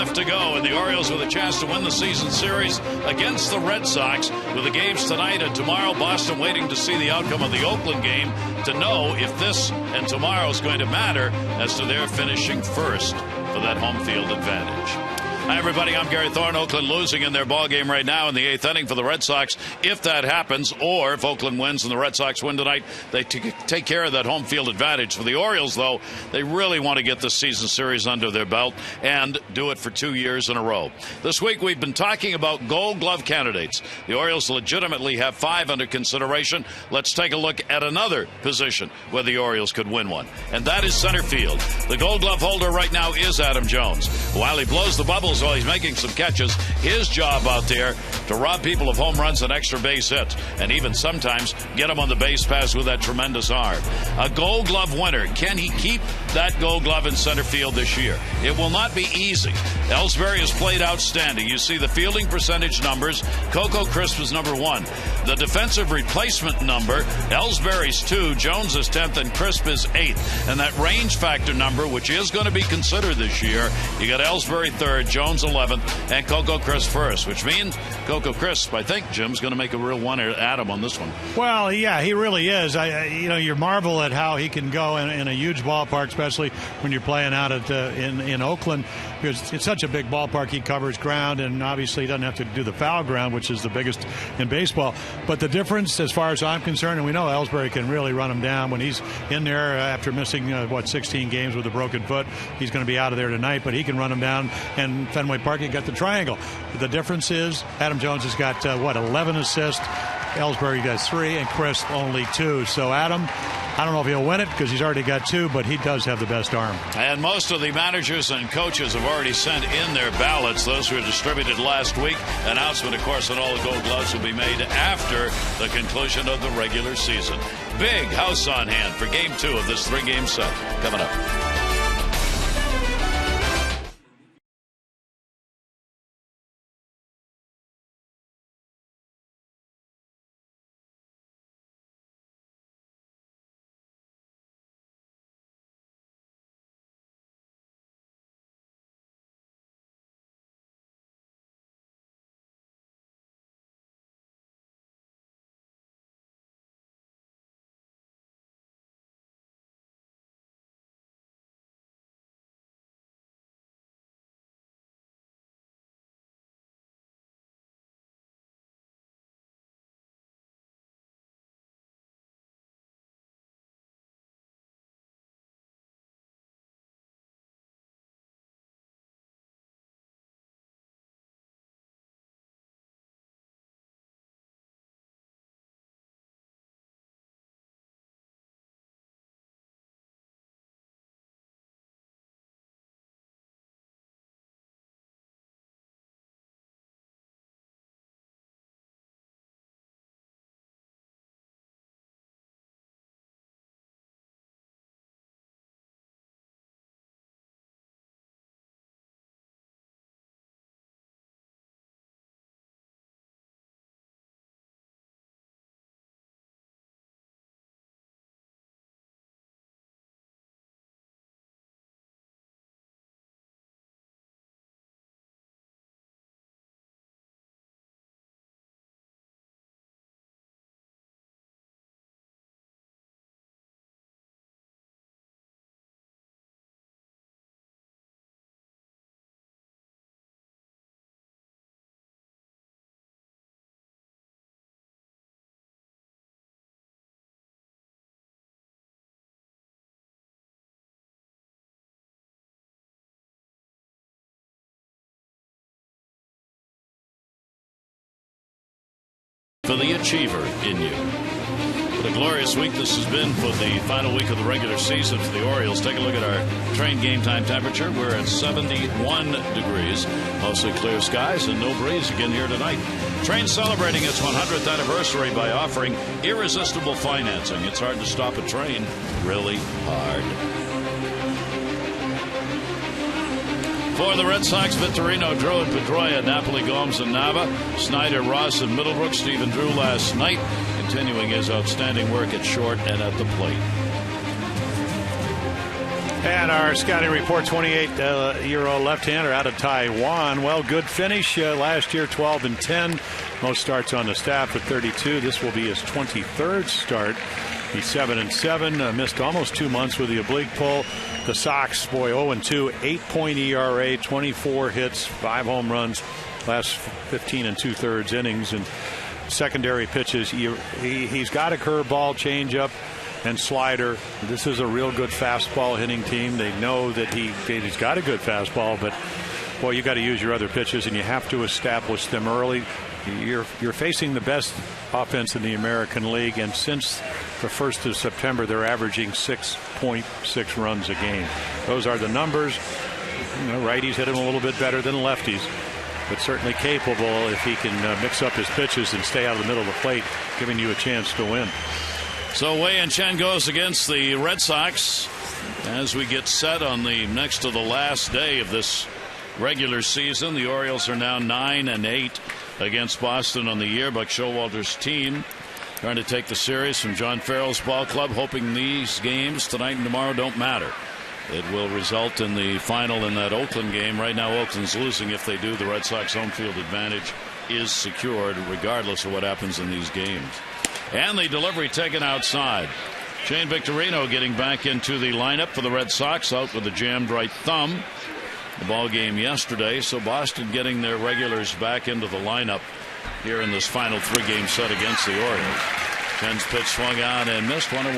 left to go, and the Orioles with a chance to win the season series against the Red Sox with the games tonight and tomorrow. Boston waiting to see the outcome of the Oakland game to know if this and tomorrow is going to matter as to their finishing first for that home field advantage. Hi, everybody. I'm Gary Thorne. Oakland losing in their ball game right now in the 8th inning for the Red Sox. If that happens, or if Oakland wins and the Red Sox win tonight, they take care of that home field advantage. For the Orioles, though, they really want to get this season series under their belt and do it for 2 years in a row. This week, we've been talking about Gold Glove candidates. The Orioles legitimately have 5 under consideration. Let's take a look at another position where the Orioles could win one, and that is center field. The Gold Glove holder right now is Adam Jones. While he blows the bubbles while he's making some catches, his job out there to rob people of home runs and extra base hits, and even sometimes get them on the base paths with that tremendous arm. A Gold Glove winner, can he keep that Gold Glove in center field this year? It will not be easy. Ellsbury has played outstanding. You see the fielding percentage numbers. Coco Crisp is number 1. The defensive replacement number, Ellsbury's 2, Jones is 10th, and Crisp is 8th. And that range factor number, which is going to be considered this year, you got Ellsbury 3rd, Jones 11th, and Coco Crisp 1st, which means Coco Crisp, I think, Jim's going to make a real one at him on this one. Well, yeah, he really is. You marvel at how he can go in a huge ballpark, especially when you're playing out at in Oakland, because it's such a big ballpark. He covers ground, and obviously he doesn't have to do the foul ground, which is the biggest in baseball. But the difference, as far as I'm concerned, and we know Ellsbury can really run him down when he's in there after missing 16 games with a broken foot. He's going to be out of there tonight, but he can run him down. And Fenway Park, he got the triangle. The difference is Adam Jones has got 11 assists. Ellsbury got 3, and Crisp only 2. So Adam, I don't know if he'll win it because he's already got 2, but he does have the best arm. And most of the managers and coaches have already sent in their ballots. Those were distributed last week. Announcement, of course, on all the Gold Gloves will be made after the conclusion of the regular season. Big house on hand for Game 2 of this 3-game set coming up. For the achiever in you. What a glorious week this has been for the final week of the regular season for the Orioles. Take a look at our train game time temperature. We're at 71 degrees. Mostly clear skies and no breeze again here tonight. Train celebrating its 100th anniversary by offering irresistible financing. It's hard to stop a train. Really hard. For the Red Sox, Vittorino, Drew, and Pedroia, Napoli, Gomes, and Nava, Snyder, Ross, and Middlebrook. Stephen Drew last night, continuing his outstanding work at short and at the plate. And our scouting report, 28-year-old left-hander out of Taiwan. Well, good finish. Last year, 12-10. Most starts on the staff at 32. This will be his 23rd start. He's 7-7. Missed almost 2 months with the oblique pull. The Sox, boy, 0-2. 8-point ERA, 24 hits, 5 home runs. Last 15 2/3 innings. And secondary pitches, he's got a curveball, changeup, and slider. This is a real good fastball hitting team. They know that he's got a good fastball, but boy, you got to use your other pitches, and you have to establish them early. You're facing the best offense in the American League, and since the 1st of September, they're averaging 6.6 runs a game. Those are the numbers. Righties hit him a little bit better than lefties, but certainly capable if he can mix up his pitches and stay out of the middle of the plate, giving you a chance to win. So Wei Chen goes against the Red Sox as we get set on the next to the last day of this regular season. The Orioles are now 9-8 against Boston on the year. Buck Showalter's team trying to take the series from John Farrell's ball club, hoping these games tonight and tomorrow don't matter. It will result in the final in that Oakland game. Right now, Oakland's losing. If they do, the Red Sox home field advantage is secured regardless of what happens in these games. And the delivery taken outside. Shane Victorino getting back into the lineup for the Red Sox, out with a jammed right thumb. The ball game yesterday, so Boston getting their regulars back into the lineup here in this final 3-game set against the Orioles. Chen's pitch swung on and missed 1-1.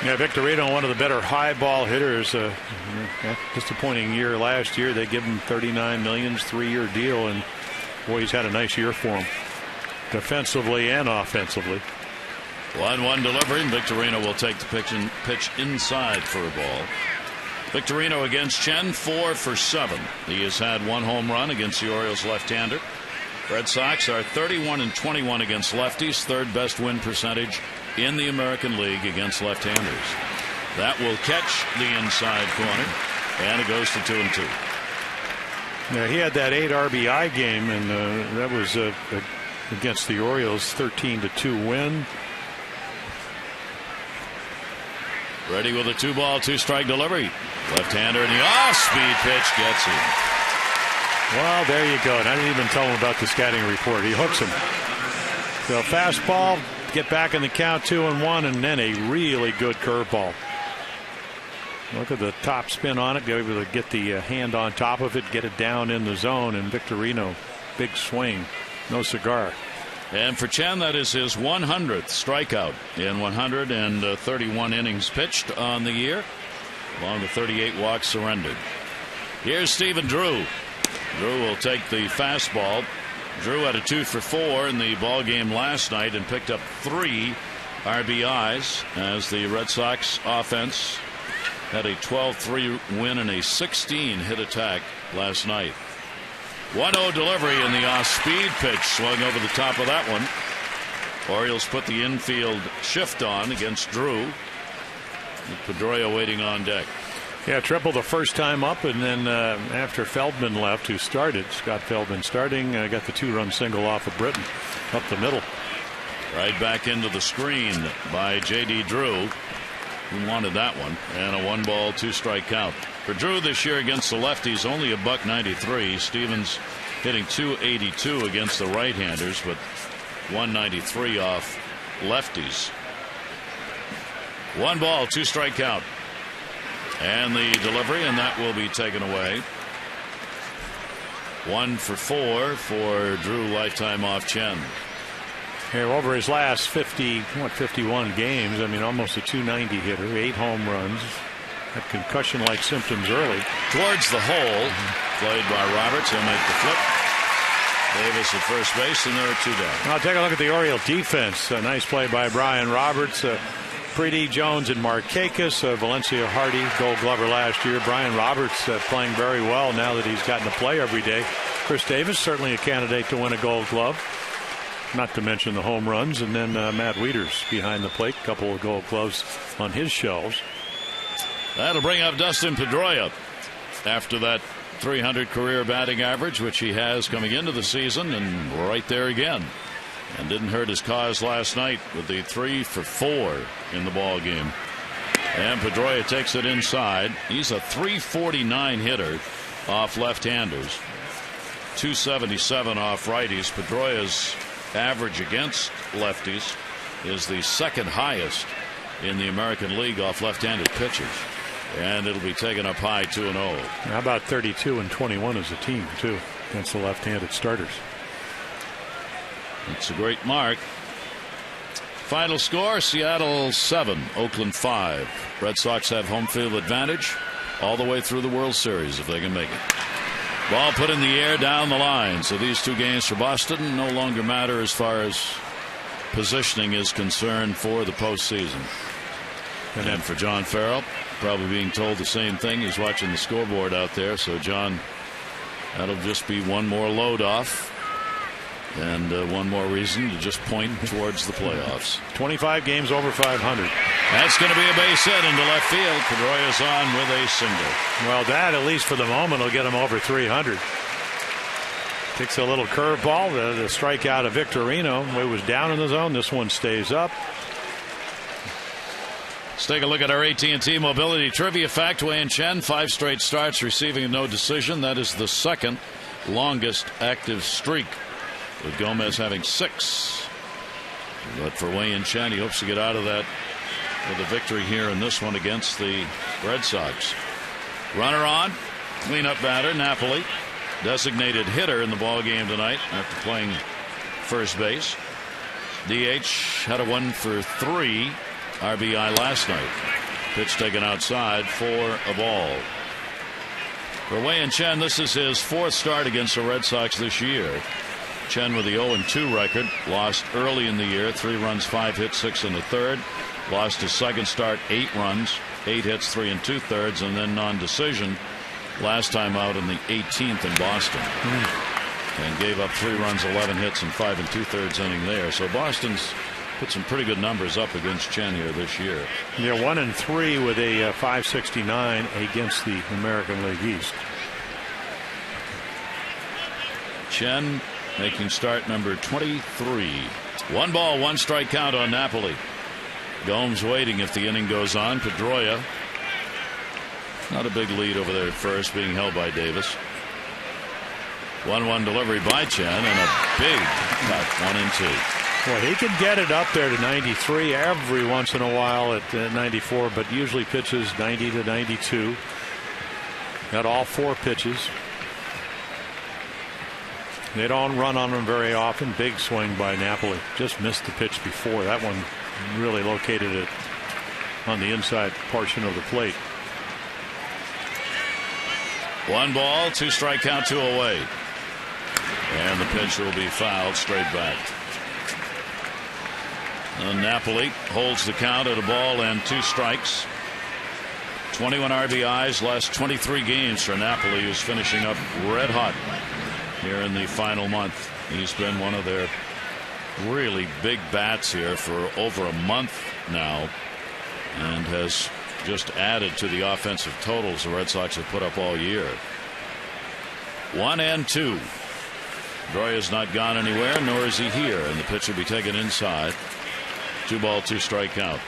Yeah, Victorino, one of the better high ball hitters. Disappointing year last year. They give him $39 million, 3-year deal, and boy, he's had a nice year for him, defensively and offensively. 1-1 delivery, and Victorino will take the pitch inside for a ball. Victorino against Chen, 4 for 7. He has had 1 home run against the Orioles left-hander. Red Sox are 31-21 against lefties, 3rd best win percentage in the American League against left-handers. That will catch the inside corner, and it goes to 2-2. Yeah, he had that 8 RBI game, and that was against the Orioles, 13-2 win. Ready with a 2-ball, 2-strike delivery. Left-hander, and the off-speed pitch gets him. Well, there you go. And I didn't even tell him about the scouting report. He hooks him. So fastball, get back in the count, 2-1, and then a really good curveball. Look at the top spin on it. Go able to get the hand on top of it, get it down in the zone, and Victorino, big swing, no cigar. And for Chen, that is his 100th strikeout in 131 innings pitched on the year, along with 38 walks surrendered. Here's Stephen Drew. Drew will take the fastball. Drew had a 2 for 4 in the ball game last night and picked up 3 RBIs as the Red Sox offense had a 12-3 win and a 16-hit attack last night. 1-0 delivery, and the off-speed pitch swung over the top of that one. Orioles put the infield shift on against Drew, with Pedroia waiting on deck. Yeah, triple the first time up, and then after Feldman left, who started, Scott Feldman starting, got the 2-run single off of Britton up the middle. Right back into the screen by J.D. Drew, who wanted that one, and a 1-ball, 2-strike count. For Drew this year against the lefties, only a $193. Stevens hitting .282 against the right-handers, but .193 off lefties. 1-ball, 2-strike count. And the delivery, and that will be taken away. 1 for 4 for Drew, lifetime off Chen. Here, over his last 51 games, I mean, almost a .290 hitter, 8 home runs. Had concussion-like symptoms early. Towards the hole, played by Roberts. He'll make the flip. Davis at first base, and there are 2 down. Now take a look at the Orioles defense. A nice play by Brian Roberts. Preedy, Jones, and Markakis. Valencia Hardy, Gold Glover last year. Brian Roberts playing very well now that he's gotten to play every day. Chris Davis, certainly a candidate to win a Gold Glove. Not to mention the home runs. And then Matt Wieters behind the plate. A couple of Gold Gloves on his shelves. That'll bring up Dustin Pedroia after that .300 career batting average, which he has coming into the season, and right there again. And didn't hurt his cause last night with the 3 for 4 in the ball game. And Pedroia takes it inside. He's a .349 hitter off left-handers. .277 off righties. Pedroia's average against lefties is the second highest in the American League off left-handed pitchers. And it'll be taken up high 2-0. How about 32-21 as a team, too, against the left-handed starters? It's a great mark. Final score, Seattle 7, Oakland 5. Red Sox have home field advantage all the way through the World Series if they can make it. Ball put in the air down the line. So these two games for Boston no longer matter as far as positioning is concerned for the postseason. And then for John Farrell, probably being told the same thing. He's watching the scoreboard out there. So, John, that'll just be one more load off. And one more reason to just point towards the playoffs. 25 games over 500. That's going to be a base hit into left field. Pedroia's on with a single. Well, that, at least for the moment, will get him over 300. Takes a little curveball. The strikeout of Victorino. It was down in the zone. This one stays up. Let's take a look at our AT&T Mobility Trivia fact. Wei and Chen, 5 straight starts receiving no decision. That is the second longest active streak, with Gomez having 6. But for Wei and Chen, he hopes to get out of that with a victory here in this one against the Red Sox. Runner on, cleanup batter, Napoli, designated hitter in the ball game tonight after playing first base. DH had a 1-for-3 RBI last night. Pitch taken outside for a ball. For Wei and Chen, this is his 4th start against the Red Sox this year. Chen with the 0-2 record, lost early in the year, 3 runs, 5 hits, 6 1/3. Lost his second start, 8 runs, 8 hits, 3 2/3, and then non-decision last time out in the 18th in Boston. And gave up 3 runs, 11 hits, and 5 2/3 inning there. So Boston's put some pretty good numbers up against Chen here this year. They're 1-3 with a .569 against the American League East. Chen making start number 23. 1 ball, 1 strike count on Napoli. Gomes waiting if the inning goes on. Pedroia, not a big lead over there at first, being held by Davis. 1-1 delivery by Chen, and a big cut, 1-2. Well, he can get it up there to 93 every once in a while at 94, but usually pitches 90 to 92. Got all 4 pitches. They don't run on him very often. Big swing by Napoli. Just missed the pitch before. That one really located it on the inside portion of the plate. 1 ball, 2 strike count, 2 away. And the pitch will be fouled straight back. Napoli holds the count at 1 ball and 2 strikes. 21 RBIs, last 23 games for Napoli, who's finishing up red hot here in the final month. He's been one of their really big bats here for over a month now, and has just added to the offensive totals the Red Sox have put up all year. 1-2. Pedroia's not gone anywhere, nor is he here, and the pitch will be taken inside. 2 ball, 2 strike count.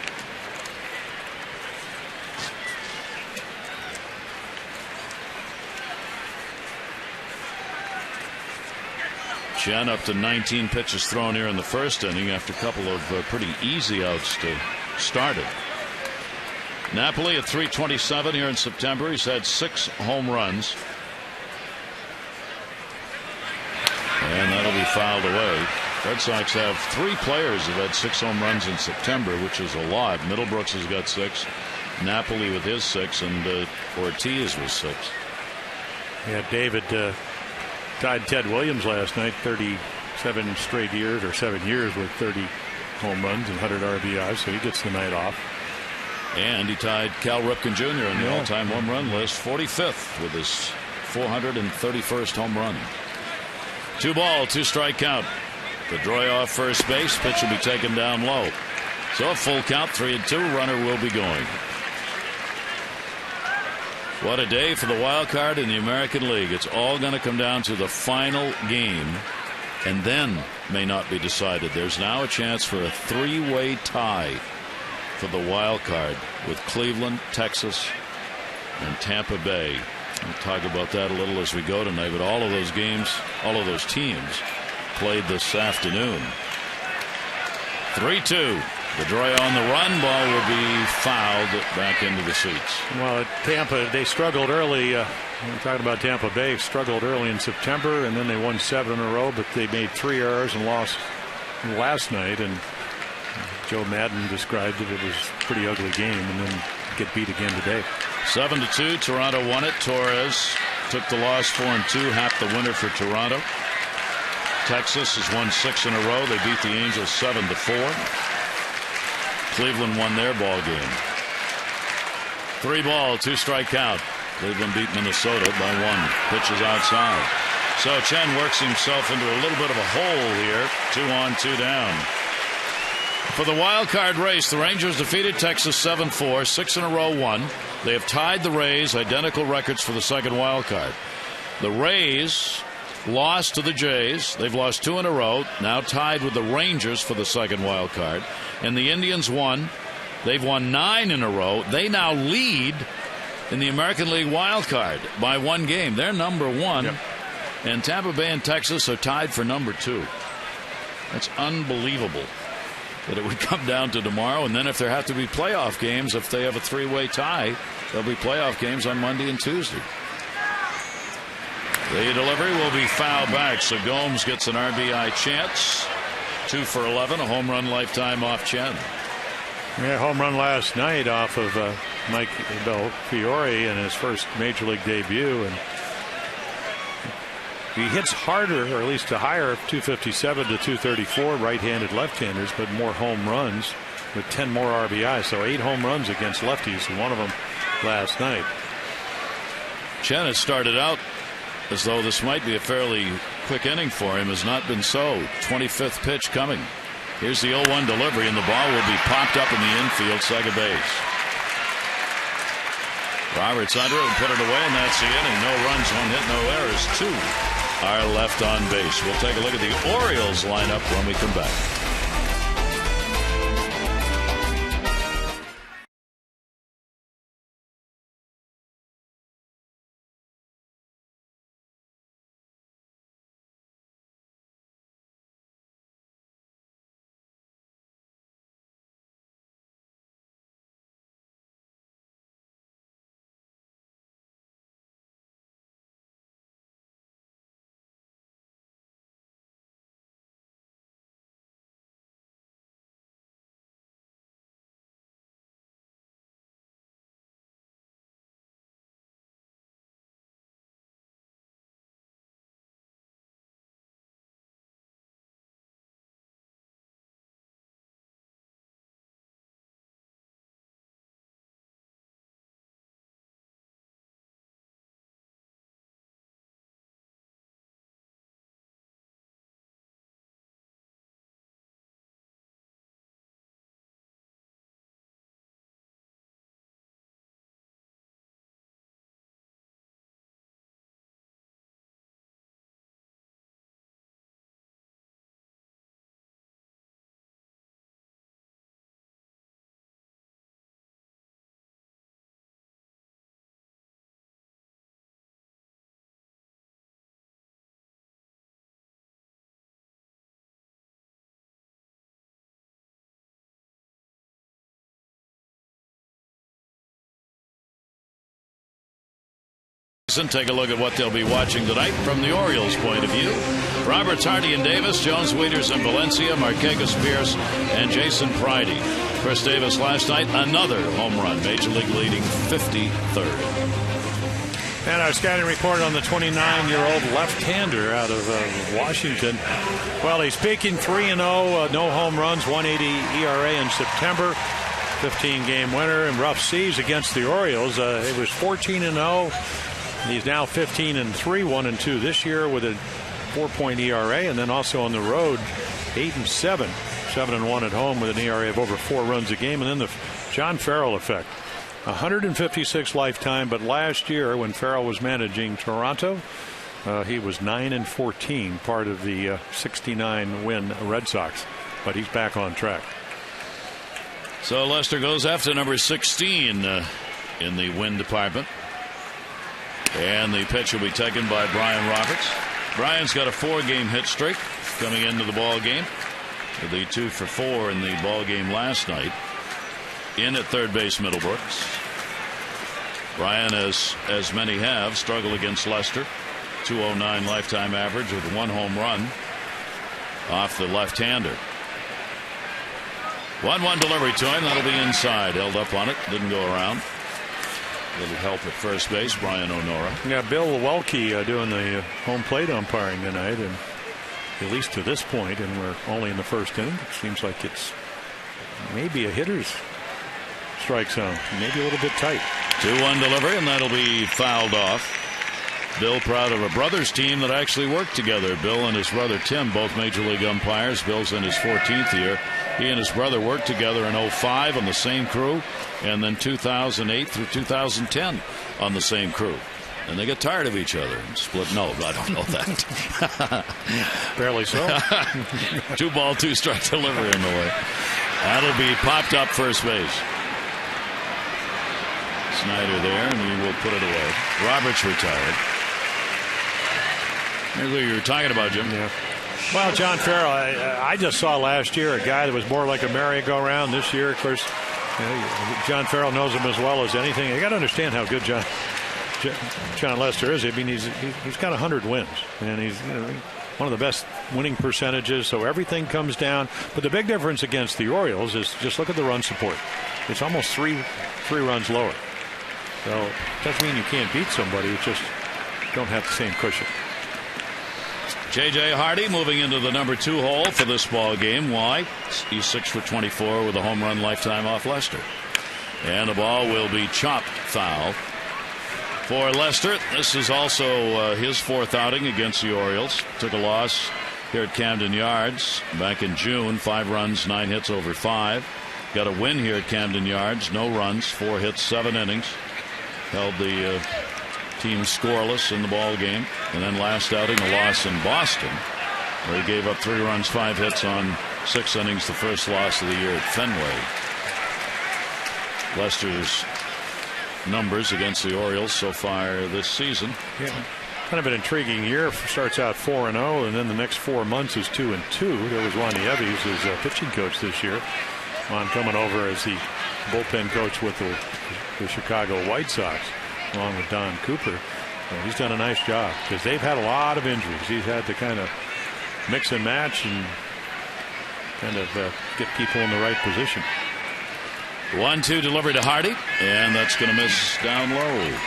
Chen up to 19 pitches thrown here in the first inning after a couple of pretty easy outs to start it. Napoli at .327 here in September. He's had 6 home runs. And that'll be fouled away. Red Sox have 3 players who've had 6 home runs in September, which is a lot. Middlebrooks has got 6. Napoli with his 6, and Ortiz was 6. Yeah, David tied Ted Williams last night, 37 straight years, or 7 years with 30 home runs and 100 RBIs, so he gets the night off. And he tied Cal Ripken Jr. on the all-time home run list, 45th with his 431st home run. 2 ball, 2 strike count. Pedroia off first base. Pitch will be taken down low. So a full count, 3-2. Runner will be going. What a day for the wild card in the American League. It's all going to come down to the final game, and then may not be decided. There's now a chance for a 3-way tie for the wild card with Cleveland, Texas, and Tampa Bay. We'll talk about that a little as we go tonight, but all of those games, all of those teams played this afternoon. 3-2. Pedroia on the run. Ball will be fouled back into the seats. Well, at Tampa, they struggled early. We're talking about Tampa Bay, struggled early in September, and then they won 7 in a row, but they made 3 errors and lost last night. And Joe Madden described it was a pretty ugly game, and then get beat again today. 7-2. Toronto won it. Torres took the loss 4-2. Half the winner for Toronto. Texas has won 6 in a row. They beat the Angels 7-4. Cleveland won their ball game. 3-ball, 2-strike count. Cleveland beat Minnesota by 1. Pitches outside. So Chen works himself into a little bit of a hole here. 2 on, 2 down. For the wild card race, the Rangers defeated Texas 7-4, 6 in a row won. They have tied the Rays, identical records for the second wild card. The Rays lost to the Jays. They've lost 2 in a row, now tied with the Rangers for the second wild card. And the Indians won. They've won 9 in a row. They now lead in the American League wild card by 1 game. They're number 1. Yep. And Tampa Bay and Texas are tied for number 2. That's unbelievable that it would come down to tomorrow. And then if there have to be playoff games, if they have a 3-way tie, there'll be playoff games on Monday and Tuesday. The delivery will be fouled back, so Gomes gets an RBI chance. 2 for 11, a home run lifetime off Chen. Yeah, home run last night off of Mike Belfiore in his first major league debut, and he hits harder, or at least a higher 257 to 234 right-handed left-handers, but more home runs with 10 more RBIs. So 8 home runs against lefties, and one of them last night. Chen has started out as though this might be a fairly quick inning for him. Has not been so. 25th pitch coming. Here's the 0-1 delivery, and the ball will be popped up in the infield, second base. Roberts under it and put it away, and that's the inning. No runs, 1 hit, no errors. 2 are left on base. We'll take a look at the Orioles lineup when we come back. Take a look at what they'll be watching tonight from the Orioles' point of view. Roberts, Hardy, and Davis, Jones, Wieters, and Valencia, Marquez, Pierce, and Jason Pridey. Chris Davis last night, another home run, Major League leading 53rd. And our scouting report on the 29-year-old left-hander out of Washington. Well, he's peaking 3-0, no home runs, 180 ERA in September. 15-game winner in rough seas against the Orioles. It was 14-0. He's now 15-3, 1-2 this year with a 4.0 ERA, and then also on the road 8-7, 7-1 at home with an ERA of over 4 runs a game. And then the John Farrell effect, 156 lifetime, but last year when Farrell was managing Toronto, he was 9-14, part of the 69 win Red Sox, but he's back on track. So Lester goes after number 16 in the win department. And the pitch will be taken by Brian Roberts. Brian's got a 4-game hit streak coming into the ball game, with the 2 for 4 in the ball game last night. In at third base, Middlebrooks. Brian, as many have, struggled against Lester. 209 lifetime average with 1 home run off the left-hander. 1-1 delivery to him. That'll be inside. Held up on it. Didn't go around. Little help at first base, Brian O'Nora. Yeah, Bill Welke doing the home plate umpiring tonight, and at least to this point, and we're only in the first inning. It seems like it's maybe a hitter's strike zone, maybe a little bit tight. 2-1 delivery, and that'll be fouled off. Bill proud of a brothers team that actually worked together. Bill and his brother Tim, both major league umpires. Bill's in his 14th year. He and his brother worked together in 05 on the same crew, and then 2008 through 2010 on the same crew. And they get tired of each other and split. No, I don't know that. Barely so. 2-ball, 2-strike delivery in the way. That'll be popped up first base. Snyder there, and he will put it away. Roberts retired. Here's what you were talking about, Jim. Yeah. Well, John Farrell, I just saw last year a guy that was more like a merry-go-round. This year, of course, John Farrell knows him as well as anything. You got to understand how good John Lester is. I mean, he's got 100 wins, and he's one of the best winning percentages. So everything comes down. But the big difference against the Orioles is just look at the run support. It's almost three runs lower. So it doesn't mean you can't beat somebody. You just don't have the same cushion. J.J. Hardy moving into the number 2 hole for this ball game. Why? He's 6 for 24 with a home run lifetime off Lester. And the ball will be chopped foul for Lester. This is also his 4th outing against the Orioles. Took a loss here at Camden Yards back in June. 5 runs, 9 hits over 5. Got a win here at Camden Yards. No runs, 4 hits, 7 innings. Held the team scoreless in the ball game. And then last outing, a loss in Boston, where he gave up 3 runs, 5 hits on 6 innings, the first loss of the year at Fenway. Lester's numbers against the Orioles so far this season. Yeah. Kind of an intriguing year. Starts out 4-0, and then the next 4 months is 2-2. There was Juan Nieves, his pitching coach this year. Juan coming over as the bullpen coach with the Chicago White Sox, along with Don Cooper. He's done a nice job because they've had a lot of injuries. He's had to kind of mix and match and kind of get people in the right position. 1-2 delivery to Hardy, and that's going to miss down low.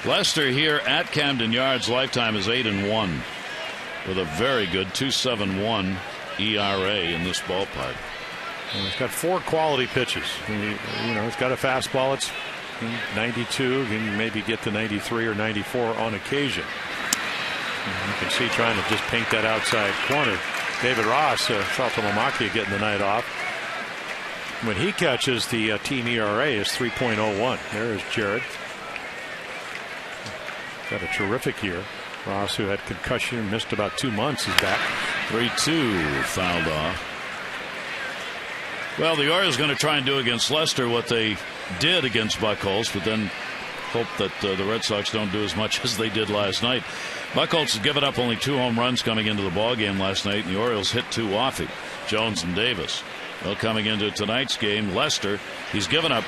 Lester here at Camden Yards lifetime is 8-1 with a very good 2.71 ERA in this ballpark. And he's got 4 quality pitches. He's got a fastball. It's 92, can maybe get to 93 or 94 on occasion. And you can see trying to just paint that outside corner. David Ross, Saltamamakia getting the night off. When he catches, the team ERA is 3.01. There is Jared. Got a terrific year. Ross, who had concussion, missed about 2 months, is back. 3-2 fouled off. Well, the Orioles are going to try and do against Lester what they did against Buchholz, but then hope that the Red Sox don't do as much as they did last night. Buchholz has given up only 2 home runs coming into the ballgame last night, and the Orioles hit 2 off him, Jones and Davis. Well, coming into tonight's game, Lester, he's given up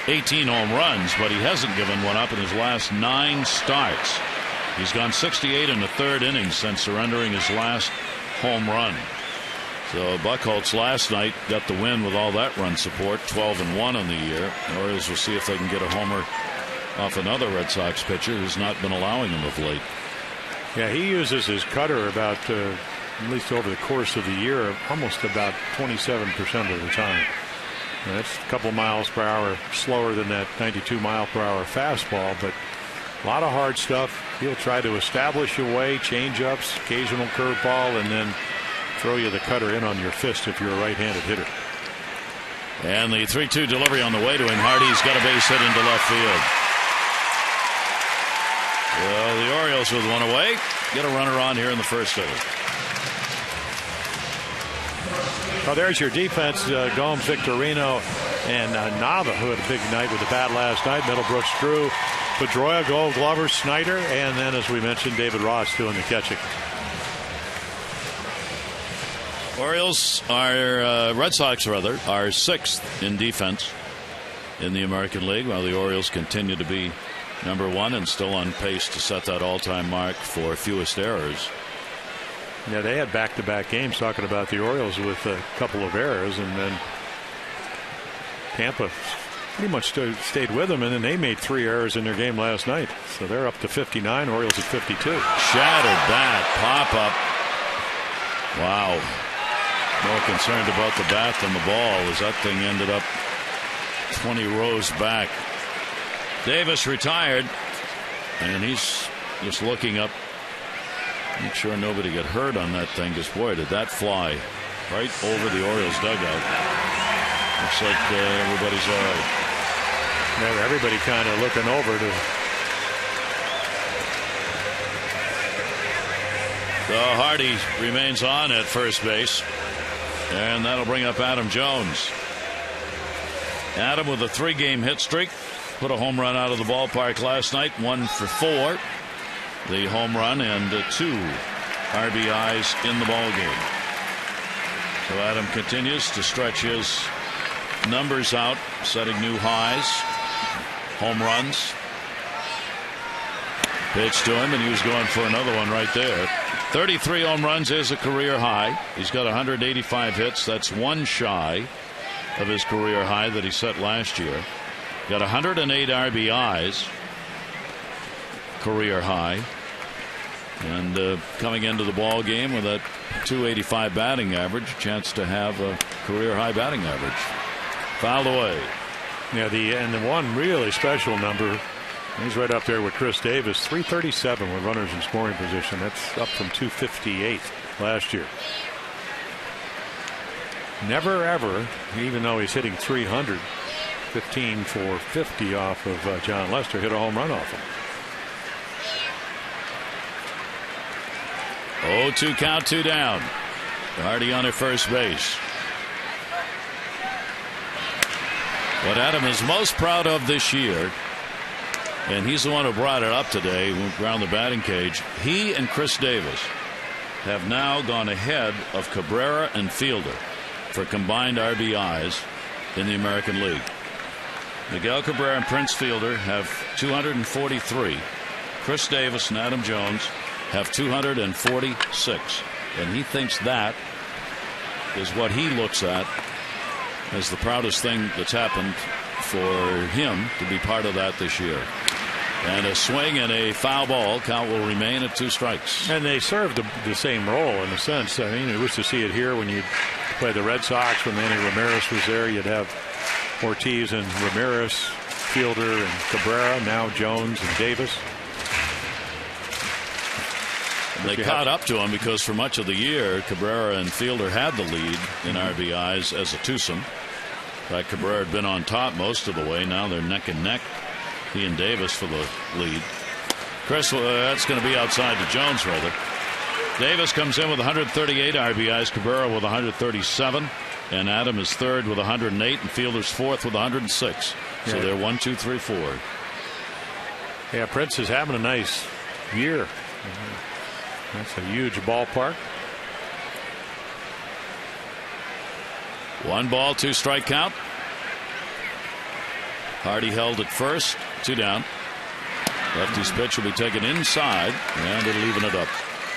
18 home runs, but he hasn't given one up in his last 9 starts. He's gone 68 in the 3rd inning since surrendering his last home run. So Buchholz last night got the win with all that run support, 12-1 on the year. The Orioles will see if they can get a homer off another Red Sox pitcher who's not been allowing them of late. Yeah, he uses his cutter about, at least over the course of the year, almost about 27% of the time. And that's a couple miles per hour slower than that 92 mile per hour fastball, but a lot of hard stuff. He'll try to establish a way, change-ups, occasional curveball, and then throw you the cutter in on your fist if you're a right-handed hitter. And the 3-2 delivery on the way to him. Hardy's got a base hit into left field. Well, the Orioles with one away get a runner on here in the first inning. Oh, there's your defense. Gomes, Victorino, And Nava, who had a big night with the bat last night. Middlebrooks, Drew, Pedroia, Gold Glover, Snyder, and then, as we mentioned, David Ross doing the catching. Red Sox are sixth in defense in the American League, while the Orioles continue to be number one and still on pace to set that all-time mark for fewest errors. Yeah, they had back-to-back games talking about the Orioles with a couple of errors, and then Tampa pretty much stayed with them, and then they made 3 errors in their game last night. So they're up to 59, Orioles at 52. Shattered bat, pop-up. Wow. More concerned about the bat than the ball as that thing ended up 20 rows back. Davis retired, and he's just looking up. Make sure nobody got hurt on that thing, because boy, did that fly right over the Orioles dugout. Looks like everybody's all right. Yeah, everybody kind of looking over to. So Hardy remains on at first base, and that'll bring up Adam Jones. Adam with a 3-game hit streak, put a home run out of the ballpark last night, 1 for 4. The home run and 2 RBIs in the ball game. So Adam continues to stretch his numbers out, setting new highs. Home runs. Pitch to him, and he was going for another one right there. 33 home runs is a career high. He's got 185 hits. That's 1 shy of his career high that he set last year. Got 108 RBIs, career high, and coming into the ball game with that 285 batting average, chance to have a career high batting average. Fouled away. Yeah, the one really special number, he's right up there with Chris Davis, 337 with runners in scoring position. That's up from 258 last year. Never ever, even though he's hitting 300, 15 for 50 off of John Lester, hit a home run off him. 0-2 count, 2 down. Hardy on at first base. What Adam is most proud of this year, and he's the one who brought it up today around the batting cage, he and Chris Davis have now gone ahead of Cabrera and Fielder for combined RBIs in the American League. Miguel Cabrera and Prince Fielder have 243. Chris Davis and Adam Jones have 246. And he thinks that is what he looks at as the proudest thing that's happened for him to be part of that this year. And a swing and a foul ball. Count will remain at 2 strikes. And they serve the same role in a sense. I mean, it was to see it here when you play the Red Sox. When Manny Ramirez was there, you'd have Ortiz and Ramirez, Fielder and Cabrera, now Jones and Davis. They caught up to him because for much of the year, Cabrera and Fielder had the lead in RBIs as a twosome. In fact, Cabrera had been on top most of the way. Now they're neck and neck, he and Davis, for the lead. Chris, that's going to be outside to Jones, rather. Davis comes in with 138 RBIs, Cabrera with 137, and Adam is third with 108, and Fielder's fourth with 106. So they're 1, 2, 3, 4. Yeah, Prince is having a nice year. That's a huge ballpark. 1 ball, 2 strike count. Hardy held at first, 2 down. Lefty's pitch will be taken inside, and it'll even it up.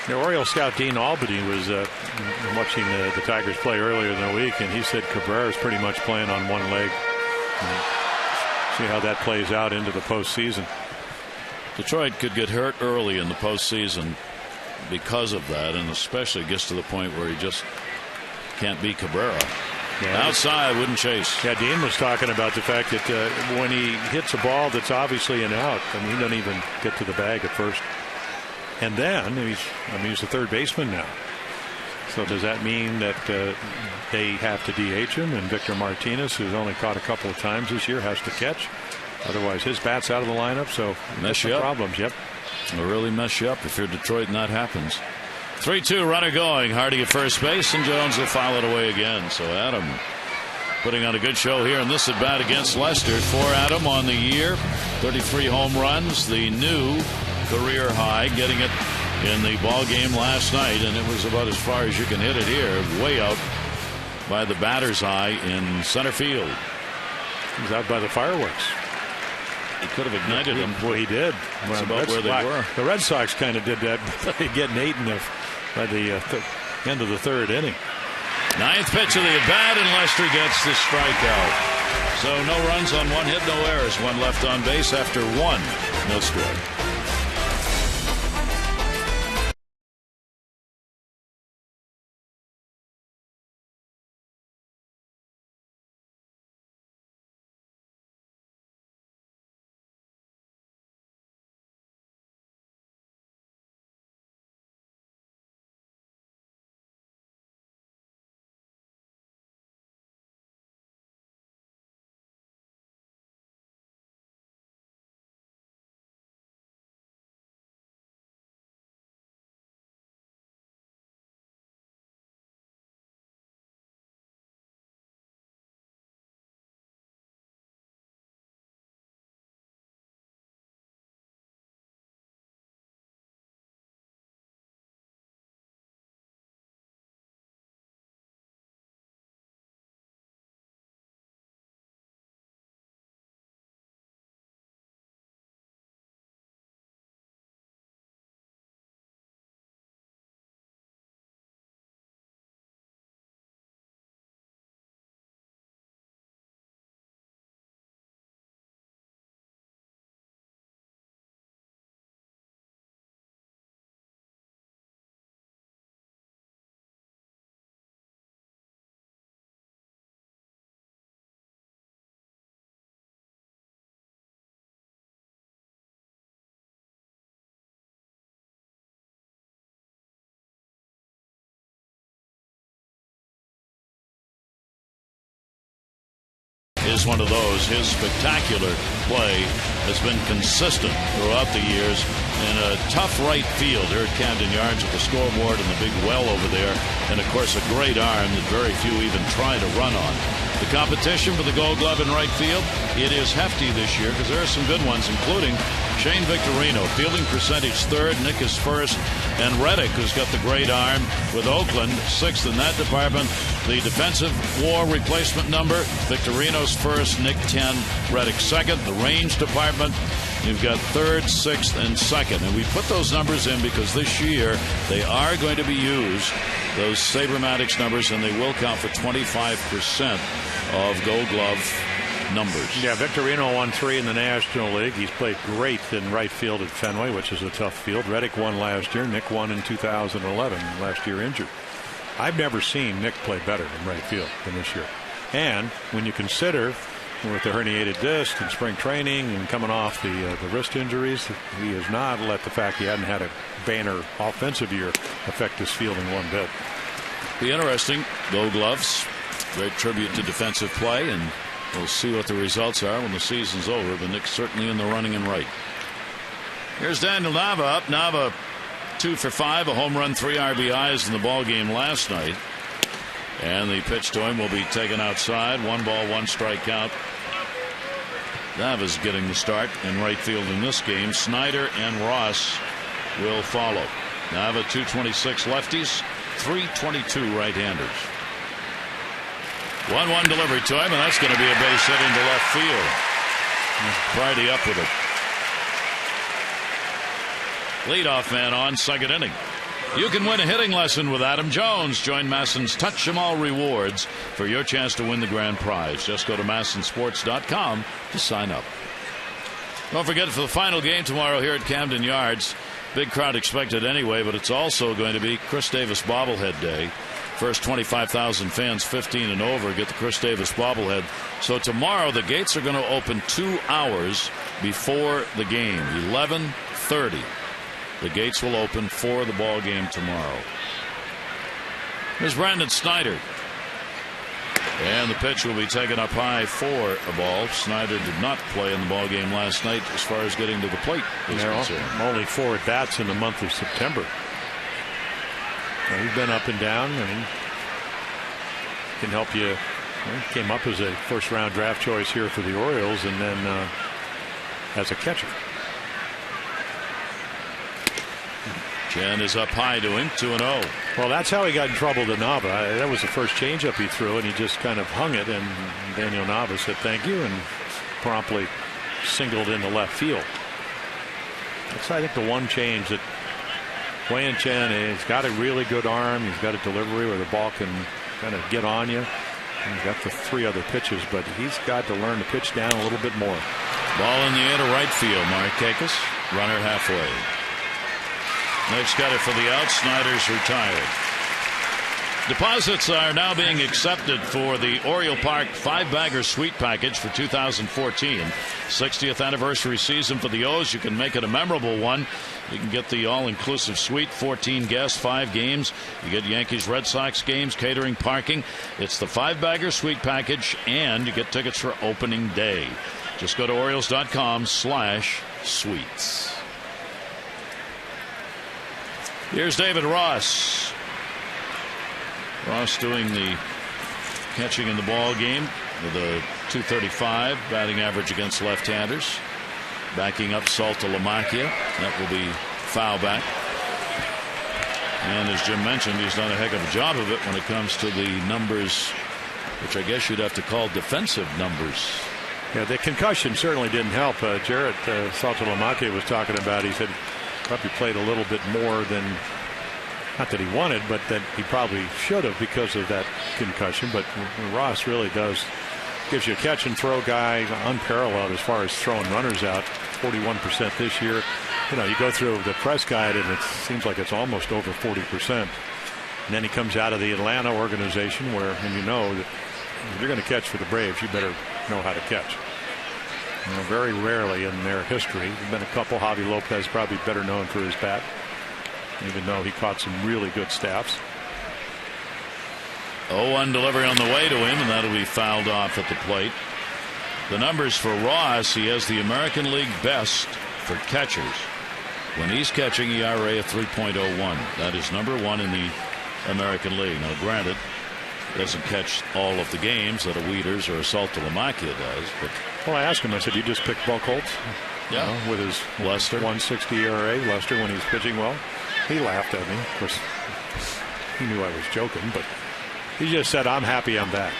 The Oriole scout Dean Albany was watching the Tigers play earlier in the week, and he said Cabrera is pretty much playing on one leg. See how that plays out into the postseason. Detroit could get hurt early in the postseason because of that, and especially gets to the point where he just can't beat Cabrera. Yeah, outside, wouldn't chase. Yeah, Dean was talking about the fact that when he hits a ball that's obviously an out, I mean, he doesn't even get to the bag at first. And then he's the third baseman now. So does that mean that they have to DH him, and Victor Martinez, who's only caught a couple of times this year, has to catch? Otherwise, his bat's out of the lineup. So mess you up. Problems. Yep. It'll really mess you up if you're Detroit and that happens. 3-2 runner going. Hardy at first base, and Jones will foul it away again. So Adam putting on a good show here in this at bat against Lester. 4 Adam on the year, 33 home runs, the new career high, getting it in the ball game last night, and it was about as far as you can hit it here, way out by the batter's eye in center field. He's out by the fireworks. He could have ignited them. Well, he did. That's about where they were. The Red Sox kind of did that, getting 8 by the end of the 3rd inning. 9th pitch of the at bat, and Lester gets the strikeout. So no runs on 1 hit, no errors. 1 left on base after 1. No score. Is one of those. His spectacular play has been consistent throughout the years in a tough right field here at Camden Yards with the scoreboard and the big well over there, and of course a great arm that very few even try to run on. The competition for the Gold Glove in right field, it is hefty this year because there are some good ones, including Shane Victorino, fielding percentage 3rd, Nick is 1st, and Reddick, who's got the great arm with Oakland, 6th in that department. The defensive WAR replacement number, Victorino's 1st, Nick 10, Reddick 2nd. The range department, you've got 3rd, 6th, and 2nd. And we put those numbers in because this year they are going to be used, those Sabermatics numbers, and they will count for 25% of Gold Glove numbers. Yeah, Victorino won 3 in the National League. He's played great in right field at Fenway, which is a tough field. Reddick won last year. Nick won in 2011, last year injured. I've never seen Nick play better in right field than this year. And when you consider with the herniated disc and spring training and coming off the wrist injuries, he has not let the fact he hadn't had a banner offensive year affect his fielding one bit. Be interesting. Gold Gloves, great tribute to defensive play, and we'll see what the results are when the season's over, but Nick's certainly in the running and right. Here's Daniel Nava up. Nava 2 for 5, a home run, 3 RBIs in the ball game last night. And the pitch to him will be taken outside. 1 ball, 1 strikeout. Nava's getting the start in right field in this game. Snyder and Ross will follow. Nava 226 lefties, 322 right-handers. 1-1 delivery to him, and that's going to be a base hit into left field. Friday up with it. Leadoff man on, 2nd inning. You can win a hitting lesson with Adam Jones. Join Masson's Touch 'em All rewards for your chance to win the grand prize. Just go to massonsports.com to sign up. Don't forget, for the final game tomorrow here at Camden Yards, big crowd expected anyway, but it's also going to be Chris Davis bobblehead day. First 25,000 fans 15 and over get the Chris Davis bobblehead. So tomorrow the gates are going to open 2 hours before the game, 11:30. The gates will open for the ball game tomorrow. Here's Brandon Snyder. And the pitch will be taken up high for a ball. Snyder did not play in the ball game last night as far as getting to the plate is concerned. Only 4 at-bats in the month of September. He's been up and down, and he can help you He came up as a first-round draft choice here for the Orioles, and then as a catcher. Chen is up high to him, 2-0. Well, that's how he got in trouble to Nava. That was the first changeup he threw, and he just kind of hung it, and Daniel Nava said thank you and promptly singled into left field. That's, I think, the one change that Wei Chen, he's got a really good arm. He's got a delivery where the ball can kind of get on you. And he's got the 3 other pitches, but he's got to learn to pitch down a little bit more. Ball in the air to right field. Markakis, runner halfway. Nick's got it for the out. Snyder's retired. Deposits are now being accepted for the Oriole Park 5-bagger suite package for 2014. 60th anniversary season for the O's. You can make it a memorable one. You can get the all-inclusive suite, 14 guests, 5 games. You get Yankees, Red Sox games, catering, parking. It's the 5-bagger suite package, and you get tickets for opening day. Just go to Orioles.com/suites. Here's David Ross. Ross doing the catching in the ball game with a .235 batting average against left-handers. Backing up Saltalamacchia. That will be foul back. And as Jim mentioned, he's done a heck of a job of it when it comes to the numbers, which I guess you'd have to call defensive numbers. Yeah, the concussion certainly didn't help. Jarrett Saltalamacchia was talking about, he said, probably played a little bit more than, not that he wanted, but that he probably should have because of that concussion. But Ross really gives you a catch and throw guy, unparalleled as far as throwing runners out. 41% this year. You know, you go through the press guide and it seems like it's almost over 40%. And then he comes out of the Atlanta organization where, and you know that if you're going to catch for the Braves, you better know how to catch. You know, very rarely in their history. There's been a couple. Javi Lopez probably better known for his bat, even though he caught some really good staffs. 0-1 delivery on the way to him, and that'll be fouled off at the plate. The numbers for Ross, he has the American League best for catchers. When he's catching, ERA of 3.01. That is number 1 in the American League. Now, granted, he doesn't catch all of the games that a Wieters or a Saltalamacchia does. But well, I asked him, I said, you just pick Buck Holtz? Yeah. You know, with his Lester 160 ERA, Lester, when he's pitching well. He laughed at me. Of course, he knew I was joking, but he just said, I'm happy I'm back.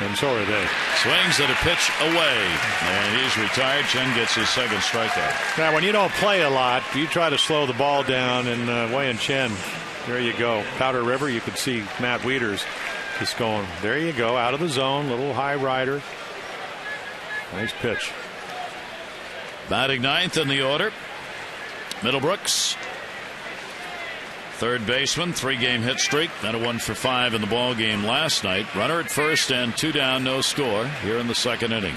And so are they. Swings at a pitch away. And he's retired. Chen gets his second strikeout. Now, when you don't play a lot, you try to slow the ball down. And Wei Chen, there you go. Powder River, you could see Matt Wieters just going, there you go, out of the zone, little high rider. Nice pitch. Batting ninth in the order, Middlebrooks. Third baseman, 3-game hit streak, and a 1-for-5 in the ball game last night. Runner at first and 2 down, no score here in the second inning.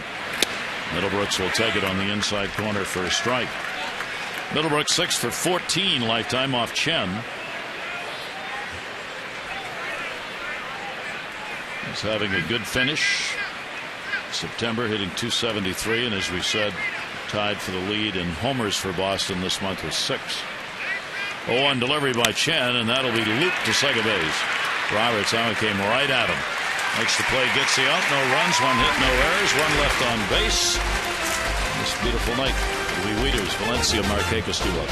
Middlebrooks will take it on the inside corner for a strike. Middlebrooks 6 for 14 lifetime off Chen. He's having a good finish. September hitting .273, and as we said, tied for the lead in homers for Boston this month with 6. 0-1 delivery by Chen, and that'll be looped to second base. Roberts came right at him. Makes the play, gets the out. No runs, 1 hit, no errors, 1 left on base. This beautiful night, Lee Wieters, Valencia, Markakis, duo.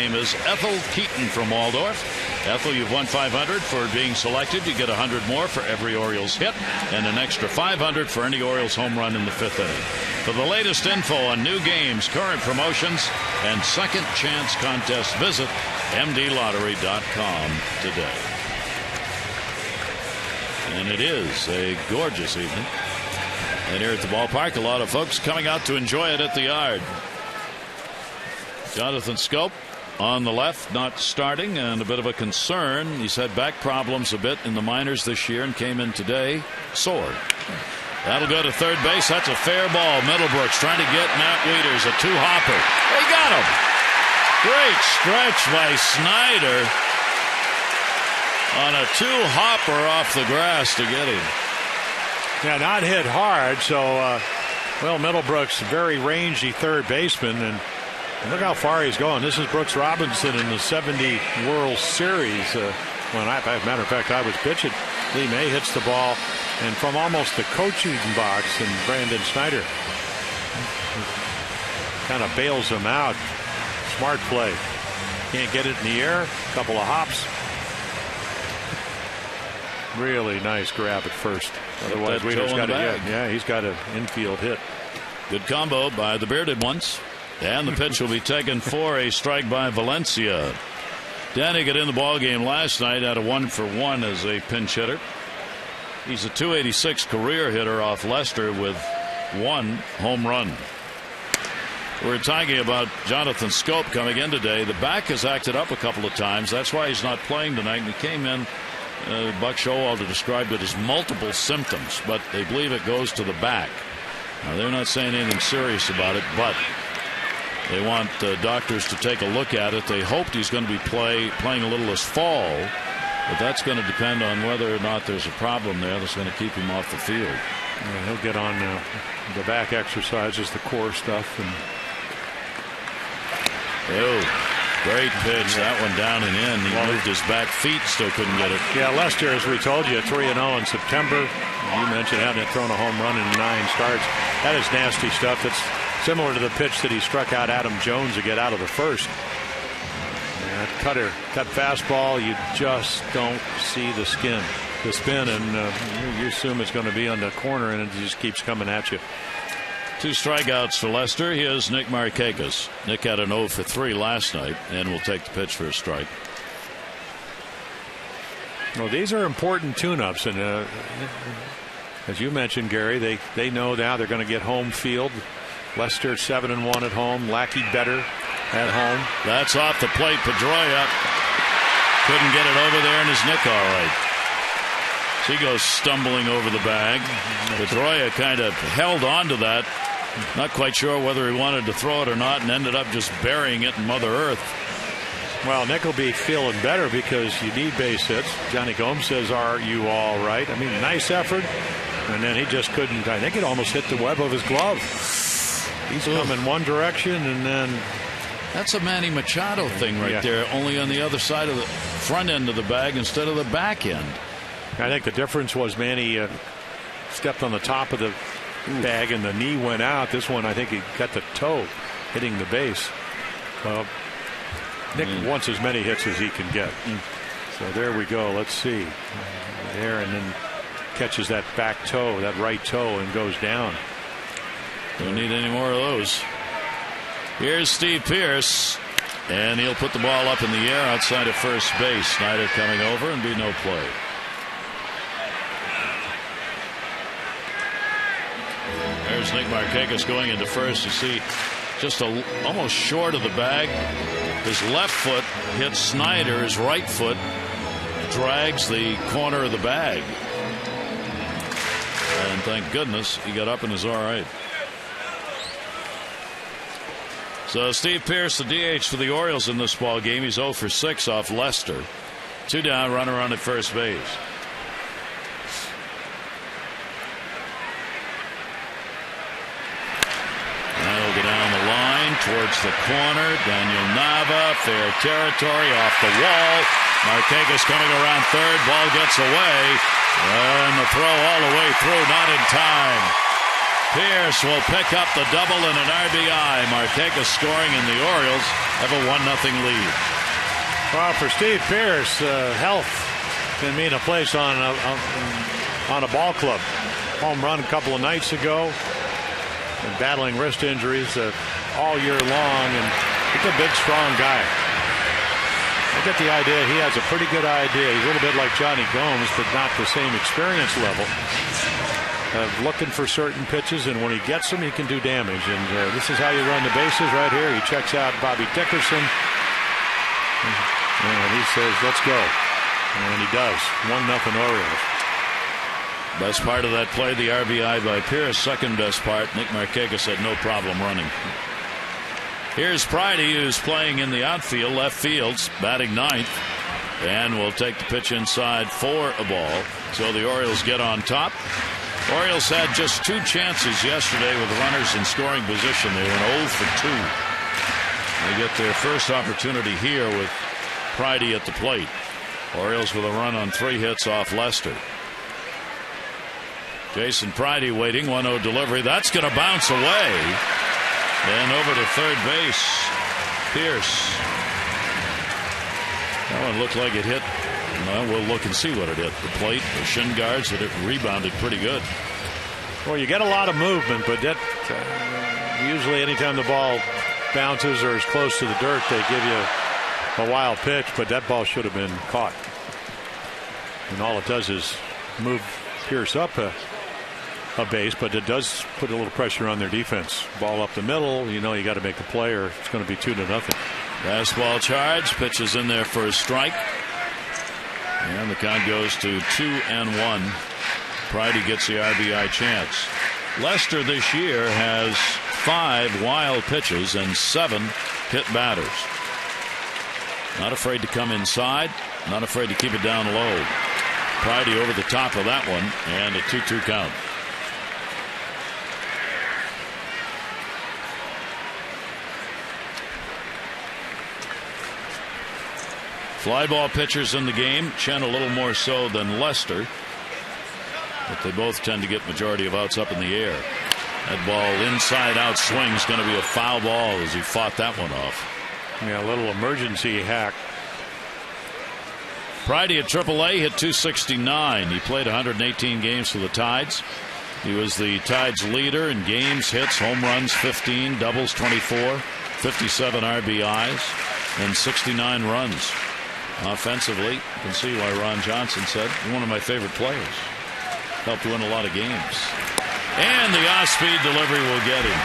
Name is Ethel Keaton from Waldorf. Ethel, you've won $500 for being selected. You get $100 more for every Orioles hit and an extra $500 for any Orioles home run in the 5th inning. For the latest info on new games, current promotions, and second chance contests, visit mdlottery.com today. And it is a gorgeous evening. And here at the ballpark, a lot of folks coming out to enjoy it at the yard. Jonathan Schoop on the left, not starting, and a bit of a concern. He's had back problems a bit in the minors this year and came in today sore. That'll go to third base. That's a fair ball. Middlebrooks trying to get Matt Wieters, a two-hopper. They got him. Great stretch by Snyder on a two-hopper off the grass to get him. Yeah, not hit hard, so, Middlebrooks, very rangy third baseman, and look how far he's going. This is Brooks Robinson in the 70 World Series. As a matter of fact, I was pitching. Lee May hits the ball, and from almost the coaching box, and Brandon Snyder kind of bails him out. Smart play. Can't get it in the air. Couple of hops. Really nice grab at first. Otherwise, Wieters got he's got an infield hit. Good combo by the bearded ones. And the pitch will be taken for a strike by Valencia. Danny got in the ball game last night, had a 1-for-1 as a pinch hitter. He's a .286 career hitter off Lester with 1 home run. We're talking about Jonathan Schoop coming in today. The back has acted up a couple of times. That's why he's not playing tonight. And he came in. Buck Showalter described it as multiple symptoms, but they believe it goes to the back. Now, they're not saying anything serious about it, but they want doctors to take a look at it. They hoped he's going to be playing a little this fall, but that's going to depend on whether or not there's a problem there that's going to keep him off the field. Yeah, he'll get on the back exercises, the core stuff. Great pitch. That one down and in. He moved his back feet, still couldn't get it. Yeah, Lester, as we told you, 3-0 in September. You mentioned having thrown a home run in 9 starts. That is nasty stuff. It's similar to the pitch that he struck out Adam Jones to get out of the first. That cut fastball, you just don't see the spin, and you assume it's going to be on the corner, and it just keeps coming at you. 2 strikeouts for Lester. Here's Nick Markakis. Nick had an 0-for-3 last night and will take the pitch for a strike. Well, these are important tune-ups, and as you mentioned, Gary, they know now they're going to get home field. Lester 7-1 at home. Lackey better at home. That's off the plate. Pedroia couldn't get it over there, and is Nick all right? He goes stumbling over the bag. Pedroia kind of held on to that. Not quite sure whether he wanted to throw it or not, and ended up just burying it in Mother Earth. Well, Nick will be feeling better because you need base hits. Johnny Gomes says, "Are you all right?" I mean, nice effort. And then he just couldn't. I think it almost hit the web of his glove. He's coming one direction, and then. That's a Manny Machado thing right there, only on the other side of the front end of the bag instead of the back end. I think the difference was Manny stepped on the top of the bag and the knee went out. This one, I think he got the toe hitting the base. Well, Nick wants as many hits as he can get. So there we go. Let's see. There, and then catches that back toe, that right toe, and goes down. Don't need any more of those. Here's Steve Pearce, and he'll put the ball up in the air outside of first base. Snyder coming over and be no play. There's Nick Markakis going into first. You see just almost short of the bag. His left foot hits Snyder. His right foot drags the corner of the bag. And thank goodness he got up and is all right. So Steve Pearce, the DH for the Orioles in this ball game. He's 0-for-6 off Lester. 2 down, runner on at first base. That'll go down the line towards the corner. Daniel Nava, fair territory, off the wall. Markakis coming around third. Ball gets away. And the throw all the way through, not in time. Pierce will pick up the double and an RBI. Markakis scoring, and the Orioles have a 1-0 lead. Well, for Steve Pierce, health can mean a place on a ball club. Home run a couple of nights ago. Been battling wrist injuries all year long, and he's a big, strong guy. I get the idea he has a pretty good idea. He's a little bit like Johnny Gomes, but not the same experience level. Looking for certain pitches, and when he gets them, he can do damage. And this is how you run the bases right here. He checks out Bobby Dickerson, and he says, "Let's go," and he does. 1-0 Orioles. Best part of that play, the RBI by Pierce. Second best part, Nick Markakis had no problem running. Here's Pridey, who's playing in the outfield, left field, batting ninth, and will take the pitch inside for a ball. So the Orioles get on top. Orioles had just 2 chances yesterday with runners in scoring position. They went 0 for 2. They get their first opportunity here with Pridey at the plate. Orioles with a run on 3 hits off Lester. Jason Pridey waiting, 1-0 delivery. That's going to bounce away. Then over to third base, Pierce. That one looked like it hit. Well, we'll look and see what it hit. The plate, the shin guards, but it rebounded pretty good. Well, you get a lot of movement, but that usually anytime the ball bounces or is close to the dirt, they give you a wild pitch, but that ball should have been caught. And all it does is move Pierce up a base, but it does put a little pressure on their defense. Ball up the middle, you know you got to make the play or it's going to be 2-0. Fastball charge, pitches in there for a strike. And the count goes to 2-1. Pridey gets the RBI chance. Lester this year has 5 wild pitches and 7 hit batters. Not afraid to come inside, not afraid to keep it down low. Pridey over the top of that one, and a 2-2 count. Fly ball pitchers in the game. Chen a little more so than Lester, but they both tend to get majority of outs up in the air. That ball inside out swing is going to be a foul ball as he fought that one off. Yeah, a little emergency hack. Pridey at AAA hit .269. He played 118 games for the Tides. He was the Tides leader in games, hits, home runs 15, doubles 24, 57 RBIs, and 69 runs. Offensively, you can see why Ron Johnson said he's one of my favorite players. Helped win a lot of games. And the off-speed delivery will get him.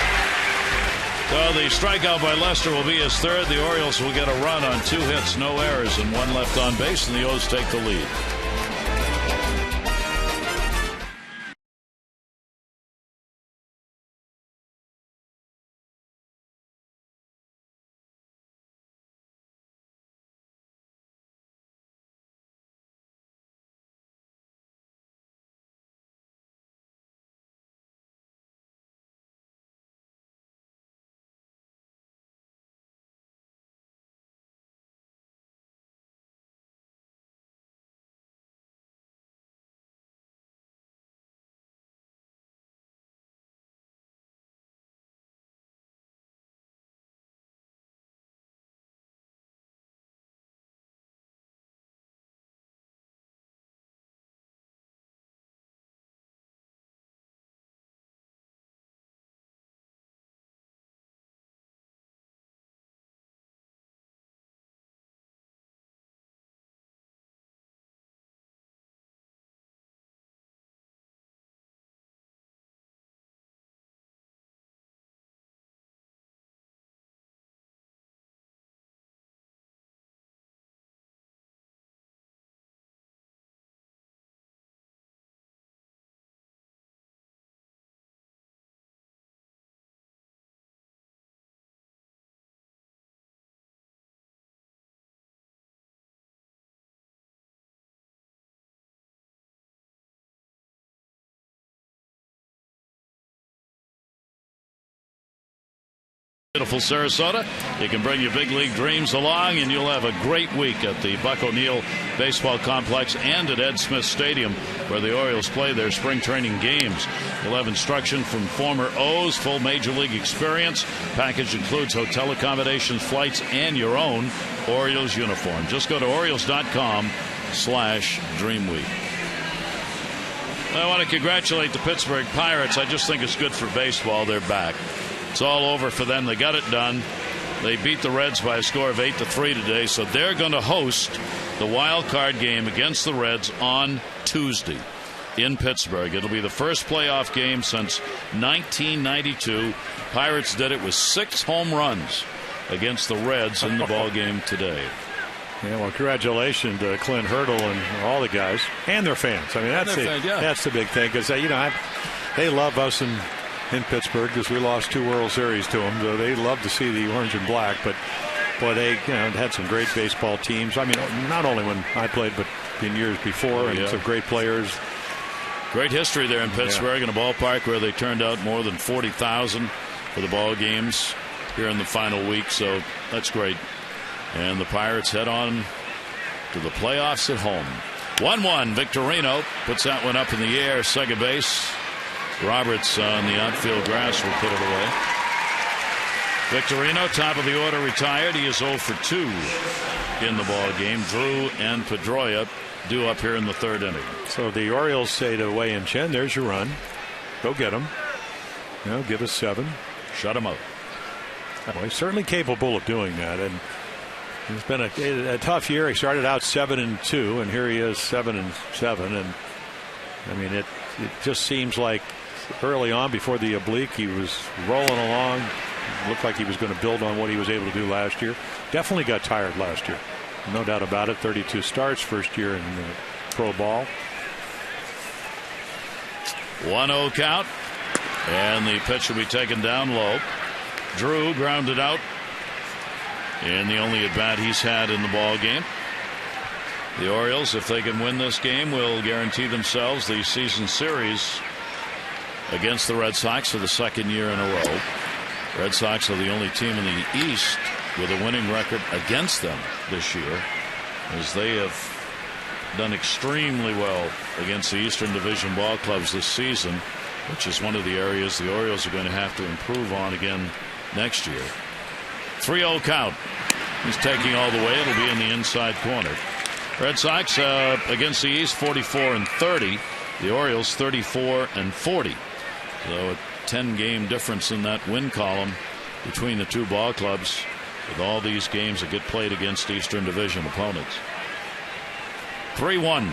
So the strikeout by Lester will be his third. The Orioles will get a run on 2 hits, no errors, and 1 left on base, and the O's take the lead. Beautiful Sarasota. You can bring your big league dreams along, and you'll have a great week at the Buck O'Neill Baseball Complex and at Ed Smith Stadium, where the Orioles play their spring training games. You'll have instruction from former O's, full major league experience. Package includes hotel accommodations, flights, and your own Orioles uniform. Just go to Orioles.com/Dreamweek. I want to congratulate the Pittsburgh Pirates. I just think it's good for baseball. They're back. It's all over for them. They got it done. They beat the Reds by a score of 8-3 today, so they're going to host the wild card game against the Reds on Tuesday in Pittsburgh. It'll be the first playoff game since 1992. Pirates did it with 6 home runs against the Reds in the ball game today. Yeah, well, congratulations to Clint Hurdle and all the guys and their fans. I mean, that's the big thing, because they love us in Pittsburgh because we lost 2 World Series to them. So they love to see the orange and black. But boy, they had some great baseball teams. I mean, not only when I played, but in years before, and some great players. Great history there in Pittsburgh, in a ballpark where they turned out more than 40,000 for the ball games here in the final week. So that's great. And the Pirates head on to the playoffs at home. 1-1. Victorino puts that one up in the air. Second base. Roberts on the outfield grass will put it away. Victorino, top of the order, retired. He is 0 for 2 in the ball game. Drew and Pedroia due up here in the 3rd inning. So the Orioles say to Wei and Chen, there's your run. Go get him. Give us 7. Shut him up. Well, he's certainly capable of doing that. And it's been a tough year. He started out 7-2, and here he is 7-7. And I mean, it just seems like early on, before the oblique, he was rolling along. Looked like he was going to build on what he was able to do last year. Definitely got tired last year, no doubt about it. 32 starts, first year in pro ball. 1-0 count, and the pitch will be taken down low. Drew grounded out in the only at bat he's had in the ball game. The Orioles, if they can win this game, will guarantee themselves the season series against the Red Sox for the 2nd year in a row. Red Sox are the only team in the East with a winning record against them this year, as they have done extremely well against the Eastern Division ball clubs this season, which is one of the areas the Orioles are going to have to improve on again next year. 3-0 count. He's taking all the way. It'll be in the inside corner. Red Sox against the East 44-30. The Orioles 34-40. So a 10-game difference in that win column between the 2 ball clubs, with all these games that get played against Eastern Division opponents. 3-1.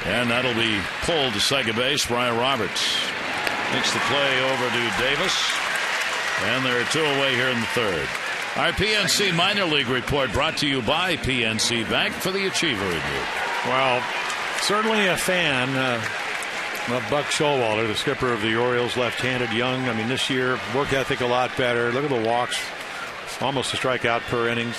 And that'll be pulled to second base. Brian Roberts makes the play over to Davis. And there are 2 away here in the 3rd. Our PNC Minor League report brought to you by PNC Bank for the Achiever Review. Well, certainly a fan of Buck Showalter, the skipper of the Orioles, left-handed, young. I mean, this year, work ethic a lot better. Look at the walks, almost a strikeout per innings.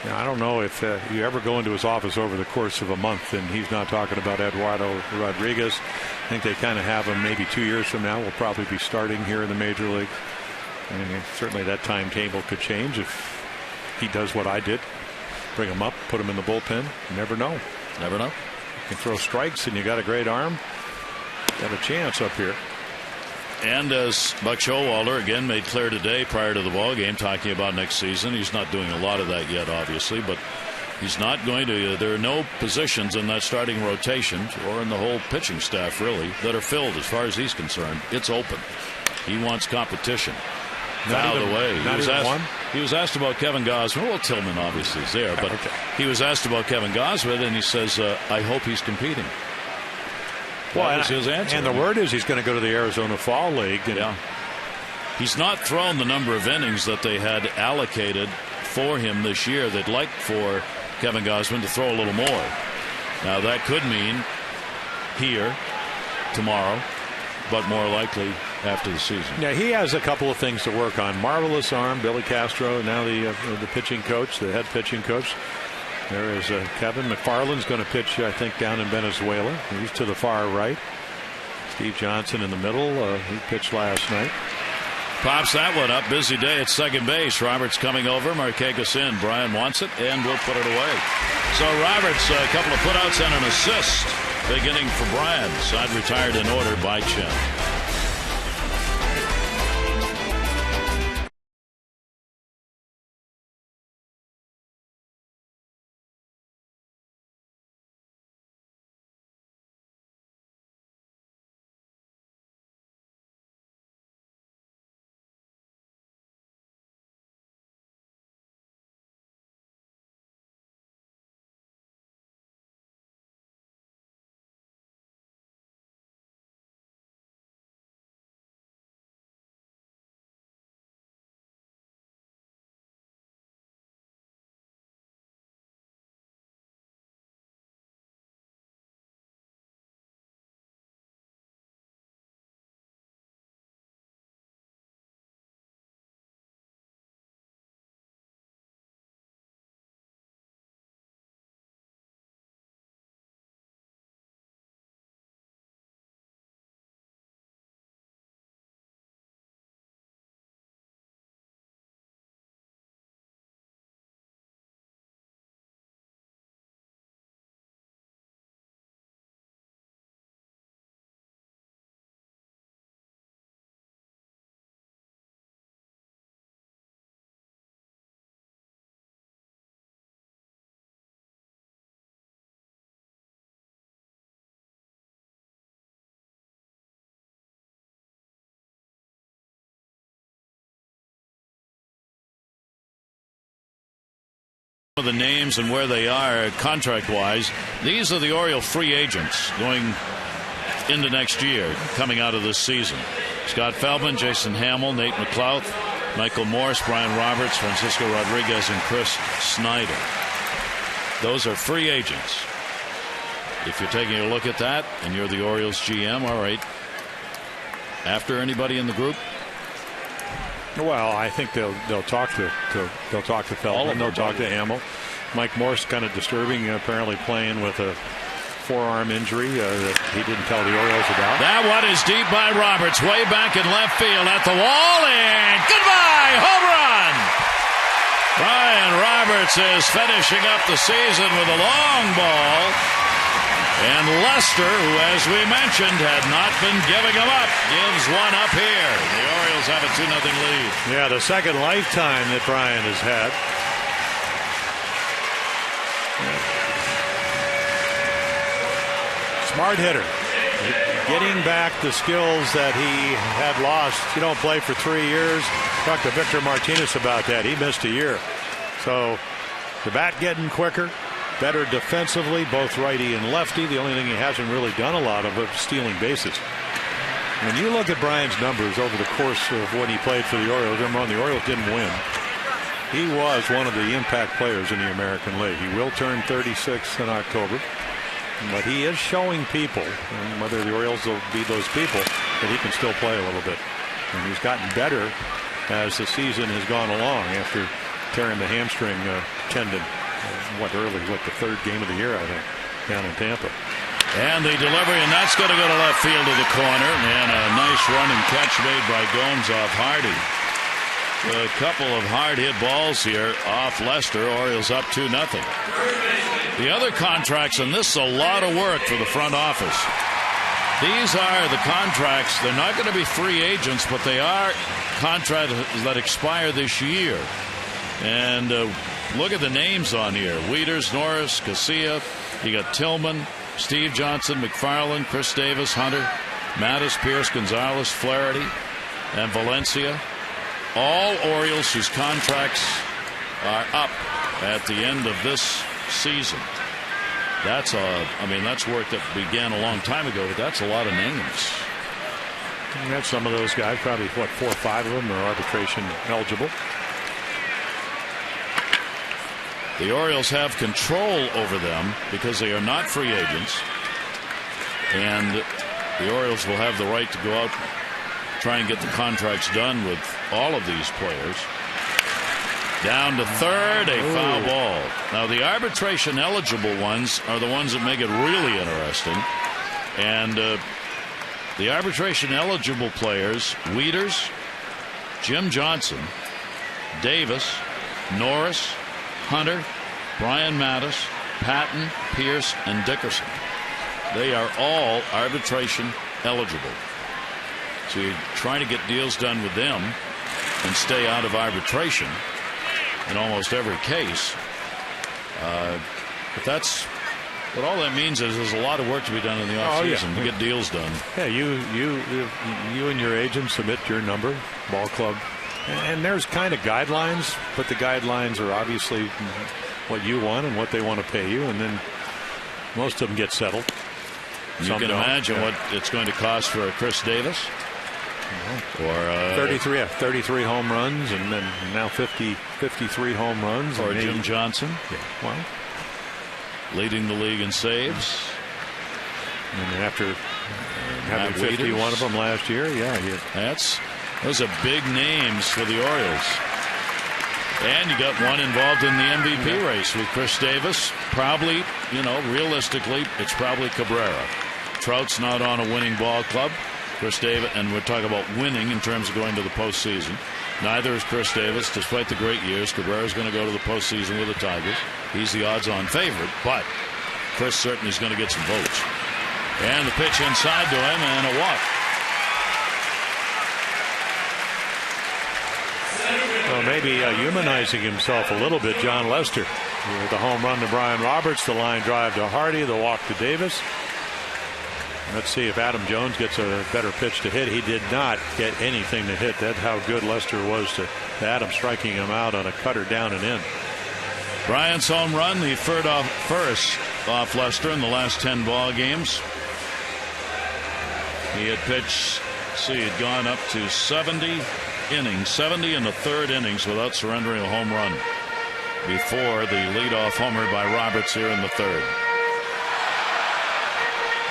I don't know if you ever go into his office over the course of a month and he's not talking about Eduardo Rodriguez. I think they kind of have him maybe 2 years from now. Will probably be starting here in the major league. And certainly that timetable could change if he does what I did. Bring him up, put him in the bullpen. You never know. Never know. You can throw strikes and you got a great arm. Got a chance up here. And as Buck Showalter again made clear today prior to the ball game, talking about next season, he's not doing a lot of that yet, obviously, but he's not going to. There are no positions in that starting rotation or in the whole pitching staff really that are filled as far as he's concerned. It's open. He wants competition. By the way, he was asked about Kevin Gausman. Well, Tillman obviously is there, but he was asked about Kevin Gausman, and he says, I hope he's competing. That was his answer. And the word is he's going to go to the Arizona Fall League. And He's not thrown the number of innings that they had allocated for him this year. They'd like for Kevin Gausman to throw a little more. Now, that could mean here, tomorrow, but more likely after the season. Yeah, he has a couple of things to work on. Marvelous arm, Billy Castro, now the pitching coach, the head pitching coach. There is Kevin McFarland's going to pitch, I think, down in Venezuela. He's to the far right. Steve Johnson in the middle. He pitched last night. Pops that one up. Busy day at second base. Roberts coming over. Markakis in. Brian wants it and will put it away. So Roberts, a couple of putouts and an assist. Big inning for Brian. Side retired in order by Chen. The names and where they are contract-wise. These are the Oriole free agents going into next year, coming out of this season. Scott Feldman, Jason Hamill, Nate McLouth, Michael Morse, Brian Roberts, Francisco Rodriguez, and Chris Snyder. Those are free agents. If you're taking a look at that and you're the Orioles GM, all right. After anybody in the group? Well, I think they'll talk to Feldman. They'll talk to Hamill. Mike Morse kind of disturbing, apparently playing with a forearm injury that he didn't tell the Orioles about. That one is deep by Roberts, way back in left field at the wall, and goodbye, home run. Brian Roberts is finishing up the season with a long ball. And Lester, who, as we mentioned, had not been giving them up, gives one up here. The Orioles have a 2-0 lead. Yeah, the second lifetime that Brian has had. Smart hitter. Getting back the skills that he had lost. You don't play for 3 years. Talk to Victor Martinez about that. He missed a year. So the bat getting quicker. Better defensively, both righty and lefty. The only thing he hasn't really done a lot of is stealing bases. When you look at Brian's numbers over the course of when he played for the Orioles, remember, the Orioles didn't win. He was one of the impact players in the American League. He will turn 36 in October. But he is showing people, and whether the Orioles will be those people, that he can still play a little bit. And he's gotten better as the season has gone along after tearing the hamstring tendon. The third game of the year, I think, down in Tampa. And the delivery, and that's going to go to left field to the corner. And a nice run and catch made by Gomes off Hardy. A couple of hard hit balls here off Lester. Orioles up 2-0. The other contracts, and this is a lot of work for the front office. These are the contracts. They're not going to be free agents, but they are contracts that expire this year. And look at the names on here. Wieters, Norris, Casilla. You got Tillman, Steve Johnson, McFarland, Chris Davis, Hunter, Mattis, Pierce, Gonzalez, Flaherty, and Valencia. All Orioles whose contracts are up at the end of this season. That's work that began a long time ago, but that's a lot of names. You have some of those guys, probably 4 or 5 of them are arbitration eligible. The Orioles have control over them because they are not free agents. And the Orioles will have the right to go out, try and get the contracts done with all of these players. Down to third, a foul ball. Now, the arbitration eligible ones are the ones that make it really interesting. And the arbitration eligible players, Wieters, Jim Johnson, Davis, Norris, Hunter, Brian Mattis, Patton, Pierce, and Dickerson. They are all arbitration eligible. So you're trying to get deals done with them and stay out of arbitration in almost every case. But that's what all that means is there's a lot of work to be done in the offseason to get deals done. Yeah, you and your agent submit your number, ball club, and there's kind of guidelines, but the guidelines are obviously what you want and what they want to pay you, and then most of them get settled. You can imagine what it's going to cost for Chris Davis. Or 33 home runs, and then now 53 home runs. Or Jim Johnson. Yeah, well, leading the league in saves. And after having 51 of them last year, those are big names for the Orioles. And you got one involved in the MVP race with Chris Davis. Probably, realistically, it's probably Cabrera. Trout's not on a winning ball club. Chris Davis, and we're talking about winning in terms of going to the postseason. Neither is Chris Davis, despite the great years. Cabrera's going to go to the postseason with the Tigers. He's the odds-on favorite, but Chris certainly is going to get some votes. And the pitch inside to him, and a walk. Well, maybe humanizing himself a little bit, John Lester. With the home run to Brian Roberts, the line drive to Hardy, the walk to Davis. Let's see if Adam Jones gets a better pitch to hit. He did not get anything to hit. That's how good Lester was to Adam, striking him out on a cutter down and in. Bryant's home run, the first off Lester in the last 10 ball games. He had pitched, he'd gone up to 70 innings, 70 in the third innings without surrendering a home run before the leadoff homer by Roberts here in the third.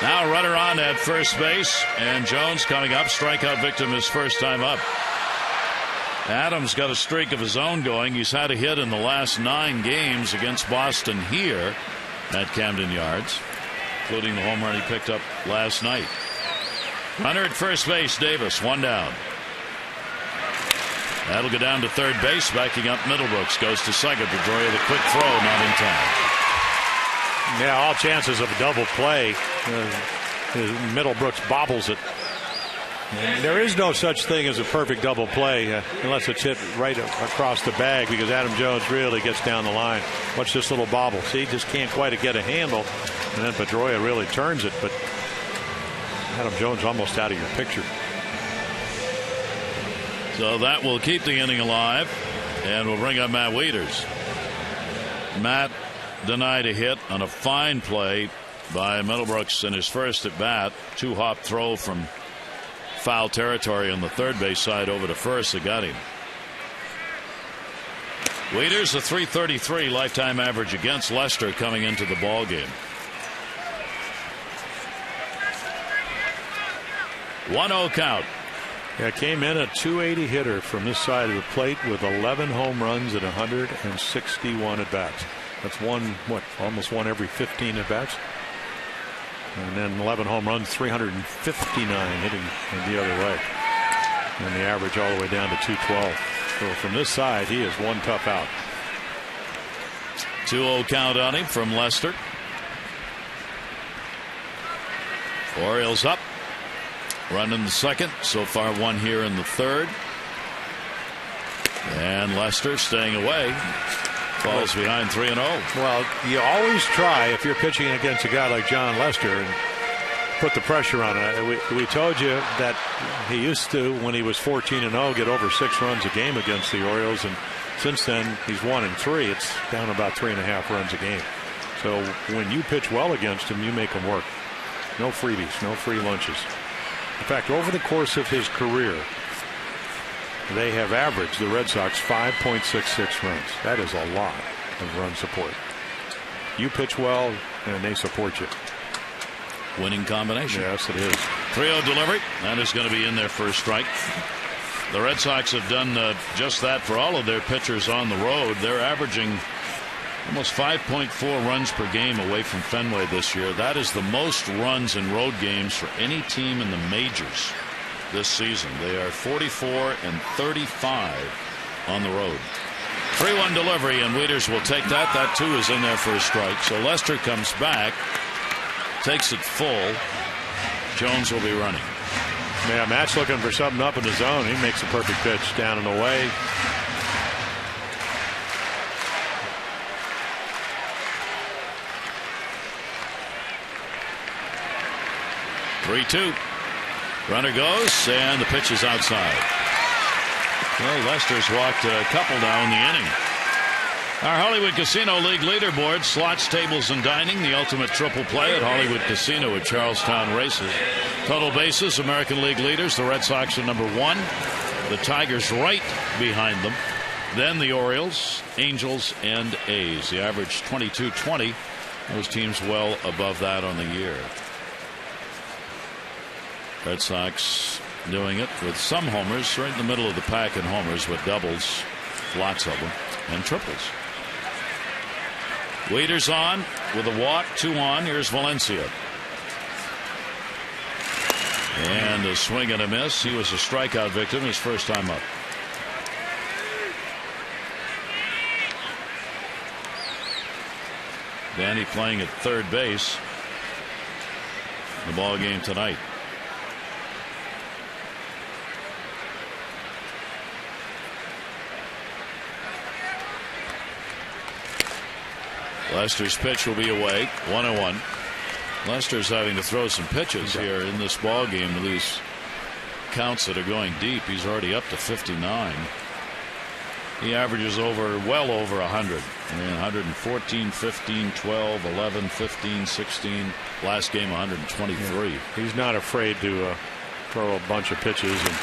Now a runner on at first base, and Jones coming up, strikeout victim his first time up. Adams got a streak of his own going. He's had a hit in the last 9 games against Boston here at Camden Yards, including the home run he picked up last night. Runner at first base, Davis, one down. That'll go down to third base, backing up Middlebrooks, goes to second. Pedroia, the quick throw, not in time. Yeah, all chances of a double play. Middlebrooks bobbles it. And there is no such thing as a perfect double play unless it's hit right across the bag, because Adam Jones really gets down the line. Watch this little bobble. See, just can't quite get a handle. And then Pedroia really turns it, but Adam Jones almost out of your picture. So that will keep the inning alive, and we'll bring up Matt Wieters. Matt denied a hit on a fine play by Middlebrooks in his first at bat. 2-hop throw from foul territory on the third base side over to first that got him. Wieters, a .333 lifetime average against Lester coming into the ball game. 1-0 count. Yeah, came in a .280 hitter from this side of the plate with 11 home runs and 161 at bats. That's almost one every 15 at bats. And then 11 home runs, 359 hitting the other way. And the average all the way down to 212. So from this side, he is one tough out. 2-0 count on him from Lester. Orioles up. Run in the second. So far, one here in the third. And Lester staying away. Falls behind 3-0. Well, you always try, if you're pitching against a guy like John Lester, and put the pressure on it. We told you that he used to, when he was 14-0, get over 6 runs a game against the Orioles, and since then he's 1-3. It's down about 3.5 runs a game. So when you pitch well against him, you make him work. No freebies, no free lunches. In fact, over the course of his career, they have averaged, the Red Sox, 5.66 runs. That is a lot of run support. You pitch well, and they support you. Winning combination. Yes, it is. 3-0 delivery. That is going to be in there for a strike. The Red Sox have done just that for all of their pitchers on the road. They're averaging almost 5.4 runs per game away from Fenway this year. That is the most runs in road games for any team in the majors. this season. They are 44-35 on the road. 3-1 delivery, and Wieters will take that. That too is in there for a strike. So Lester comes back, takes it full. Jones will be running. Yeah, Matt's looking for something up in the zone. He makes a perfect pitch down and away. Three-two. Runner goes, and the pitch is outside. Well, Lester's walked a couple now in the inning. Our Hollywood Casino League leaderboard: slots, tables, and dining. The ultimate triple play at Hollywood Casino at Charlestown Races. Total bases: American League leaders. The Red Sox are number 1. The Tigers right behind them. Then the Orioles, Angels, and A's. The average 22-20. Those teams well above that on the year. Red Sox doing it with some homers, right in the middle of the pack in homers, with doubles, lots of them, and triples. Wieters on with a walk, 2 on. Here's Valencia. And a swing and a miss. He was a strikeout victim his first time up. Danny playing at third base. The ball game tonight. Lester's pitch will be away. 1-1. Lester's having to throw some pitches here in this ball game with these counts that are going deep. He's already up to 59. He averages well over 100. 114, 15, 12, 11, 15, 16. Last game 123. Yeah. He's not afraid to throw a bunch of pitches. And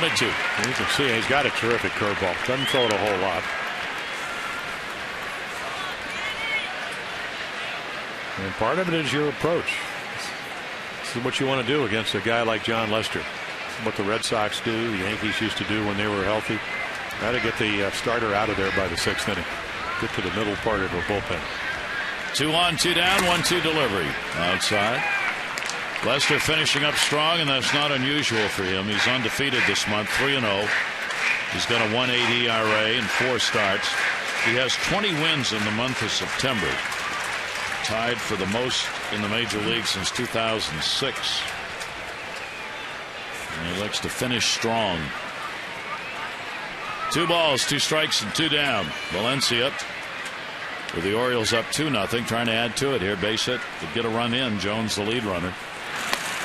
1-2. You can see he's got a terrific curveball. Doesn't throw it a whole lot. And part of it is your approach. This is what you want to do against a guy like John Lester. What the Red Sox do, the Yankees used to do when they were healthy. Got to get the starter out of there by the 6th inning. Get to the middle part of the bullpen. 2 on, 2 down, 1-2 delivery. Outside. Lester finishing up strong, and that's not unusual for him. He's undefeated this month, 3-0. He's got a 1.80 ERA in 4 starts. He has 20 wins in the month of September. Tied for the most in the major league since 2006. And he likes to finish strong. 2 balls, 2 strikes, and 2 down. Valencia with the Orioles up 2-0, trying to add to it here. Base hit to get a run in. Jones the lead runner.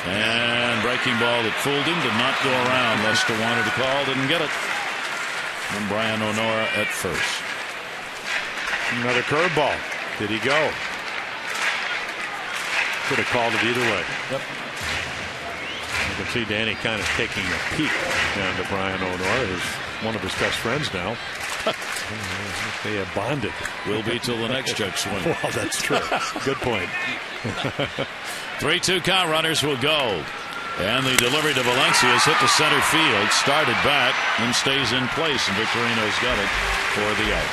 And breaking ball that fooled him, did not go around. Lester wanted to call, didn't get it. And Brian O'Nora at first. Another curveball. Did he go? Could have called it either way. Yep. You can see Danny kind of taking a peek down to Brian O'Nora, who's one of his best friends now. They have bonded. Will be till the next check swing. Well, that's true. Good point. 3-2 count. Runners will go. And the delivery to Valencia is hit to center field. Started back and stays in place. And Victorino's got it for the out.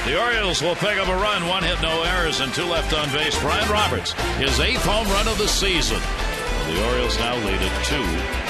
The Orioles will pick up a run. 1 hit, no errors, and 2 left on base. Brian Roberts, his 8th home run of the season. The Orioles now lead it 2-0.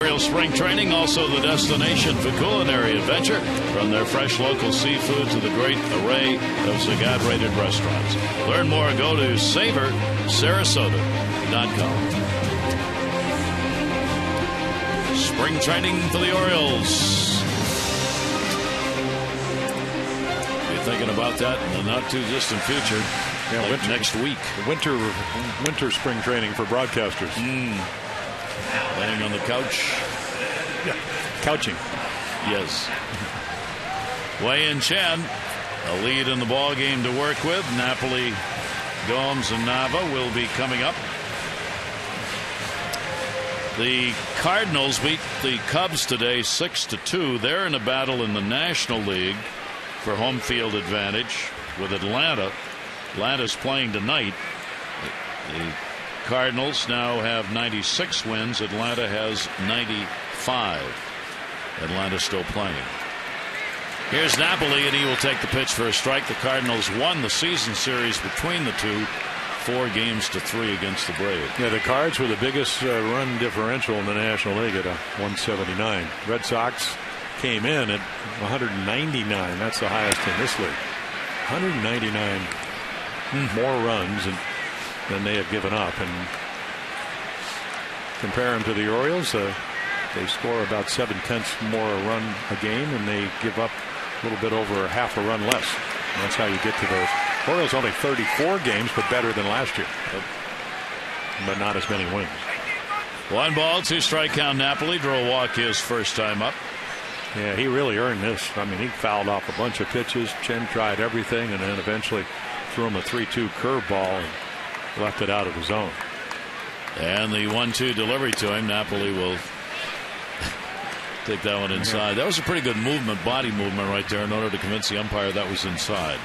Orioles spring training, also the destination for culinary adventure, from their fresh local seafood to the great array of Zagat-rated restaurants. Learn more, go to savorsarasota.com. Spring training for the Orioles. Be thinking about that in the not too distant future. Yeah, like next week. Winter spring training for broadcasters. Laying on the couch. Yeah. Couching. Yes. Wei-Yin Chen, a lead in the ball game to work with. Napoli, Gomes, and Nava will be coming up. The Cardinals beat the Cubs today 6-2. They're in a battle in the National League for home field advantage with Atlanta. Atlanta's playing tonight. The Cardinals now have 96 wins. Atlanta has 95. Atlanta's still playing. Here's Napoli, and he will take the pitch for a strike. The Cardinals won the season series between the two, 4-3 against the Braves. Yeah, the Cards were the biggest run differential in the National League at 179. Red Sox came in at 199. That's the highest in this league. 199 more runs than they have given up. And compare them to the Orioles, they score about 7/10 more a run a game, and they give up a little bit over half a run less. And that's how you get to those. Orioles only 34 games, but better than last year, but not as many wins. 1 ball, 2 strike count. Napoli drew a walk his first time up. Yeah, he really earned this. I mean, he fouled off a bunch of pitches. Chen tried everything, and then eventually threw him a 3-2 curveball and left it out of the zone. And the 1-2 delivery to him. Napoli will take that one inside. That was a pretty good movement, body movement right there, in order to convince the umpire that was inside.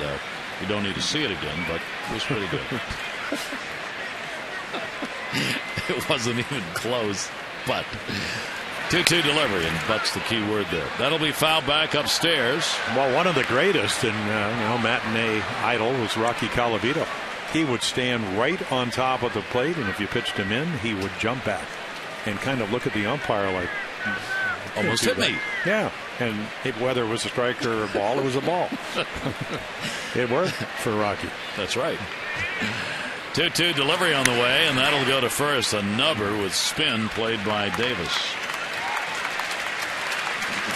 You don't need to see it again, but it was pretty good. It wasn't even close, but 2-2 delivery, and that's the key word there. That'll be fouled back upstairs. Well, one of the greatest and matinee idol was Rocky Colavito. He would stand right on top of the plate, and if you pitched him in, he would jump back and kind of look at the umpire like, almost hit me. Yeah, and whether it was a strike or a ball, it was a ball. It worked for Rocky. That's right. 2-2 delivery on the way, and that'll go to first. A nubber with spin played by Davis.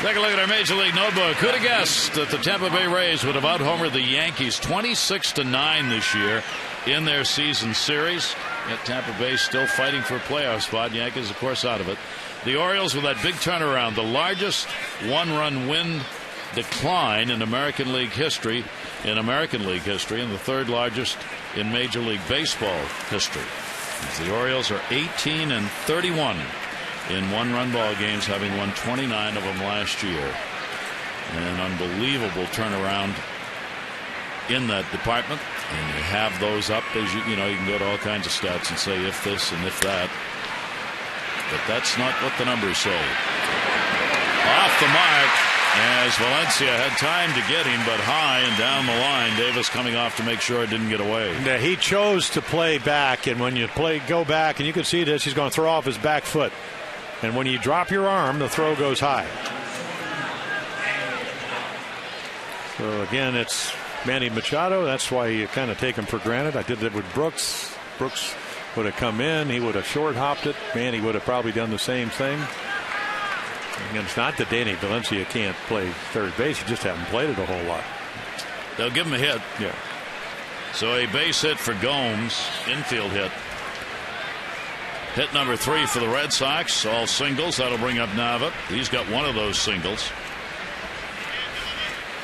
Take a look at our Major League notebook. Who'd have guessed that the Tampa Bay Rays would have out-homered the Yankees 26-9 this year in their season series? Yet Tampa Bay still fighting for a playoff spot. Yankees, of course, out of it. The Orioles with that big turnaround, the largest one-run win decline in American League history, and the third largest in Major League Baseball history. The Orioles are 18-31 in one-run ball games, having won 29 of them last year. An unbelievable turnaround in that department, and you have those up as you can go to all kinds of stats and say if this and if that, but that's not what the numbers say. Off the mark as Valencia had time to get him, but high and down the line. Davis coming off to make sure it didn't get away. Yeah, he chose to play back, and when you go back, and you can see this, he's going to throw off his back foot. And when you drop your arm, the throw goes high. So again, it's Manny Machado. That's why you kind of take him for granted. I did it with Brooks. Brooks would have come in. He would have short hopped it. Manny would have probably done the same thing. And it's not that Danny Valencia can't play third base. He just hasn't played it a whole lot. They'll give him a hit. Yeah. So a base hit for Gomes. Infield hit. Hit number 3 for the Red Sox. All singles. That'll bring up Nava. He's got one of those singles.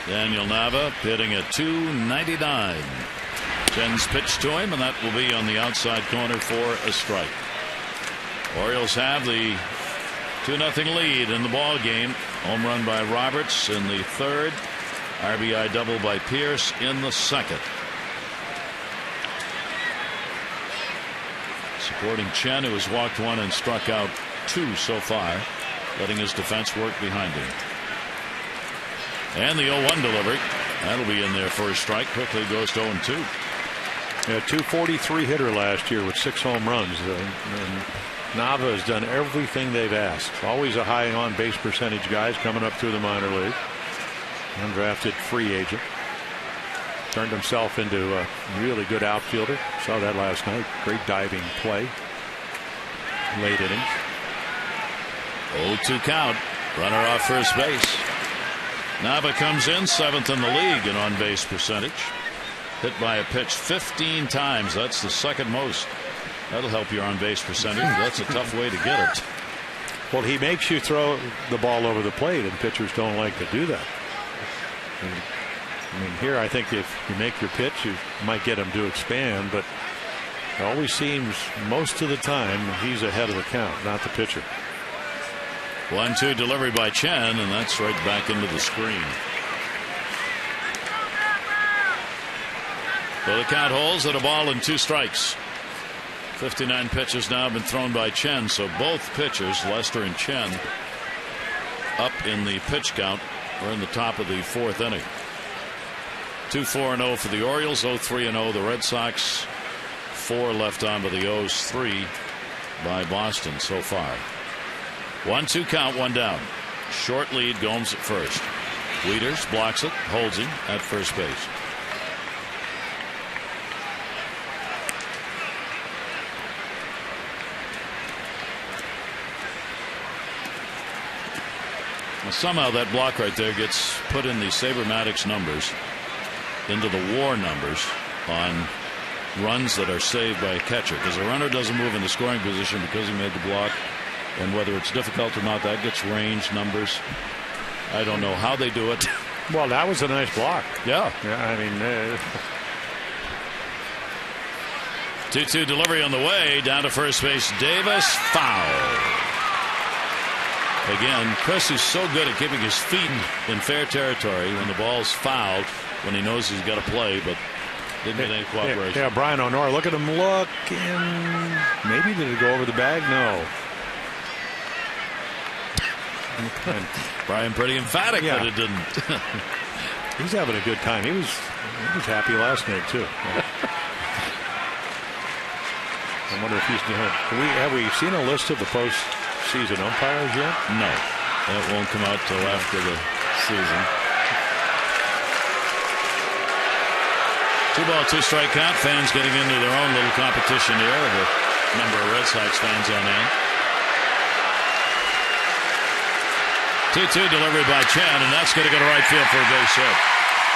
Daniel Nava hitting at .299. Chen's pitch to him, and that will be on the outside corner for a strike. Orioles have the 2-0 lead in the ball game. Home run by Roberts in the third. RBI double by Pierce in the second. Supporting Chen, who has walked 1 and struck out 2 so far, letting his defense work behind him. And the 0-1 delivery. That'll be in there for a strike. Quickly goes to 0-2. Yeah, .243 hitter last year with 6 home runs. And Nava has done everything they've asked. Always a high on base percentage guys coming up through the minor league. Undrafted free agent. Turned himself into a really good outfielder. Saw that last night. Great diving play. Late innings. 0-2 count. Runner off first base. Nava comes in 7th in the league in on base percentage. Hit by a pitch 15 times. That's the second most. That'll help your on base percentage. That's a tough way to get it. Well, he makes you throw the ball over the plate, and pitchers don't like to do that. I mean, here I think if you make your pitch, you might get him to expand, but it always seems most of the time he's ahead of the count, not the pitcher. 1-2 delivery by Chen, and that's right back into the screen. So the count holds at a ball and 2 strikes. 59 pitches now have been thrown by Chen, so both pitchers, Lester and Chen, up in the pitch count. We're in the top of the 4th inning. 2-4-0 for the Orioles, 0-3-0 the Red Sox. 4 left on by the O's, 3 by Boston so far. 1-2 count, 1 down. Short lead, Gomes at first. Wieters blocks it, holds him at first base. Well, somehow that block right there gets put in the Sabermatics numbers, into the WAR numbers on runs that are saved by a catcher, because a runner doesn't move in the scoring position because he made the block, and whether it's difficult or not, that gets range numbers. I don't know how they do it. Well, that was a nice block. Yeah. I mean, 2-2 delivery on the way down to first base. Davis, foul. Again, Chris is so good at keeping his feet in fair territory when the ball's fouled, when he knows he's got to play, but didn't get any cooperation. Yeah, Brian O'Nora, look at him looking. Maybe did it go over the bag? No. And Brian pretty emphatic that it didn't. He's having a good time. He was happy last night too. I wonder if he's have we seen a list of the postseason umpires yet? No, that won't come out till after the season. 2 ball, 2 strike count. Fans getting into their own little competition here. The number of Red Sox fans on hand. 2-2 delivery by Chen, and that's going to go to right field for a base hit.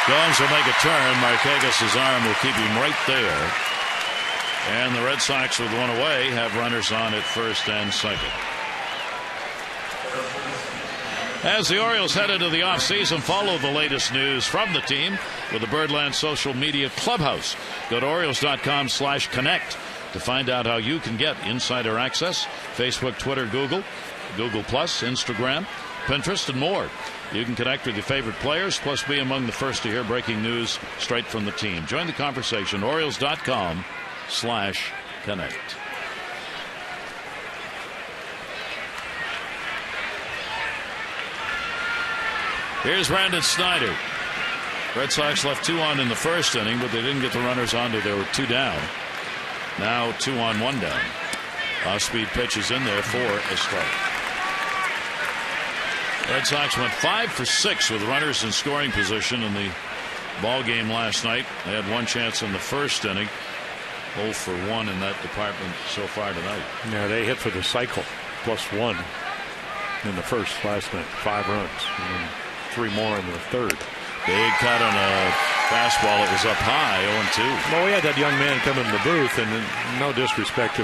Gomes will make a turn. Marquez' arm will keep him right there. And the Red Sox, with 1 away, have runners on at first and second. As the Orioles head into the offseason, follow the latest news from the team with the Birdland social media clubhouse. Go to Orioles.com/connect to find out how you can get insider access. Facebook, Twitter, Google Plus, Instagram, Pinterest, and more. You can connect with your favorite players, plus be among the first to hear breaking news straight from the team. Join the conversation, Orioles.com/connect. Here's Brandon Snyder. Red Sox left 2 on in the first inning, but they didn't get the runners on till they were 2 down. Now 2 on, 1 down. Off-speed pitch is in there for a strike. Red Sox went 5 for 6 with runners in scoring position in the ball game last night. They had 1 chance in the first inning. 0 for 1 in that department so far tonight. Yeah, they hit for the cycle, +1 in the first last night. 5 runs. And then 3 more in the third. Big cut on a fastball. It was up high, 0-2. Well, we had that young man come in the booth, and no disrespect to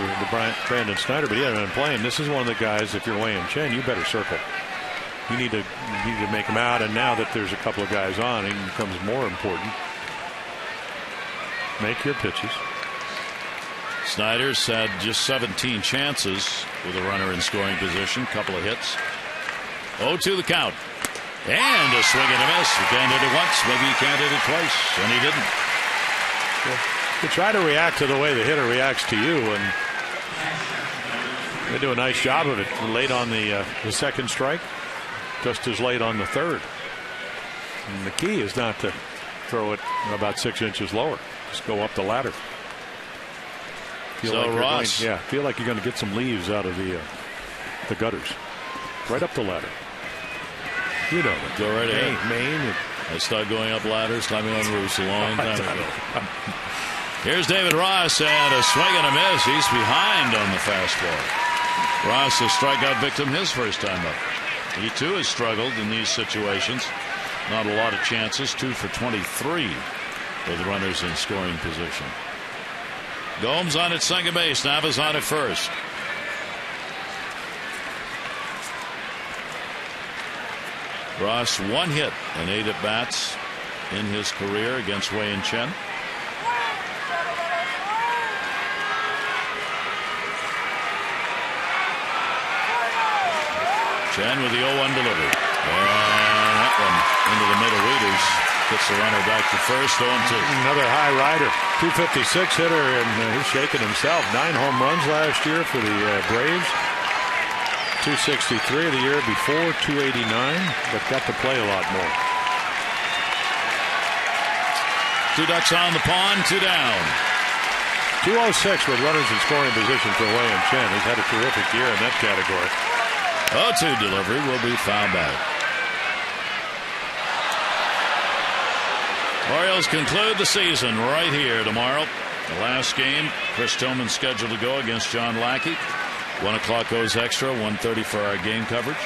Brandon Snyder, but he hadn't been playing. This is one of the guys, if you're weighing Chen, you better circle. You need to make him out, and now that there's a couple of guys on, it becomes more important. Make your pitches. Snyder's had just 17 chances with a runner in scoring position. Couple of hits. 0-2 the count. And a swing and a miss. He can't hit it once. Maybe he can't hit it twice. And he didn't. Well, you try to react to the way the hitter reacts to you, and they do a nice job of it. Late on the second strike, just as late on the third. And the key is not to throw it about 6 inches lower. Just go up the ladder. Ross. Feel like you're going to get some leaves out of the gutters. Right up the ladder. You know that. Go right ahead. Maine. I started going up ladders, climbing on roofs a long time ago. Here's David Ross, and a swing and a miss. He's behind on the fastball. Ross, a strikeout victim his first time up. He too has struggled in these situations. Not a lot of chances. 2 for 23 with runners in scoring position. Gomes on at second base. Nava's on at first. Ross 1 hit and 8 at bats in his career against Wei and Chen. Chen with the 0-1 delivery. And that one into the middle readers. Gets the runner back to first. 0-2. Another high rider. 256 hitter, and he's shaking himself. 9 home runs last year for the Braves. 263 the year before, 289, but got to play a lot more. 2 ducks on the pond, 2 down. 206 with runners in scoring position for Wei and Chen. He's had a terrific year in that category. 0-2 delivery will be fouled back. Orioles conclude the season right here tomorrow. The last game, Chris Tillman scheduled to go against John Lackey. 1 o'clock goes extra, 1:30 for our game coverage.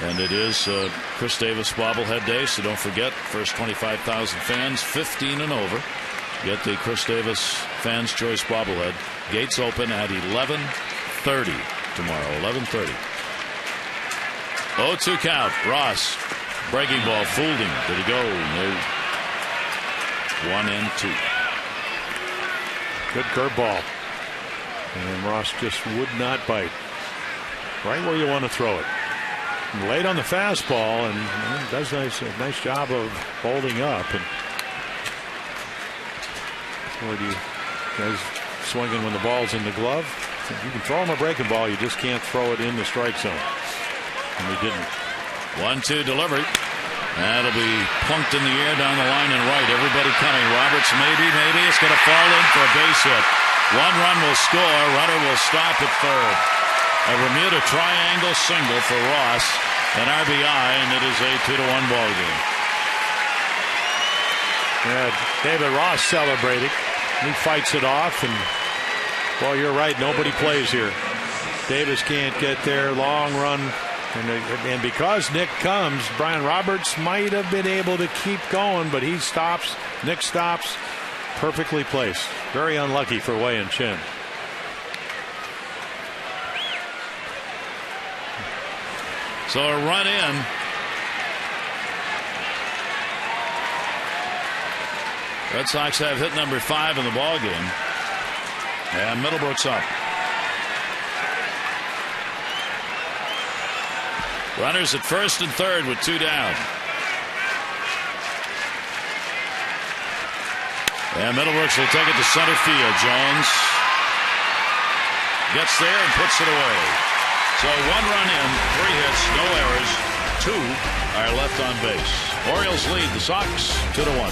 And it is Chris Davis bobblehead day, so don't forget, first 25,000 fans, 15 and over, get the Chris Davis Fans Choice bobblehead. Gates open at 11:30 tomorrow, 11:30. 0-2 count. Ross, breaking ball, fooled him. Did he go? No. 1-2. Good curveball. And Ross just would not bite. Right where you want to throw it. Late on the fastball, and does a nice job of holding up. And where do you guys swinging when the ball's in the glove? You can throw him a breaking ball, you just can't throw it in the strike zone. And he didn't. 1-2 delivery. That'll be plunked in the air down the line and right. Everybody coming. Roberts maybe. It's going to fall in for a base hit. 1 run will score. Runner will stop at third. A Bermuda triangle single for Ross. An RBI, and it is a 2-1 ball game. Yeah, David Ross celebrating. He fights it off, and well, you're right. Nobody plays here. Davis can't get there. Long run. And because Nick comes, Brian Roberts might have been able to keep going, but he stops. Nick stops. Perfectly placed. Very unlucky for Wei and Chen. So a run in. Red Sox have hit number 5 in the ball game. And Middlebrook's up. Runners at first and third with 2 down. And Middlebrooks will take it to center field. Jones gets there and puts it away. So 1 run in, 3 hits, no errors, 2 are left on base. Orioles lead the Sox 2-1.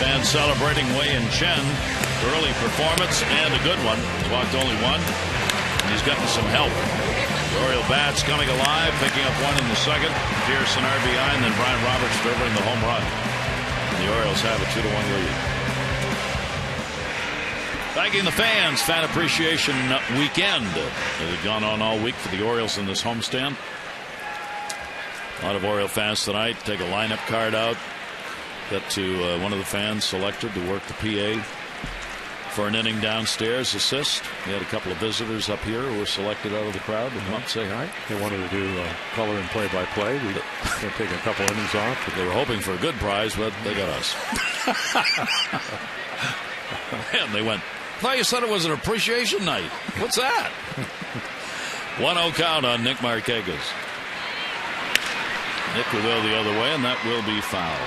Fans celebrating Wei and Chen. Early performance and a good one. He's walked only one, and he's gotten some help. The Oriole bats coming alive, picking up one in the second. Pierce an RBI, and then Brian Roberts delivering the home run. And the Orioles have a 2-1 lead. Thanking the fans. Fan Appreciation Weekend. It had gone on all week for the Orioles in this homestand. A lot of Oriole fans tonight. Take a lineup card out. Got to one of the fans selected to work the PA for an inning downstairs assist. We had a couple of visitors up here who were selected out of the crowd to come up and say hi. They wanted to do color and play-by-play. We were taking a couple innings off. But they were hoping for a good prize, but they got us. And they went, I thought you said it was an appreciation night. What's that? 1-0 count on Nick Markakis. Nick will go the other way, and that will be foul.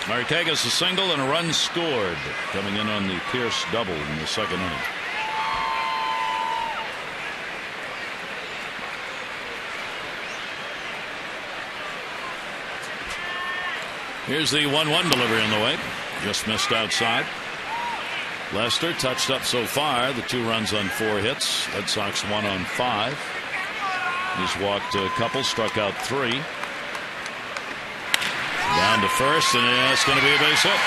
Markakis a single and a run scored, coming in on the Pierce double in the second inning. Here's the 1-1 delivery on the way. Just missed outside. Lester touched up so far. The 2 runs on 4 hits. Red Sox 1 on 5. He's walked a couple, struck out 3. Down to first, and it's going to be a base hit.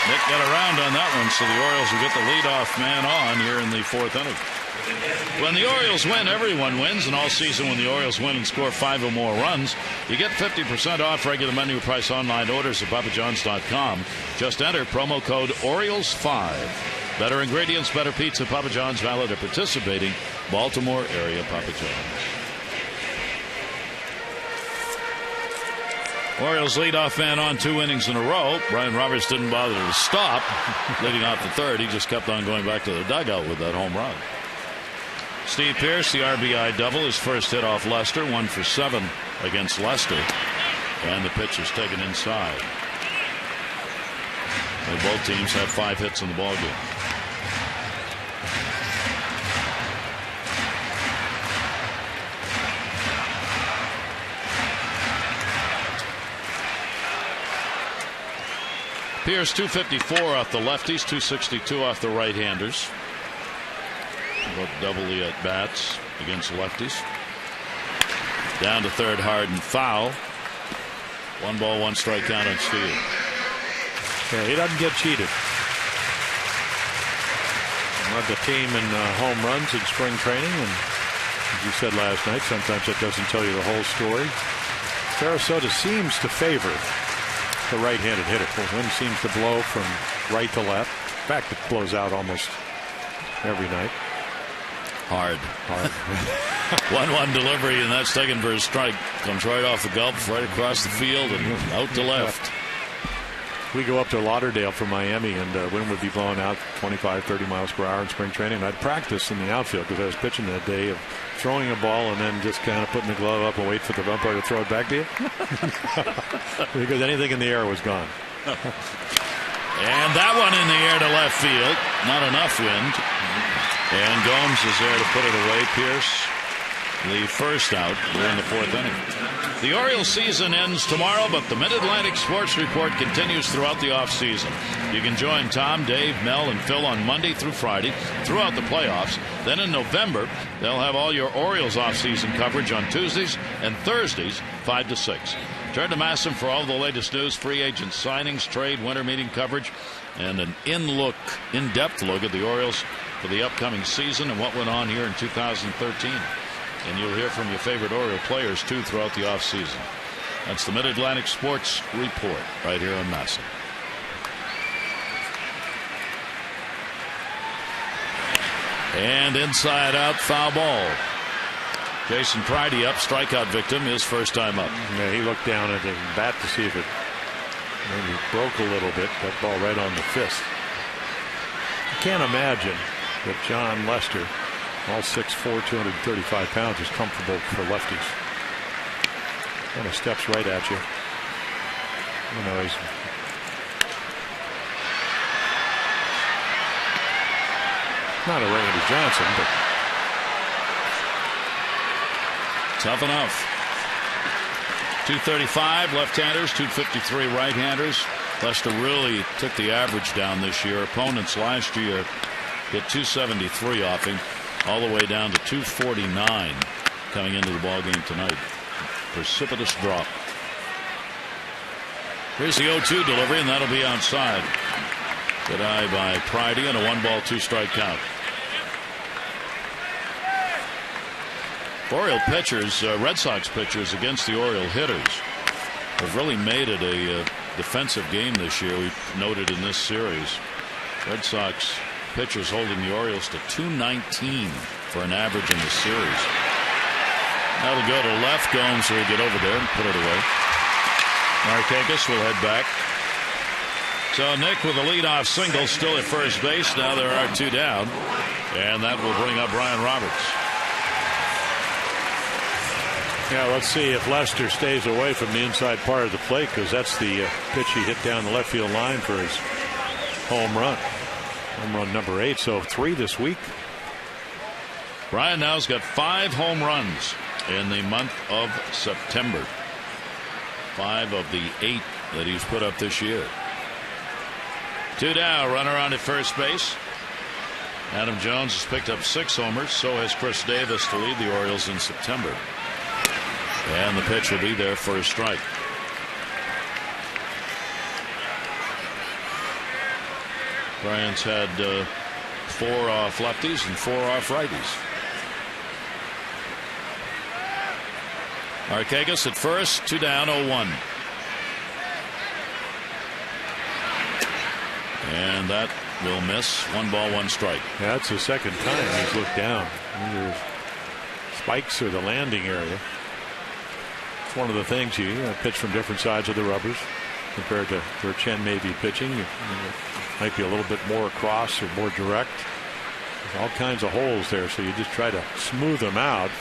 Nick got around on that one, so the Orioles will get the leadoff man on here in the 4th inning. When the Orioles win, everyone wins, and all season when the Orioles win and score 5 or more runs, you get 50% off regular menu price online orders at papajohns.com. Just enter promo code Orioles5. Better ingredients, better pizza. Papa John's, valid at participating Baltimore area Papa John's. Orioles leadoff man on 2 innings in a row. Brian Roberts didn't bother to stop leading off the 3rd. He just kept on going back to the dugout with that home run. Steve Pierce, the RBI double, his first hit off Lester, 1 for 7 against Lester, and the pitch is taken inside. And both teams have 5 hits in the ballgame. Pierce 254 off the lefties, 262 off the right-handers. Both double the at-bats against lefties. Down to third, hard and foul. 1 ball, 1 strike count on Steve. Yeah, he doesn't get cheated. Led the team in home runs in spring training, and as you said last night, sometimes that doesn't tell you the whole story. Sarasota seems to favor the right-handed hitter. The wind seems to blow from right to left. In fact, it blows out almost every night. Hard. 1-1 delivery, and that's taken for a strike. Comes right off the gulp, right across the field, and out to left. We go up to Lauderdale from Miami, and wind would be blowing out 25, 30 miles per hour in spring training. I'd practice in the outfield because I was pitching that day of throwing a ball and then just kind of putting the glove up and wait for the umpire to throw it back to you. Because anything in the air was gone. And that one in the air to left field. Not enough wind. And Gomes is there to put it away. Pierce, the first out. We're in the 4th inning. The Orioles season ends tomorrow, but the Mid-Atlantic Sports Report continues throughout the offseason. You can join Tom, Dave, Mel, and Phil on Monday through Friday throughout the playoffs. Then in November, they'll have all your Orioles offseason coverage on Tuesdays and Thursdays, 5 to 6. Turn to Masson for all the latest news, free agent signings, trade, winter meeting coverage, and an in-depth look at the Orioles for the upcoming season and what went on here in 2013. And you'll hear from your favorite Oriole players, too, throughout the offseason. That's the Mid-Atlantic Sports Report right here on Masson. And inside out, foul ball. Jason Pridey up, strikeout victim, his first time up. Yeah, he looked down at the bat to see if it maybe broke a little bit. That ball right on the fist. I can't imagine that John Lester, all 6'4", 235 pounds, is comfortable for lefties. Kind of steps right at you. You know, he's not a Randy Johnson, but tough enough. 235 left-handers, 253 right-handers. Lester really took the average down this year. Opponents last year hit 273 off him, all the way down to 249 coming into the ball game tonight. Precipitous drop. Here's the 0-2 delivery, and that'll be outside. Good eye by Pridey, and a 1-ball 2-strike count. Oriole pitchers, Red Sox pitchers against the Oriole hitters have really made it a defensive game this year. We noted in this series, Red Sox pitchers holding the Orioles to 219 for an average in the series. That'll go to left. Gomes will get over there and put it away. Markakis will head back. So Nick with a leadoff single, still at first base. Now there are 2 down, and that will bring up Brian Roberts. Yeah, let's see if Lester stays away from the inside part of the plate, because that's the pitch he hit down the left field line for his home run. Home run number 8, so 3 this week. Brian now's got 5 home runs in the month of September. 5 of the 8 that he's put up this year. 2 down, runner on at first base. Adam Jones has picked up 6 homers. So has Chris Davis to lead the Orioles in September. And the pitch will be there for a strike. Brian's had 4 off lefties and 4 off righties. Markakis at first, 2 down, 0-1. And that will miss. 1 ball, 1 strike. Yeah, that's the second time he's looked down. Either spikes or the landing area. It's one of the things you pitch from different sides of the rubbers compared to where Chen may be pitching. You might be a little bit more across or more direct. There's all kinds of holes there, so you just try to smooth them out.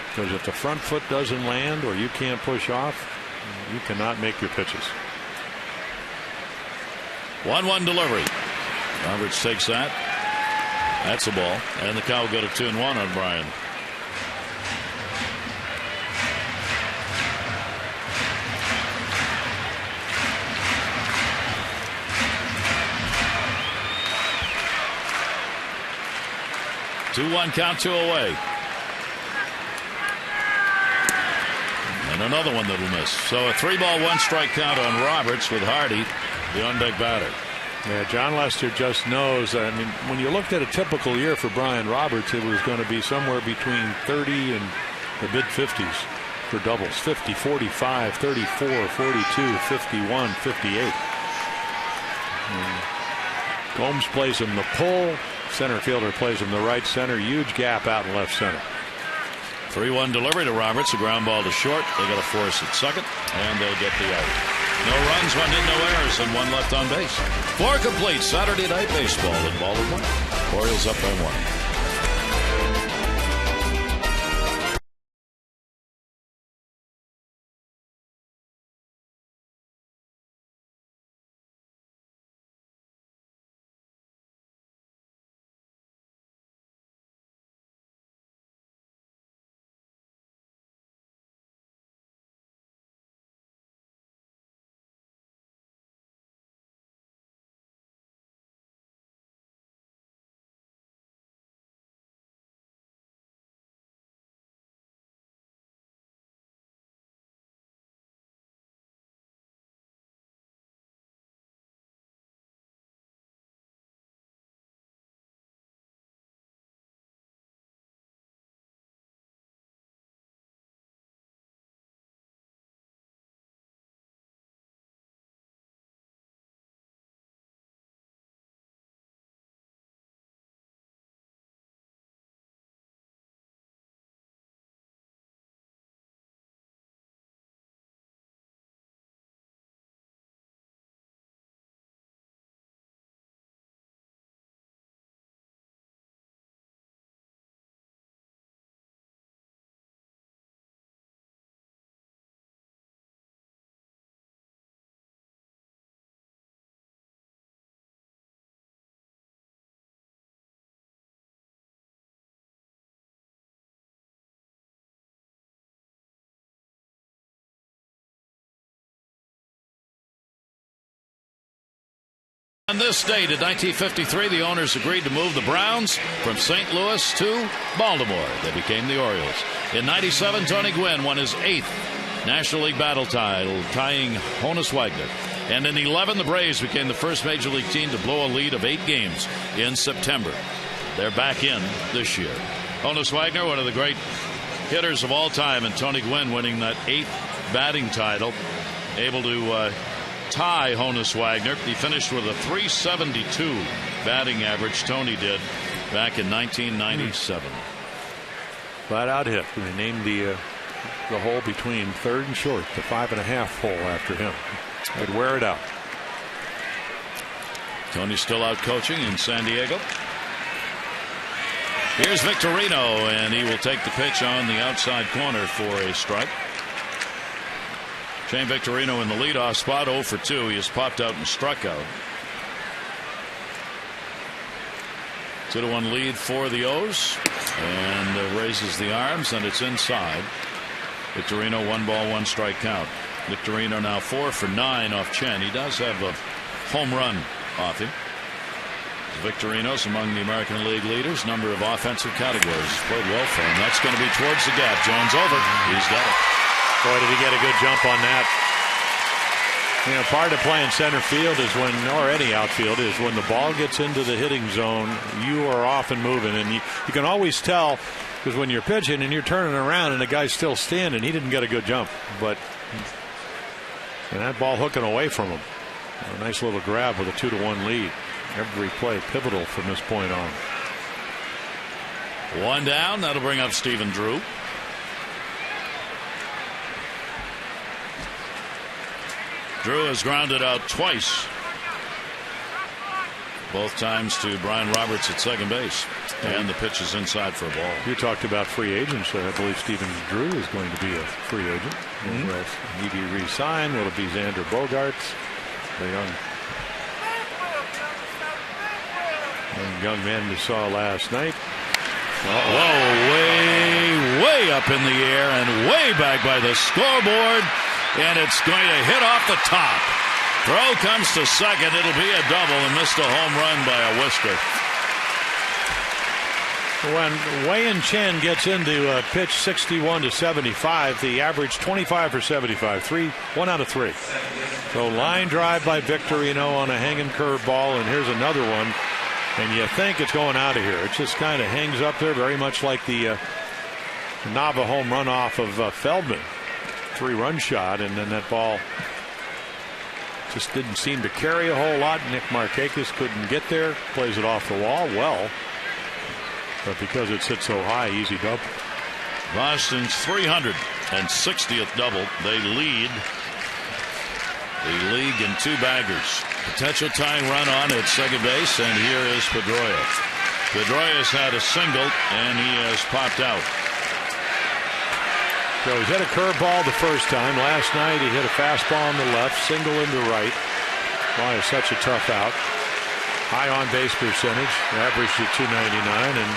Because if the front foot doesn't land or you can't push off, you cannot make your pitches. 1-1 delivery. Roberts takes that. That's a ball. And the count will go to 2-1 on Brian. Two-one count, 2 away. And another one that'll miss. So a 3-ball, 1-strike count on Roberts with Hardy, the on-deck batter. Yeah, John Lester just knows. I mean, when you looked at a typical year for Brian Roberts, it was going to be somewhere between 30 and the mid-50s for doubles. 50, 45, 34, 42, 51, 58. And Gomes plays him the pull. Center fielder plays him the right center. Huge gap out in left center. 3-1 delivery to Roberts. A ground ball to short. They got a force at second, and they'll get the out. No runs, 1 hit, no errors, and 1 left on base. 4 complete. Saturday Night Baseball in Baltimore. Orioles up by 1. On this date in 1953, the owners agreed to move the Browns from St. Louis to Baltimore. They became the Orioles. In 97, Tony Gwynn won his 8th National League battle title, tying Honus Wagner. And in 11, the Braves became the first Major League team to blow a lead of 8 games in September. They're back in this year. Honus Wagner, one of the great hitters of all time, and Tony Gwynn winning that 8th batting title, able to tie Honus Wagner. He finished with a .372 batting average. Tony did back in 1997. Flat out hit. They named the hole between third and short, the 5.5 hole after him. They'd wear it out. Tony's still out coaching in San Diego. Here's Victorino, and he will take the pitch on the outside corner for a strike. Shane Victorino in the leadoff spot, 0 for 2. He has popped out and struck out. 2-1 lead for the O's, and raises the arms, and it's inside. Victorino, 1 ball, 1 strike count. Victorino now 4 for 9 off Chen. He does have a home run off him. Victorino's among the American League leaders. Number of offensive categories. He's played well for him. That's going to be towards the gap. Jones over. He's got it. Boy, did he get a good jump on that. You know, part of playing center field is when, or any outfield, is when the ball gets into the hitting zone, you are off and moving. And you can always tell, because when you're pitching and you're turning around and the guy's still standing, he didn't get a good jump. But and that ball hooking away from him. A nice little grab with a 2-1 lead. Every play pivotal from this point on. 1 down. That'll bring up Stephen Drew. Drew has grounded out twice. Both times to Brian Roberts at second base. And the pitch is inside for a ball. You talked about free agents. So I believe Stephen Drew is going to be a free agent. Mm-hmm. Will he be re-signed? Will it be Xander Bogaerts? The young man we saw last night. Whoa, way up in the air and way back by the scoreboard. And it's going to hit off the top. Throw comes to second. It'll be a double and missed a home run by a whisker. When Wei-Yin Chen gets into pitch 61 to 75, the average 25 for 75, 1 out of 3. So line drive by Victorino on a hanging curve ball, and here's another one. And you think it's going out of here. It just kind of hangs up there, very much like the Nava home run off of Feldman. 3-run shot, and then that ball just didn't seem to carry a whole lot. Nick Markakis couldn't get there, plays it off the wall well, but because it sits so high, easy double. Boston's 360th double. They lead the league in 2 baggers. Potential tying run on at second base, and here is Pedroia. Pedroia's had a single, and he has popped out. So he's hit a curveball the first time. Last night he hit a fastball on the left, single into right. Why is such a tough out. High on base percentage, averaged at .299 and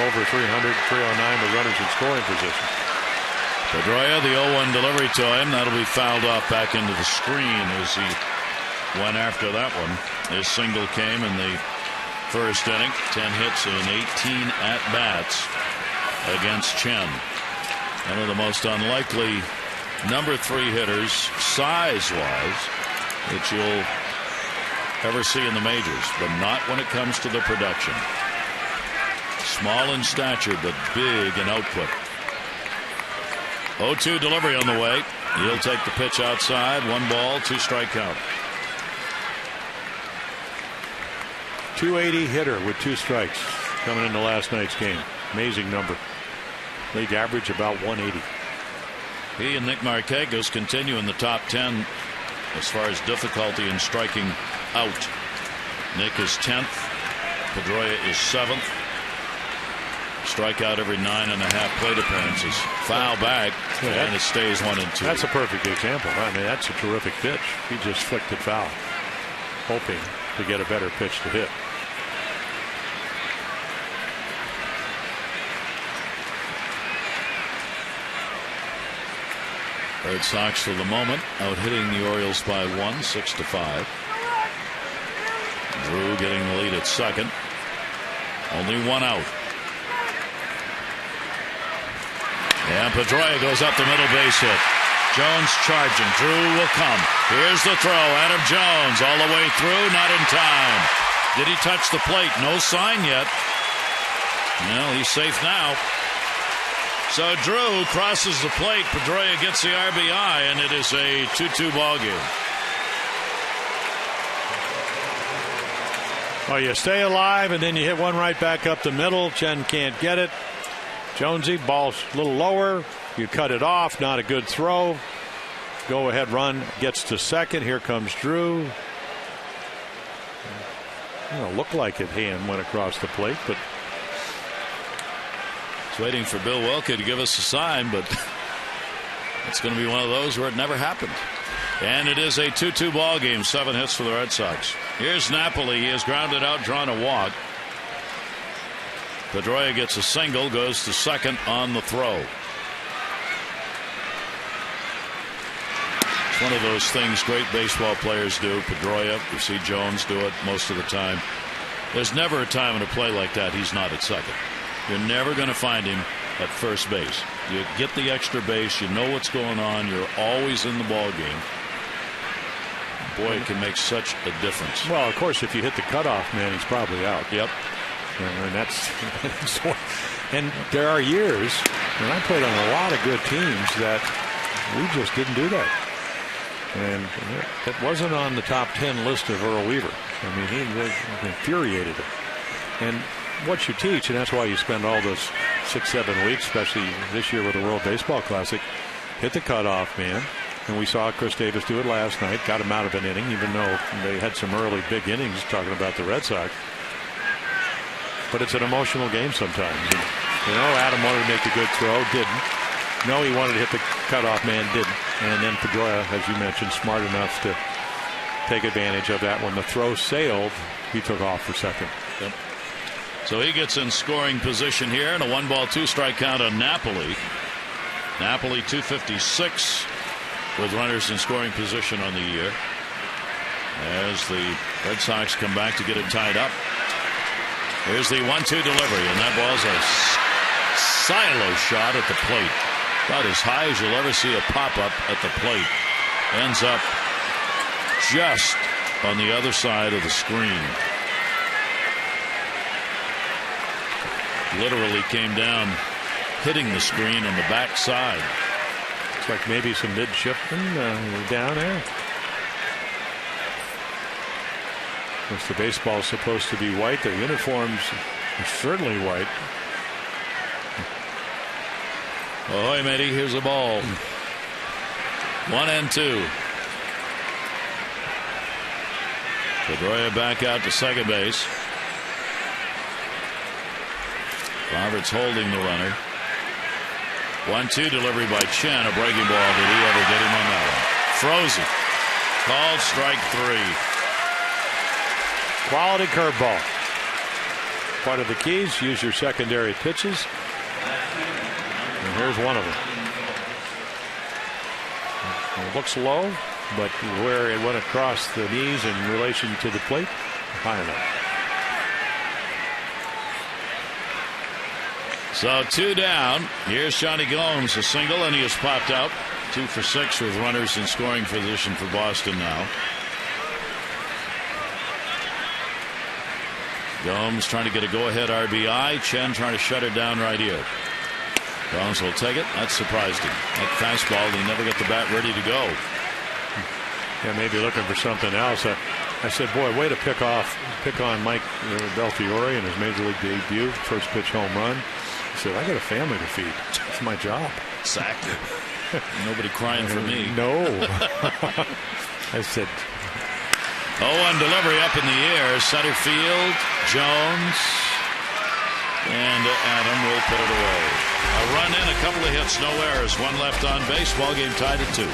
over 300, 309 with runners in scoring position. Pedroia, the 0-1 delivery to him. That'll be fouled off back into the screen as he went after that one. His single came in the first inning. 10 hits in 18 at-bats against Chen. One of the most unlikely number 3 hitters, size-wise, that you'll ever see in the majors, but not when it comes to the production. Small in stature, but big in output. 0-2 delivery on the way. He'll take the pitch outside. 1 ball, 2 strike count. .280 hitter with 2 strikes coming into last night's game. Amazing number. League average about 180. He and Nick Markakis continue in the top 10 as far as difficulty in striking out. Nick is 10th. Pedroia is 7th. Strikeout every 9.5 plate appearances. Foul back, and it stays 1 and 2. That's a perfect example. I mean, that's a terrific pitch. He just flicked it foul, hoping to get a better pitch to hit. Red Sox for the moment out hitting the Orioles by 1, 6-5. getting the lead at second. Only one out. And Pedroia goes up the middle, base hit. Jones charging. Drew will come. Here's the throw. Adam Jones all the way through. Not in time. Did he touch the plate? No sign yet. Well, he's safe now. So Drew crosses the plate. Pedroia gets the RBI, and it is a 2-2 ball game. Well, you stay alive, and then you hit one right back up the middle. Chen can't get it. Jonesy, ball's a little lower. You cut it off. Not a good throw. Go ahead run gets to second. Here comes Drew. Looked like his hand went across the plate, but it's waiting for Bill Wilke to give us a sign, but it's going to be one of those where it never happened. And it is a 2-2 ball game. 7 hits for the Red Sox. Here's Napoli. He has grounded out, drawn a walk. Pedroia gets a single, goes to second on the throw. It's one of those things great baseball players do. Pedroia, you see Jones do it most of the time. There's never a time in a play like that he's not at second. You're never going to find him at first base. You get the extra base. You know what's going on. You're always in the ball game. Boy, it can make such a difference. Well, of course, if you hit the cutoff, man, he's probably out. Yep. And and there are years, and I played on a lot of good teams that we just didn't do that. And it wasn't on the top 10 list of Earl Weaver. I mean, he infuriated him. And what you teach, and that's why you spend all those 6-7 weeks, especially this year with the World Baseball Classic, hit the cutoff, man. And we saw Chris Davis do it last night, got him out of an inning, even though they had some early big innings, talking about the Red Sox. But it's an emotional game sometimes. And, Adam wanted to make a good throw, didn't. No, he wanted to hit the cutoff man, didn't. And then Pedroia, as you mentioned, smart enough to take advantage of that. When the throw sailed, he took off for second. Yep. So he gets in scoring position here, and a 1-ball, 2-strike count on Napoli. Napoli 256 with runners in scoring position on the year, as the Red Sox come back to get it tied up. Here's the 1-2 delivery, and that ball's a silo shot at the plate. About as high as you'll ever see a pop-up at the plate. Ends up just on the other side of the screen. Literally came down, hitting the screen on the back side. Looks like maybe some midshipmen down there. Since the baseball's supposed to be white, their uniforms are certainly white. Ahoy, matey, here's a ball. 1-2. Pedroia back out to second base. Roberts holding the runner. 1-2 delivery by Chen. A breaking ball. Did he ever get him on that one? Frozen. Called strike 3. Quality curveball. Part of the keys, use your secondary pitches. And here's one of them. It looks low, but where it went across the knees in relation to the plate, high enough. So 2 down. Here's Johnny Gomes, a single, and he has popped out. 2 for 6 with runners in scoring position for Boston now. Gomes trying to get a go-ahead RBI. Chen trying to shut it down right here. Gomes will take it. That surprised him. That fastball, he never got the bat ready to go. Yeah, maybe looking for something else. I said, boy, way to pick on Mike Belfiore in his major league debut, first pitch home run. He said, I got a family to feed. It's my job. Exactly. Nobody crying for me. No. I said. 0-1 delivery up in the air. Center field. Jones. And Adam will put it away. A run in, a couple of hits, no errors. 1 left on base. Ball game tied at 2.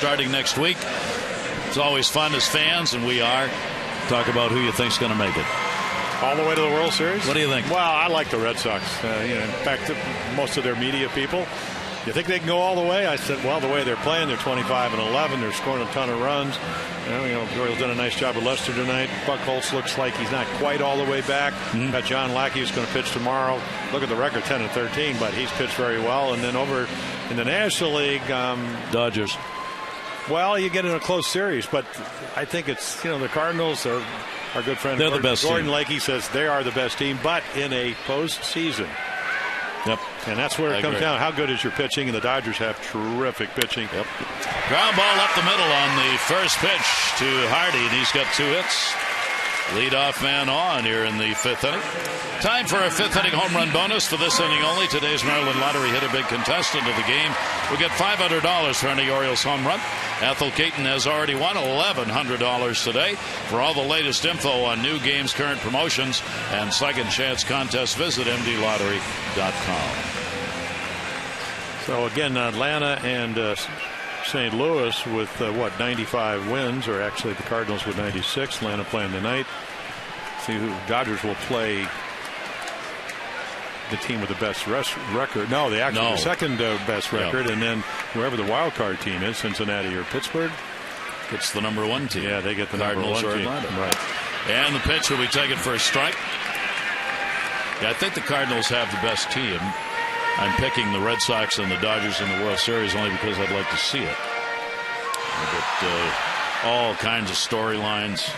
starting next week. It's always fun as fans, and we are. Talk about who you think's going to make it. All the way to the World Series? What do you think? Well, I like the Red Sox. In fact, most of their media people, you think they can go all the way? I said, well, the way they're playing, they're 25-11. They're scoring a ton of runs. The Orioles done a nice job with Lester tonight. Buchholz looks like he's not quite all the way back. Got John Lackey who's going to pitch tomorrow. Look at the record, 10-13, but he's pitched very well. And then over in the National League, Dodgers. Well, you get in a close series, but I think it's, the Cardinals are our good friend. They're the best Gordon team. Lakey says they are the best team, but in a postseason. Yep. And that's where it comes down. How good is your pitching? And the Dodgers have terrific pitching. Yep. Ground ball up the middle on the first pitch to Hardy, and he's got 2 hits. Leadoff man on here in the 5th inning. Time for a 5th inning home run bonus for this inning only. Today's Maryland Lottery hit a big contestant of the game. We'll get $500 for any Orioles home run. Ethel Caton has already won $1,100 today. For all the latest info on new games, current promotions, and second chance contests, visit mdlottery.com. So again, Atlanta and St. Louis with 95 wins, or actually the Cardinals with 96. Atlanta playing tonight. See who Dodgers will play. The team with the best record. No, they actually the second best record, and then whoever the wild card team is, Cincinnati or Pittsburgh, it's the number 1 team. Yeah, they get the Cardinals number 1 team. Right. And the pitch will be taken for a strike. Yeah, I think the Cardinals have the best team. I'm picking the Red Sox and the Dodgers in the World Series only because I'd like to see it. But all kinds of storylines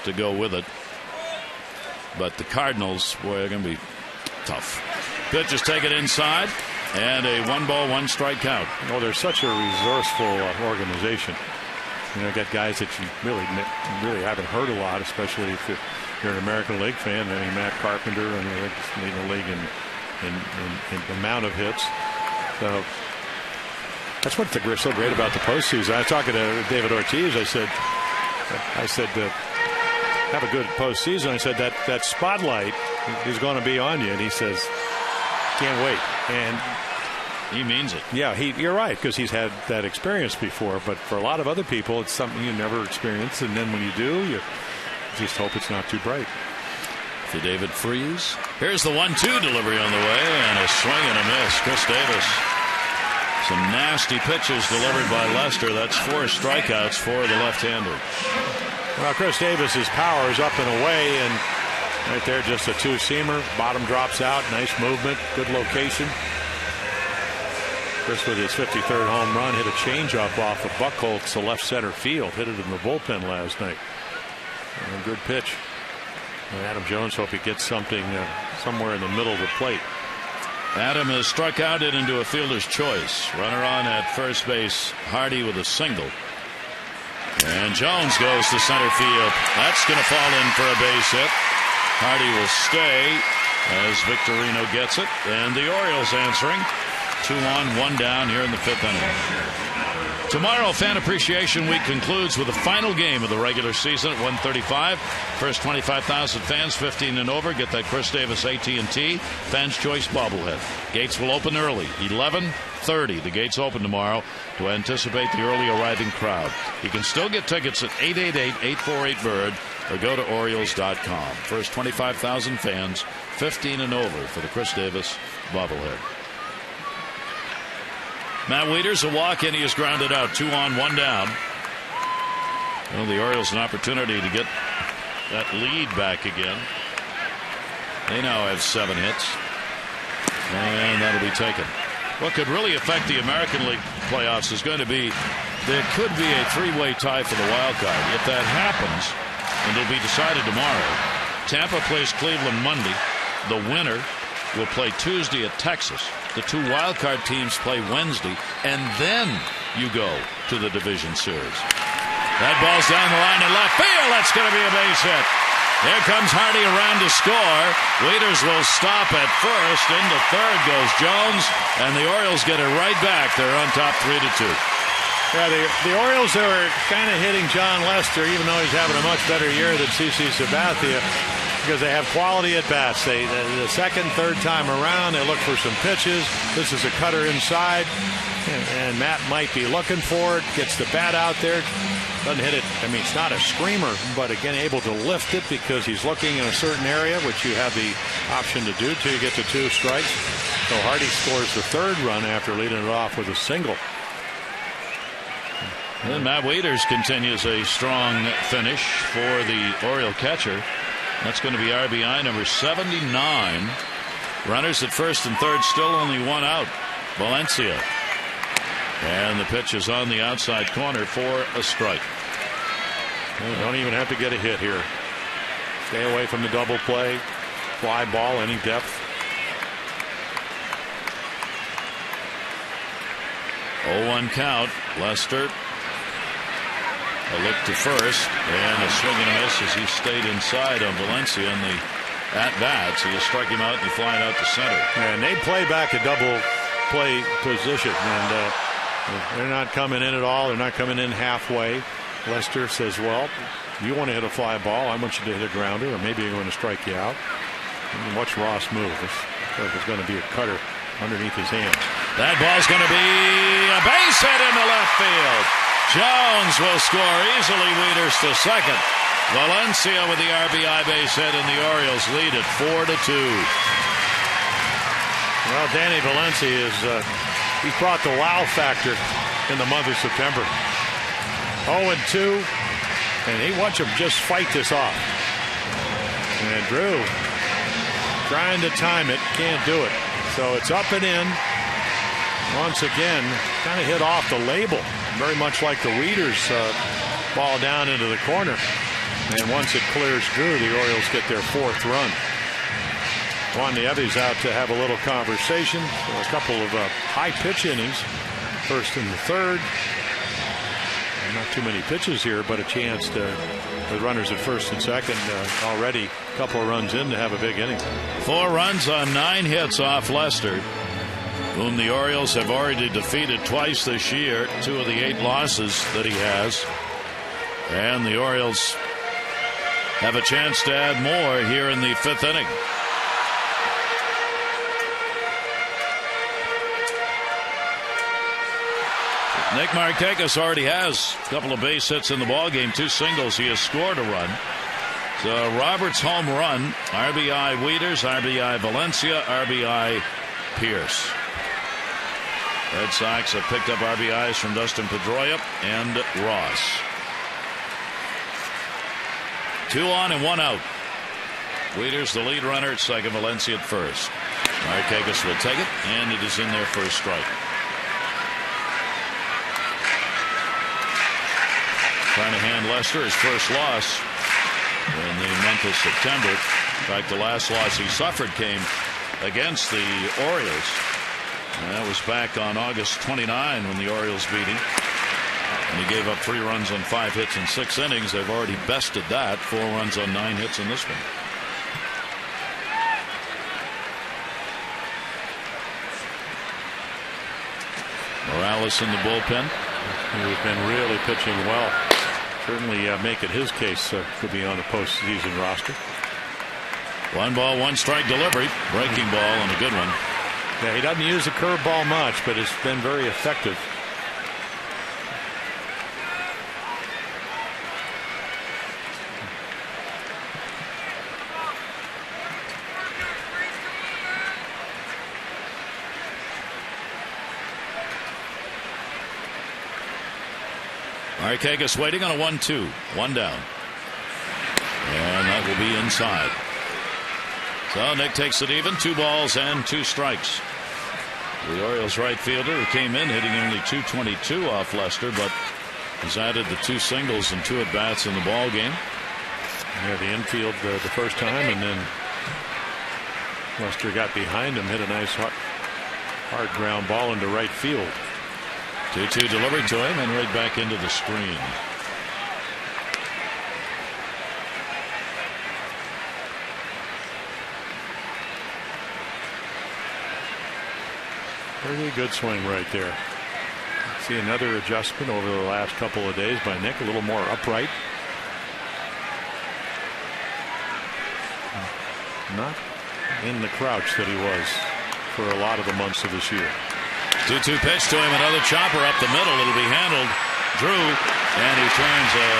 to go with it. But the Cardinals, boy, they're going to be tough. Pitch is taken inside, and a 1-ball, 1-strike count. Oh, they're such a resourceful organization. Got guys that you really haven't heard a lot, especially if you're an American League fan. I mean, Matt Carpenter, and they're just leading the league in amount of hits. So that's what's so great about the postseason. I was talking to David Ortiz. I said, have a good postseason. I said that spotlight is going to be on you, and he says, can't wait. And he means it. Yeah, you're right, because he's had that experience before. But for a lot of other people, it's something you never experience, and then when you do, you just hope it's not too bright. To David Freese. Here's the 1-2 delivery on the way, and a swing and a miss. Chris Davis. Some nasty pitches delivered by Lester. That's 4 strikeouts for the left-hander. Well, Chris Davis's power is up and away, and right there, just a 2-seamer. Bottom drops out. Nice movement. Good location. Chris with his 53rd home run hit a changeup off of Buchholz to left center field. Hit it in the bullpen last night. And a good pitch. And Adam Jones hope he gets something somewhere in the middle of the plate. Adam has struck out it into a fielder's choice. Runner on at first base. Hardy with a single. And Jones goes to center field. That's going to fall in for a base hit. Hardy will stay as Victorino gets it. And the Orioles answering. 2 on, 1 down here in the 5th inning. Tomorrow, Fan Appreciation Week concludes with the final game of the regular season at 1:35. First 25,000 fans 15 and over get that Chris Davis AT&T Fans Choice bobblehead. Gates will open early, 11:30. The gates open tomorrow to anticipate the early arriving crowd. You can still get tickets at 888-848-BIRD or go to Orioles.com. First 25,000 fans 15 and over for the Chris Davis bobblehead. Matt Wieters a walk, and he is grounded out. 2 on, 1 down. Well, the Orioles an opportunity to get that lead back again. They now have 7 hits, and that'll be taken. What could really affect the American League playoffs is going to be there could be a 3-way tie for the wild card. If that happens, and it'll be decided tomorrow. Tampa plays Cleveland Monday. The winner will play Tuesday at Texas. The 2 wildcard teams play Wednesday, and then you go to the division series. That ball's down the line in left field. That's going to be a base hit. Here comes Hardy around to score. Wieters will stop at first. Into third goes Jones, and the Orioles get it right back. They're on top 3-2. Yeah, the Orioles are kind of hitting John Lester, even though he's having a much better year than CC Sabathia, because they have quality at bats. The second, third time around, they look for some pitches. This is a cutter inside, and Matt might be looking for it. Gets the bat out there, doesn't hit it. I mean, it's not a screamer, but again, able to lift it because he's looking in a certain area, which you have the option to do till you get to 2 strikes. So Hardy scores the 3rd run after leading it off with a single. And Matt Wieters continues a strong finish for the Oriole catcher. That's going to be RBI number 79. Runners at first and third, still only 1 out. Valencia. And the pitch is on the outside corner for a strike. You don't even have to get a hit here. Stay away from the double play. Fly ball, any depth. 0-1 count. Lester. A look to first, and a swing and a miss as he stayed inside on Valencia in the at-bat. So you struck him out and you fly it out to center. And they play back a double play position, and they're not coming in at all. They're not coming in halfway. Lester says, well, you want to hit a fly ball, I want you to hit a grounder, or maybe I'm going to strike you out. And watch Ross move. There's going to be a cutter underneath his hand. That ball's going to be a base hit into left field. Jones will score easily. Wieters to second. Valencia with the RBI base hit, and the Orioles lead it 4-2. Well, Danny Valencia he's brought the wow factor in the month of September. 0-2, and he wants him just fight this off. And Drew trying to time it, can't do it. So it's up and in. Once again, kind of hit off the label, very much like the Wieters ball down into the corner. And once it clears Drew, the Orioles get their 4th run. Juan Nieves out to have a little conversation. So a couple of high pitch innings, first and the third. And not too many pitches here, but a chance to, with runners at first and second, already a couple of runs in to have a big inning. 4 runs on 9 hits off Lester, whom the Orioles have already defeated twice this year, 2 of the 8 losses that he has. And the Orioles have a chance to add more here in the 5th inning. Nick Markakis already has a couple of base hits in the ballgame, 2 singles. He has scored a run. So Roberts home run, RBI Wieters, RBI Valencia, RBI Pierce. Red Sox have picked up RBIs from Dustin Pedroia and Ross. 2 on and 1 out. Wieters the lead runner at second, Valencia at first. Markakis will take it, and it is in there for a strike. Trying to hand Lester his first loss in the month of September. In fact, the last loss he suffered came against the Orioles. And that was back on August 29 when the Orioles beat him. And he gave up 3 runs on 5 hits in 6 innings. They've already bested that. 4 runs on 9 hits in this one. Morales in the bullpen. He's been really pitching well. Certainly making his case to be on the postseason roster. 1 ball, 1 strike delivery. Breaking ball and a good one. Yeah, he doesn't use the curveball much, but it's been very effective. Markakis waiting on a 1-2. 1 down. And that will be inside. So Nick takes it even. 2 balls and 2 strikes. The Orioles right fielder who came in hitting only .222 off Lester, but has added the 2 singles and 2 at-bats in the ball game. Yeah, the infield the first time, and then Lester got behind him, hit a nice hard ground ball into right field. 2-2 delivery to him and right back into the screen. Pretty good swing right there. See another adjustment over the last couple of days by Nick, a little more upright. Not in the crouch that he was for a lot of the months of this year. 2-2 pitch to him, another chopper up the middle. It'll be handled. Drew, and he turns a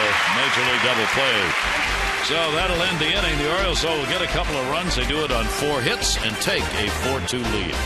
major league double play. So that'll end the inning. The Orioles will get a couple of runs. They do it on 4 hits and take a 4-2 lead.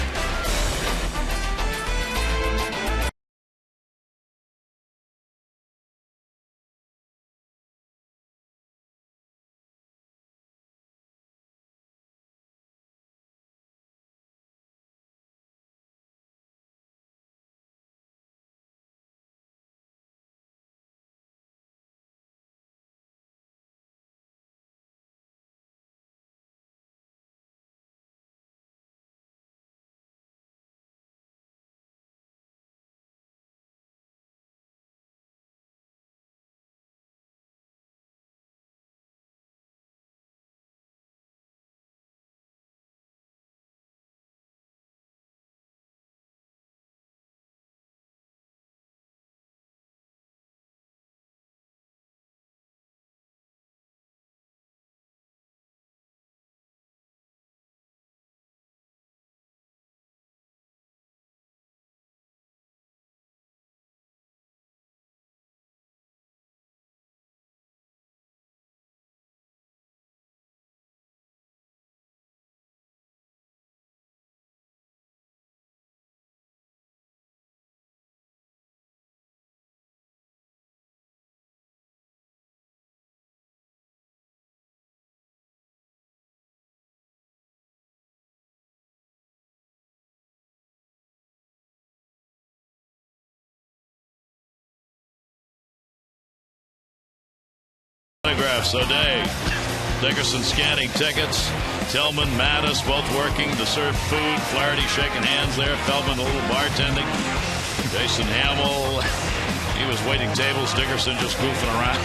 Autographs O'Day, Dickerson scanning tickets, Tillman, Mattis both working to serve food, Flaherty shaking hands there, Feldman a little bartending, Jason Hamill, he was waiting tables, Dickerson just goofing around.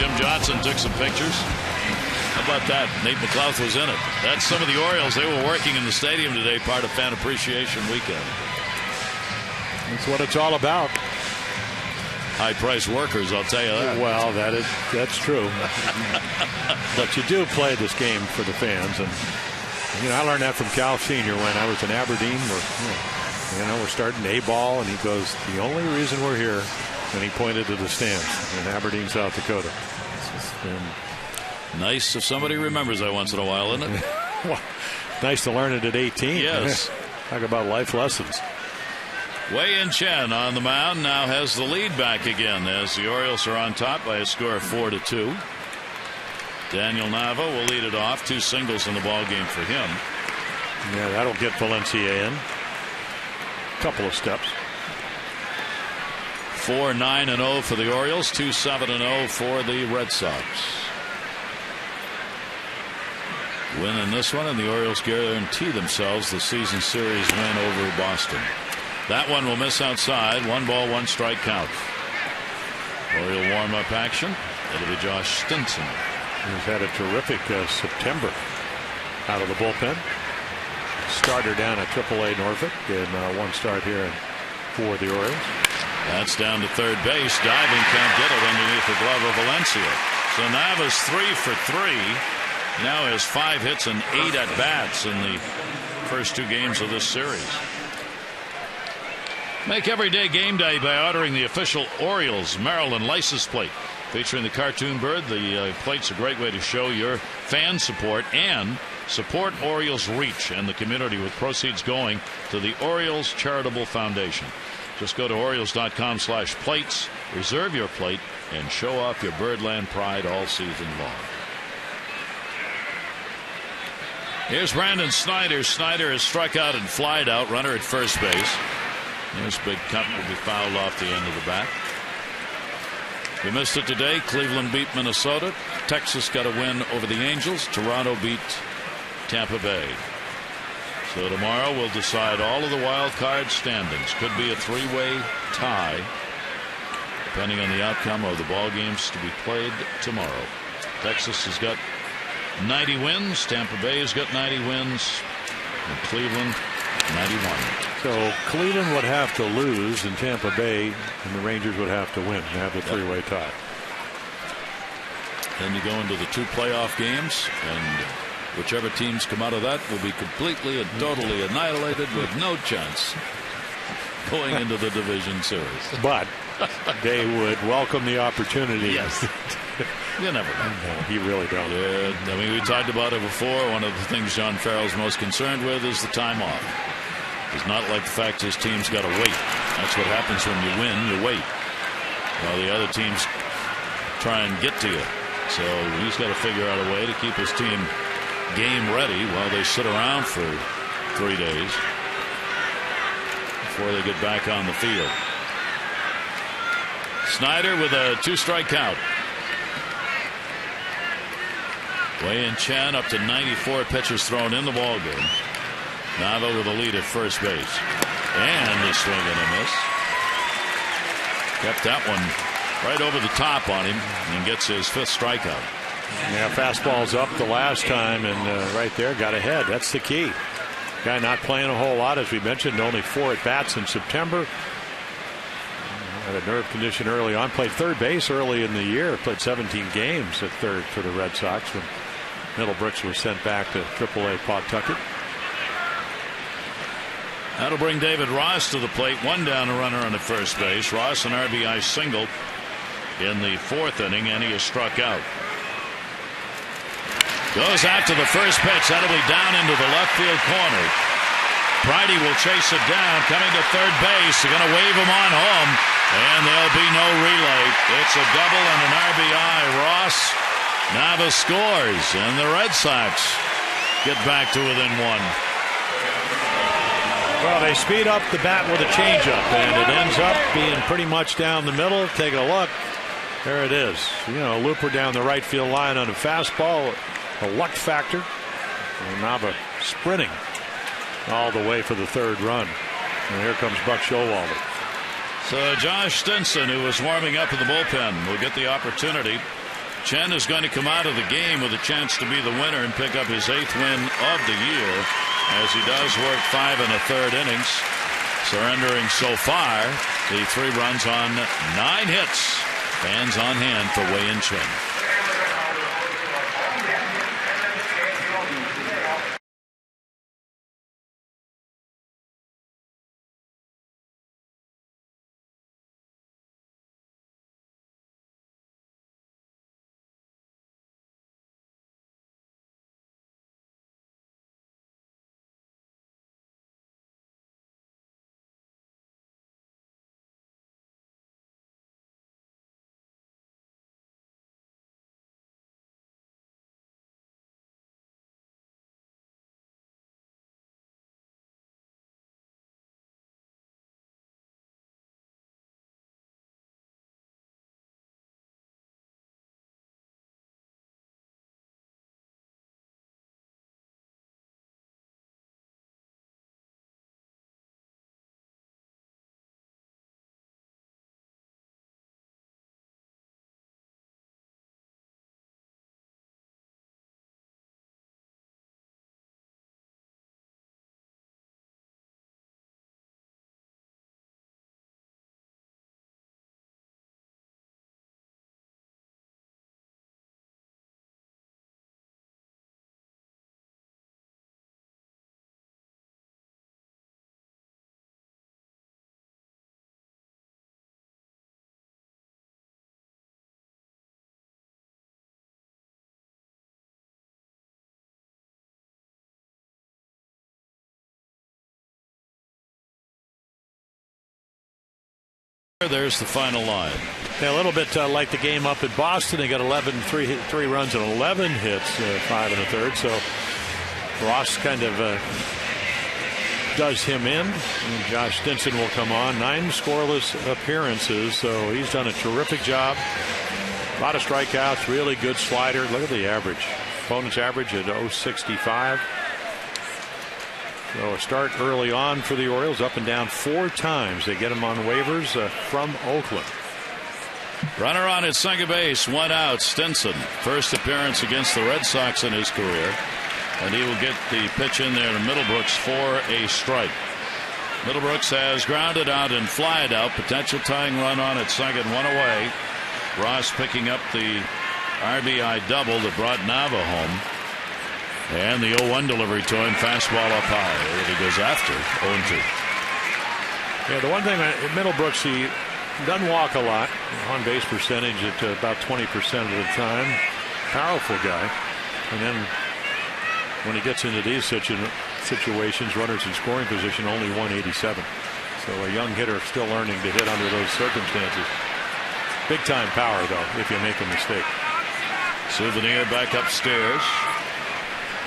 Jim Johnson took some pictures. How about that? Nate McLouth was in it. That's some of the Orioles. They were working in the stadium today, part of Fan Appreciation Weekend. That's what it's all about. High-priced workers, I'll tell you that. Well, that's true. But you do play this game for the fans, and I learned that from Cal Sr. when I was in Aberdeen. We're starting A-ball, and he goes, "The only reason we're here," and he pointed to the stands in Aberdeen, South Dakota. Nice if somebody remembers that once in a while, isn't it? Well, nice to learn it at 18. Yes. Talk about life lessons. Wei-Yin Chen on the mound now has the lead back again as the Orioles are on top by a score of 4-2. Daniel Nava will lead it off. 2 singles in the ball game for him. Yeah, that'll get Valencia in. Couple of steps. 4-9-0 for the Orioles. 2-7-0 for the Red Sox. Winning this one, and the Orioles guarantee themselves the season series win over Boston. That one will miss outside. 1 ball, 1 strike count. Oriole warm-up action. It'll be Josh Stinson. He's had a terrific September out of the bullpen. Starter down at AAA Norfolk, and 1 start here for the Orioles. That's down to third base. Diving, can't get it underneath the glove of Valencia. So Nava's 3 for 3. Now has 5 hits and 8 at bats in the first 2 games of this series. Make every day game day by ordering the official Orioles Maryland license plate featuring the cartoon bird. The plate's a great way to show your fan support and support Orioles reach and the community with proceeds going to the Orioles Charitable Foundation. Just go to Orioles.com/plates, reserve your plate, and show off your Birdland pride all season long. Here's Brandon Snyder. Snyder has struck out and flied out. Runner at first base. This big cut will be fouled off the end of the bat. We missed it today. Cleveland beat Minnesota. Texas got a win over the Angels. Toronto beat Tampa Bay. So tomorrow we'll decide all of the wild card standings. Could be a 3-way tie depending on the outcome of the ball games to be played tomorrow. Texas has got 90 wins. Tampa Bay has got 90 wins. And Cleveland 91. So Cleveland would have to lose in Tampa Bay, and the Rangers would have to win and have the three-way tie. Then you go into the 2 playoff games, and whichever teams come out of that will be completely and totally annihilated with no chance going into the division series. But they would welcome the opportunity. Yes. You never know. No, you really don't. Yeah, I mean, we talked about it before. One of the things John Farrell's most concerned with is the time off. It's not like the fact his team's got to wait. That's what happens when you win. You wait while the other teams try and get to you. So he's got to figure out a way to keep his team game ready while they sit around for 3 days before they get back on the field. Snyder with a 2-strike count. Wei-Yin Chen up to 94 pitches thrown in the ballgame. Nava with a lead at first base. And the swing and a miss. Kept that one right over the top on him and gets his 5th strikeout. Yeah, fastball's up the last time, and right there got ahead. That's the key. Guy not playing a whole lot, as we mentioned, only 4 at bats in September. Had a nerve condition early on. Played third base early in the year. Played 17 games at third for the Red Sox when Middlebrooks was sent back to AAA Pawtucket. That'll bring David Ross to the plate. 1 down, a runner on at first base. Ross an RBI single in the 4th inning, and he is struck out. Goes after the first pitch. That'll be down into the left field corner. Pridey will chase it down. Coming to third base. They're going to wave him on home. And there'll be no relay. It's a double and an RBI. Ross Nava scores. And the Red Sox get back to within 1. Well, they speed up the bat with a changeup, and it ends up being pretty much down the middle. Take a look. There it is. You know, looper down the right field line on a fastball. A luck factor. And Nava sprinting all the way for the 3rd run. And here comes Buck Showalter. So Josh Stinson, who was warming up in the bullpen, will get the opportunity. Chen is going to come out of the game with a chance to be the winner and pick up his 8th win of the year, as he does work 5 1/3 innings, surrendering so far the 3 runs on 9 hits. Fans on hand for Wei-Yin Chen. There's the final line. Yeah, a little bit like the game up at Boston. They got 3 runs and 11 hits, 5 1/3. So Ross kind of does him in. And Josh Stinson will come on. 9 scoreless appearances, so he's done a terrific job. A lot of strikeouts, really good slider. Look at the average. Opponent's average at .065. So a start early on for the Orioles, up and down 4 times. They get him on waivers from Oakland. Runner on at second base, 1 out. Stinson, first appearance against the Red Sox in his career, and he will get the pitch in there to Middlebrooks for a strike. Middlebrooks has grounded out and flied out. Potential tying run on at second, one away. Ross picking up the RBI double that brought Nava home. And the 0-1 delivery to him. Fastball up high that he goes after. 0-2. Yeah, the one thing, Middlebrooks, he doesn't walk a lot. On base percentage at about 20% of the time. Powerful guy. And then when he gets into these situations, runners in scoring position, only 187. So a young hitter still learning to hit under those circumstances. Big time power, though, if you make a mistake. Souvenir back upstairs.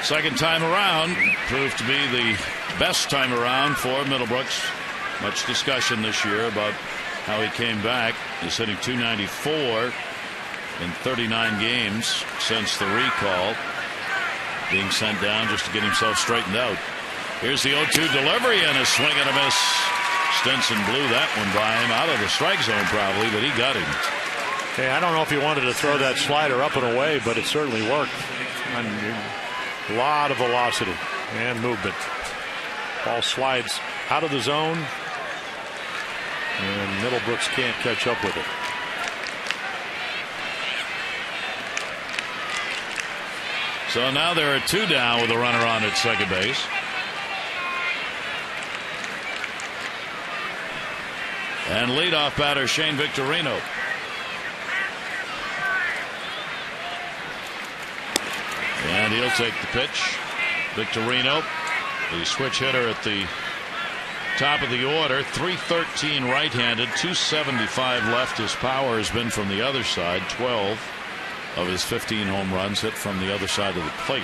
Second time around proved to be the best time around for Middlebrooks. Much discussion this year about how he came back. He's hitting .294 in 39 games since the recall. Being sent down just to get himself straightened out. Here's the 0-2 delivery and a swing and a miss. Stinson blew that one by him out of the strike zone probably, but he got him. Hey, I don't know if he wanted to throw that slider up and away, but it certainly worked. A lot of velocity and movement. Ball slides out of the zone, and Middlebrooks can't catch up with it. So now there are two down with a runner on at second base. And leadoff batter Shane Victorino. And he'll take the pitch. Victorino, the switch hitter at the top of the order. .313 right-handed, .275 left. His power has been from the other side. 12 of his 15 home runs hit from the other side of the plate.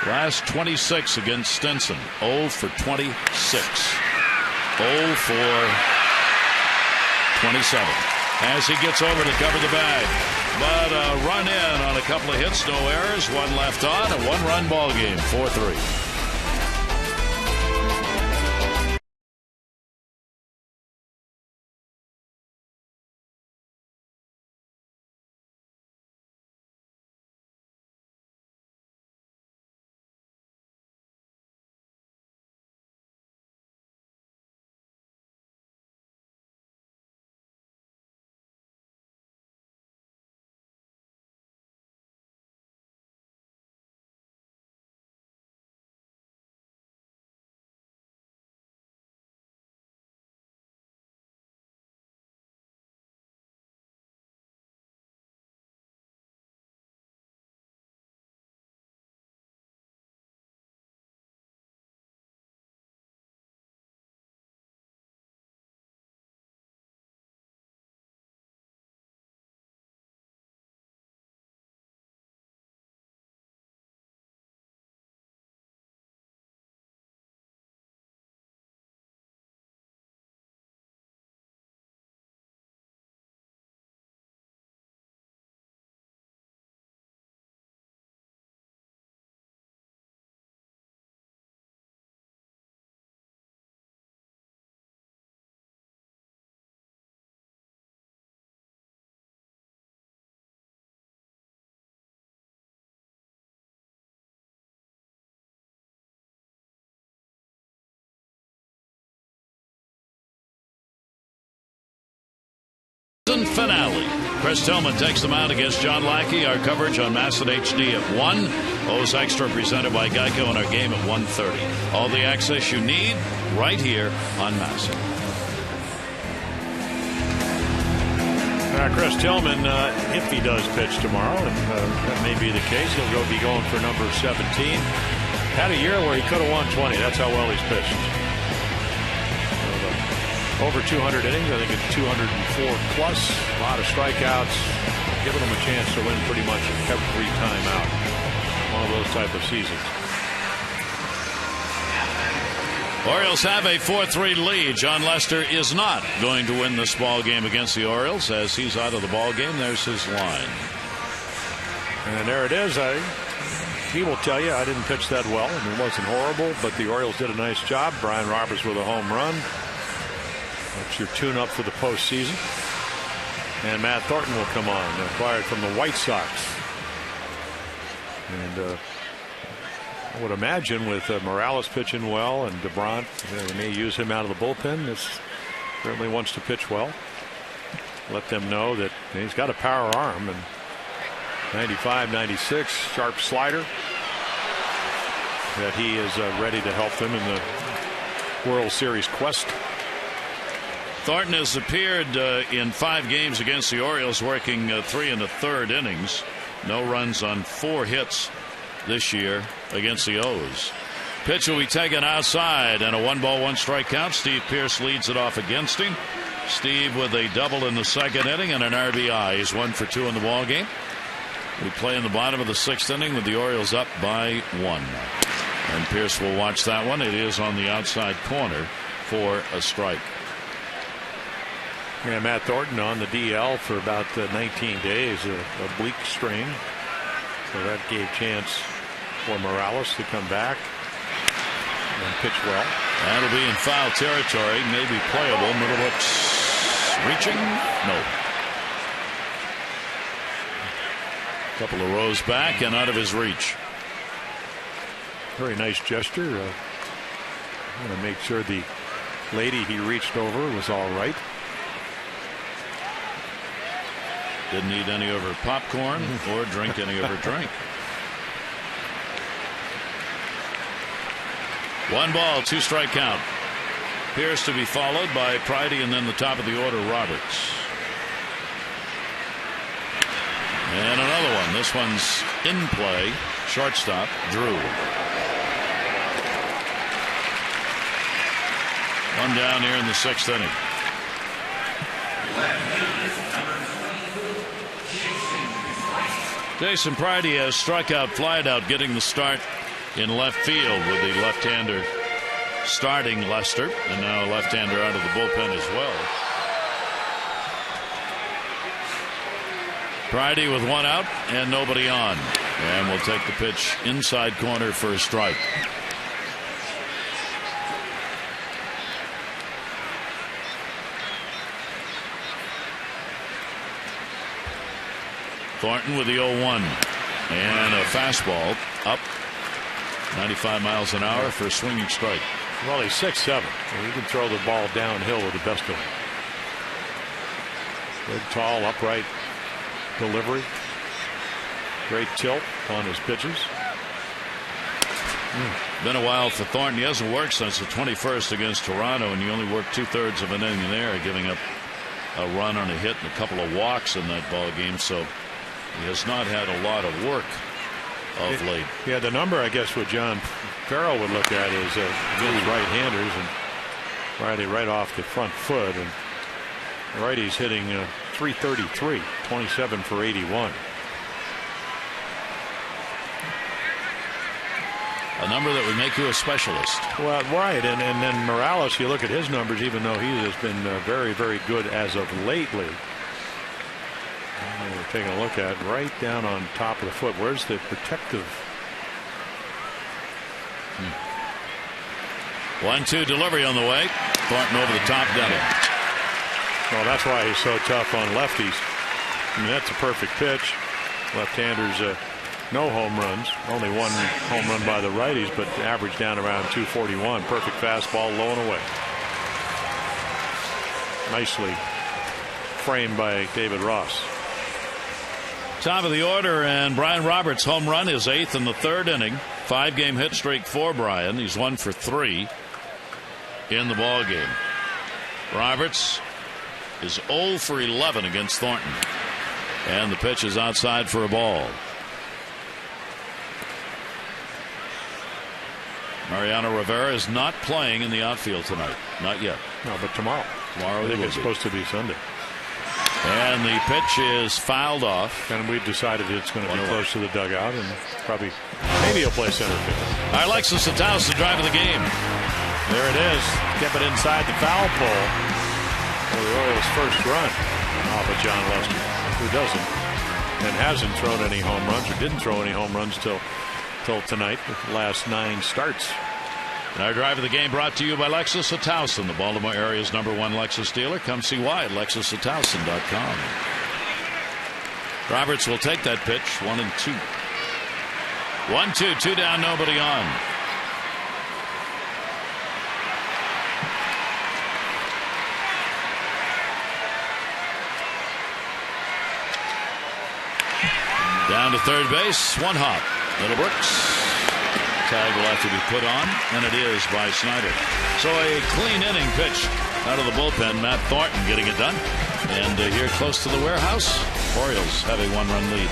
Last 26 against Stinson. 0 for 26. 0 for 27. As he gets over to cover the bag. But a run in on a couple of hits, no errors, one left on, a one-run ball game, 4-3. Finale. Chris Tillman takes them out against John Lackey. Our coverage on Masson HD at 1. O's Extra presented by Geico and our game at 1:30. All the access you need right here on Masson. Chris Tillman, if he does pitch tomorrow, that may be the case. He'll be going for number 17. Had a year where he could have won 20. That's how well he's pitched. Over 200 innings, I think it's 204 plus. A lot of strikeouts, giving him a chance to win pretty much every time out. One of those type of seasons. Orioles have a 4-3 lead. John Lester is not going to win this ball game against the Orioles as he's out of the ball game. There's his line. And there it is. He will tell you I didn't pitch that well. It wasn't horrible, but the Orioles did a nice job. Brian Roberts with a home run. That's your tune-up for the postseason. And Matt Thornton will come on, acquired from the White Sox. And I would imagine with Morales pitching well and DeBront, they may use him out of the bullpen. This certainly wants to pitch well. Let them know that he's got a power arm, and 95, 96, sharp slider, that he is ready to help them in the World Series quest. Thornton has appeared in 5 games against the Orioles, working 3 1/3 innings. No runs on 4 hits this year against the O's. Pitch will be taken outside, and a 1-ball-1-strike count. Steve Pearce leads it off against him. Steve with a double in the 2nd inning and an RBI. He's 1 for 2 in the ball game. We play in the bottom of the 6th inning with the Orioles up by 1. And Pearce will watch that one. It is on the outside corner for a strike. Yeah, Matt Thornton on the DL for about 19 days, a oblique strain. So that gave chance for Morales to come back and pitch well. That'll be in foul territory, maybe playable. Middlebrooks reaching? No. Couple of rows back and out of his reach. Very nice gesture. I want to make sure the lady he reached over was all right. Didn't eat any of her popcorn or drink any of her drink. 1-ball-2-strike count. Pearce to be followed by Pridey, and then the top of the order, Roberts. And another one. This one's in play. Shortstop, Drew. 1 down here in the 6th inning. Jason Pridey has struck out, flied out, getting the start in left field with the left-hander starting Lester, and now a left-hander out of the bullpen as well. Pridey with 1 out and nobody on, and will take the pitch inside corner for a strike. Thornton with the 0-1 and a fastball up 95 miles an hour for a swinging strike. Well, he's 6'7". He can throw the ball downhill with the best of them. Big, tall, upright delivery. Great tilt on his pitches. Been a while for Thornton. He hasn't worked since the 21st against Toronto, and he only worked 2/3 of an inning there, giving up a run on a hit and a couple of walks in that ball game. So he has not had a lot of work of late. Yeah, the number I guess what John Farrell would look at is against right-handers, and righty right off the front foot, and righty's hitting .333, 27 for 81. A number that would make you a specialist. Well, right, and then Morales, you look at his numbers, even though he has been very, very good as of lately. We're taking a look at right down on top of the foot. Where's the protective? 1-2 delivery on the way. Thornton over the top, got it. Well, that's why he's so tough on lefties. I mean, that's a perfect pitch. Left-handers, no home runs. Only 1 home run by the righties, but average down around 241. Perfect fastball, low and away. Nicely framed by David Ross. Top of the order, and Brian Roberts' home run is 8th in the 3rd inning. 5-game hit streak for Brian. He's 1 for 3 in the ball game. Roberts is 0 for 11 against Thornton, and the pitch is outside for a ball. Mariano Rivera is not playing in the outfield tonight. Not yet. No, but tomorrow. Tomorrow I think it's supposed to be Sunday. And the pitch is fouled off. And we've decided it's going to be close to the dugout, and probably maybe he'll play center field. All right, Alexis Sataus, the drive of the game. There it is. Kept it inside the foul pole for the Orioles' first run off of John Lester, who doesn't and hasn't thrown any home runs, or didn't throw any home runs till tonight with the last 9 starts. Our drive of the game brought to you by Lexus of Towson, the Baltimore area's #1 Lexus dealer. Come see why at lexusofTowson.com. Roberts will take that pitch, 1-2. 1-2, 2 down, nobody on. Down to third base, one hop. Middlebrooks. Tag will have to be put on, and it is by Snyder. So a clean inning pitch out of the bullpen. Matt Thornton getting it done. And here close to the warehouse, Orioles have a 1-run lead.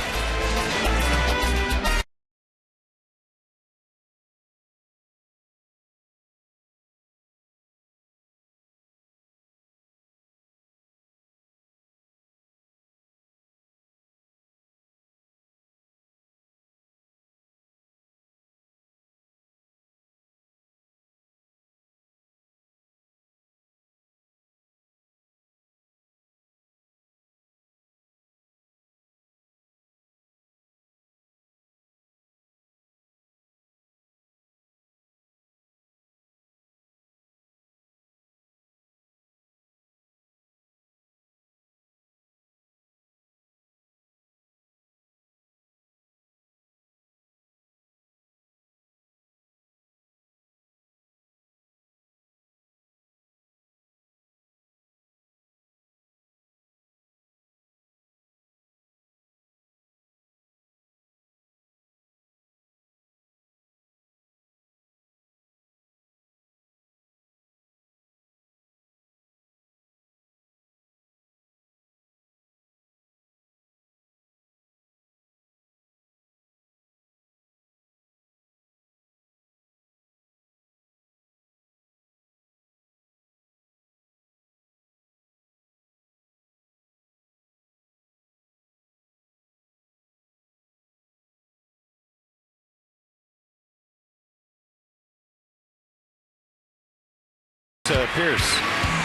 Pierce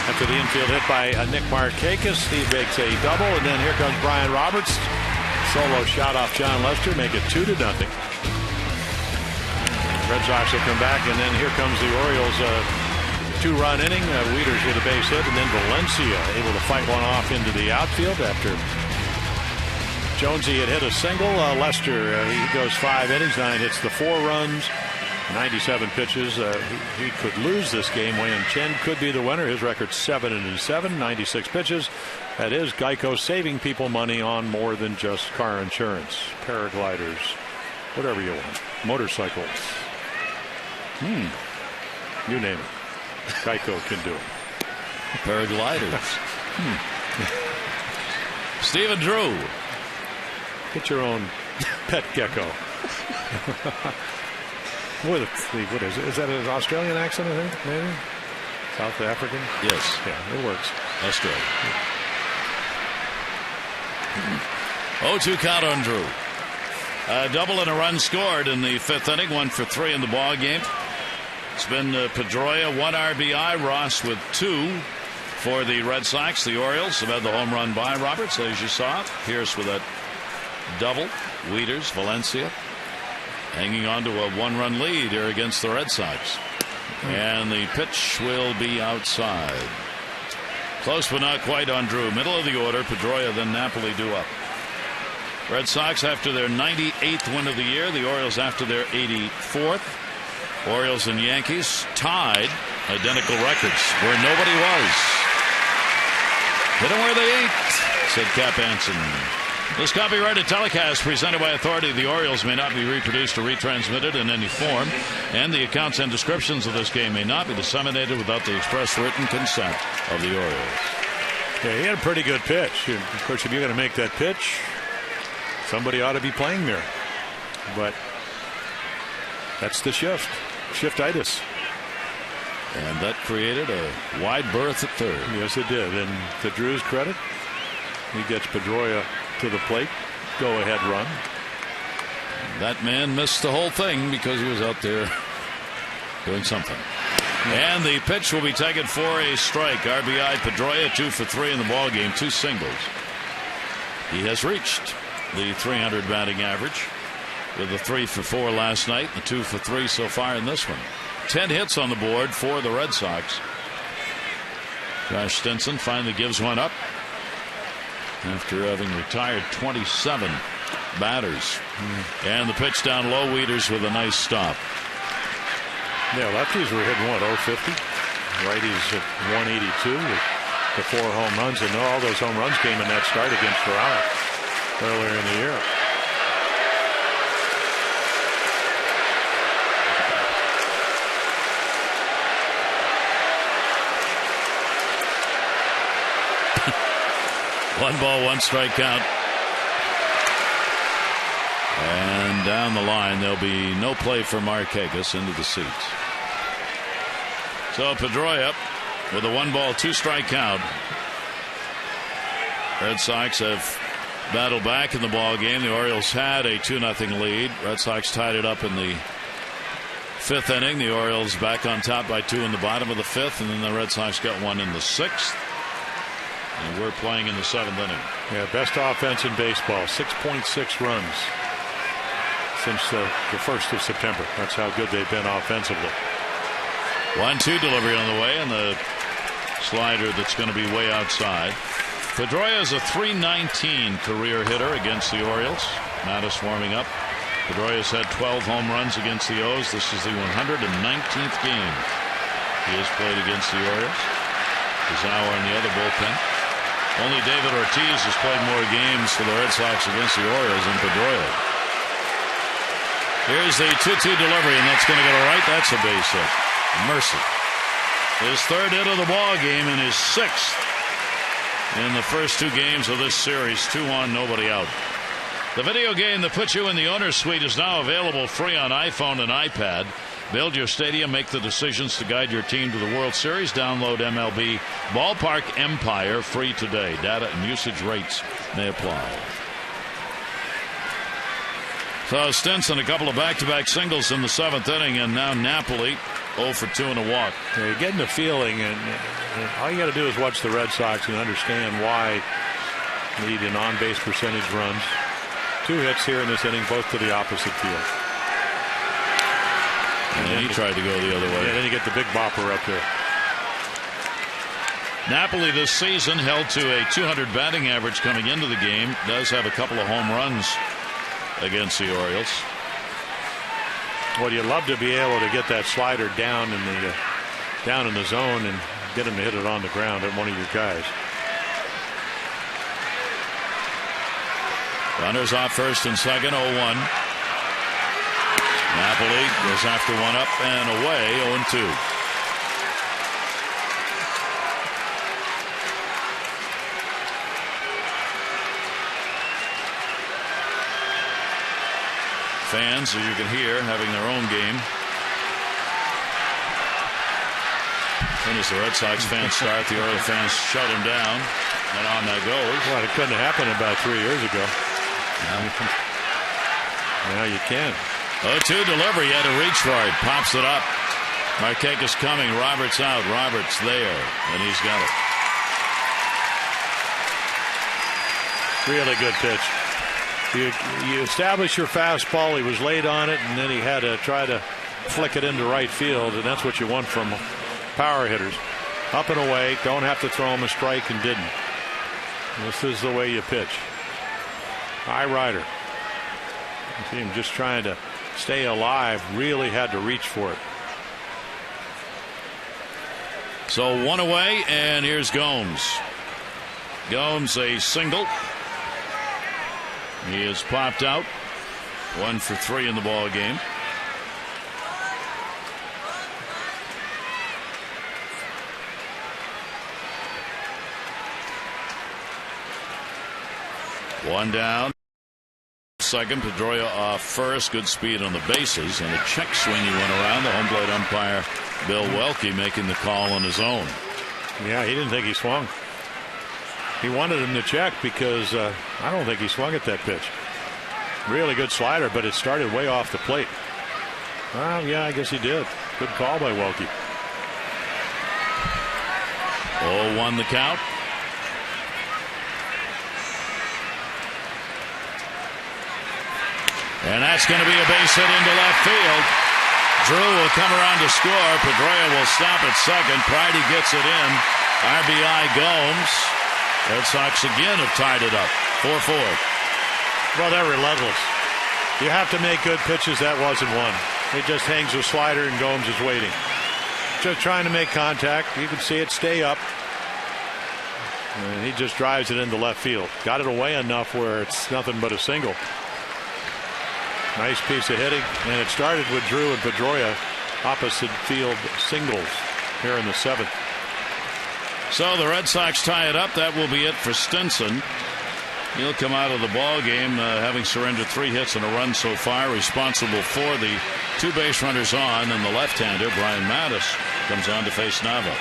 after the infield hit by Nick Markakis. He makes a double, and then here comes Brian Roberts. Solo shot off John Lester, make it 2-0. Red Sox will come back, and then here comes the Orioles. 2-run inning. Wieters with a base hit, and then Valencia able to fight one off into the outfield after Jonesy had hit a single. Lester, he goes 5 innings, 9 hits, the 4 runs. 97 pitches. He could lose this game. Wei Chen could be the winner. His record 7-7, 96 pitches. That is Geico, saving people money on more than just car insurance, paragliders, whatever you want, motorcycles. You name it. Geico can do it. Paragliders. Stephen Drew. Get your own pet gecko. What is it? Is that an Australian accent, I think? Maybe? South African? Yes. Yeah, it works. Australia. 0-2 count on Drew. A double and a run scored in the 5th inning. 1 for 3 in the ball game. It's been Pedroia, 1 RBI. Ross with 2 for the Red Sox. The Orioles have had the home run by Roberts, as you saw. Pierce with that double. Wieters, Valencia. Hanging on to a 1-run lead here against the Red Sox. And the pitch will be outside. Close but not quite on Drew. Middle of the order. Pedroia, then Napoli due up. Red Sox after their 98th win of the year. The Orioles after their 84th. Orioles and Yankees tied identical records where nobody was. Hit them where they ain't, said Cap Anson. This copyrighted telecast presented by authority of the Orioles may not be reproduced or retransmitted in any form, and the accounts and descriptions of this game may not be disseminated without the express written consent of the Orioles. Yeah, he had a pretty good pitch. Of course, if you're going to make that pitch, somebody ought to be playing there. But that's the shiftitis. And that created a wide berth at third. Yes, it did. And to Drew's credit, he gets Pedroia to the plate. Go ahead run. That man missed the whole thing because he was out there doing something. And the pitch will be taken for a strike. RBI Pedroia, 2 for 3 in the ball game, 2 singles. He has reached the 300 batting average with the 3 for 4 last night, the 2 for 3 so far in this one. 10 hits on the board for the Red Sox. Josh Stinson finally gives one up after having retired 27 batters. And the pitch down low. Wieters with a nice stop. Yeah, lefties were hitting what, 050? Righties at 182 with the 4 home runs, and all those home runs came in that start against Toronto earlier in the year. One ball, one strike count. And down the line, there'll be no play for Markakis into the seats. So Pedroia with a 1 ball, 2 strike count. Red Sox have battled back in the ball game. The Orioles had a 2-0 lead. Red Sox tied it up in the 5th inning. The Orioles back on top by 2 in the bottom of the 5th, and then the Red Sox got 1 in the 6th. And we're playing in the 7th inning. Yeah, best offense in baseball. 6.6 runs since the 1st of September. That's how good they've been offensively. 1-2 delivery on the way, and the slider that's going to be way outside. Pedroia is a .319 career hitter against the Orioles. Mattis warming up. Pedroia's had 12 home runs against the O's. This is the 119th game he has played against the Orioles. Zawa in the other bullpen. Only David Ortiz has played more games for the Red Sox against the Orioles than Pedroia. Here's the 2-2 delivery, and that's going to go right. That's a base hit. Mercy. His 3rd hit of the ball game and his 6th in the first 2 games of this series. 2-1, nobody out. The video game that puts you in the owner's suite is now available free on iPhone and iPad. Build your stadium, make the decisions to guide your team to the World Series. Download MLB Ballpark Empire free today. Data and usage rates may apply. So Stinson, a couple of back-to-back singles in the 7th inning, and now Napoli 0 for 2 and a walk. Yeah, you're getting the feeling, and all you got to do is watch the Red Sox and understand why they need an on-base percentage runs. 2 hits here in this inning, both to the opposite field. And then he tried to go the other way. Yeah, then you get the big bopper up there. Napoli this season held to a .200 batting average coming into the game. Does have a couple of home runs against the Orioles. Well, you'd love to be able to get that slider down in the zone and get him to hit it on the ground at one of your guys. Runners off first and second, 0-1. Napoli goes after one up and away, 0-2. Fans, as you can hear, having their own game. As soon as the Red Sox fans start, the Orioles fans shut them down, and on that goes. Well, it couldn't have happened about 3 years ago. Now you can. 0-2 delivery, he had to reach for it, pops it up. Markakis coming, Roberts out, Roberts there, and he's got it. Really good pitch. You establish your fastball. He was late on it, and then he had to try to flick it into right field, and that's what you want from power hitters. Up and away, don't have to throw him a strike, and didn't. This is the way you pitch. High rider. You see him just trying to stay alive, really had to reach for it. So 1 away, and here's Gomes. Gomes a single. He is popped out. 1 for 3 in the ball game. One down. Second, Pedroia off first. Good speed on the bases, and a check swing he went around. The home plate umpire, Bill Welke, making the call on his own. Yeah, he didn't think he swung. He wanted him to check because I don't think he swung at that pitch. Really good slider, but it started way off the plate. Well, yeah, I guess he did. Good call by Welke. 0-1 the count. And that's going to be a base hit into left field. Drew will come around to score. Pedroia will stop at second. Pridey gets it in. RBI Gomes. Red Sox again have tied it up. 4-4. Well, they're relentless. You have to make good pitches. That wasn't one. He just hangs a slider and Gomes is waiting. Just trying to make contact. You can see it stay up. And he just drives it into left field. Got it away enough where it's nothing but a single. Nice piece of hitting. And it started with Drew and Pedroia opposite field singles here in the 7th. So the Red Sox tie it up. That will be it for Stinson. He'll come out of the ball game having surrendered 3 hits and a run so far, responsible for the 2 base runners on, and the left-hander Brian Mattis comes on to face Nava.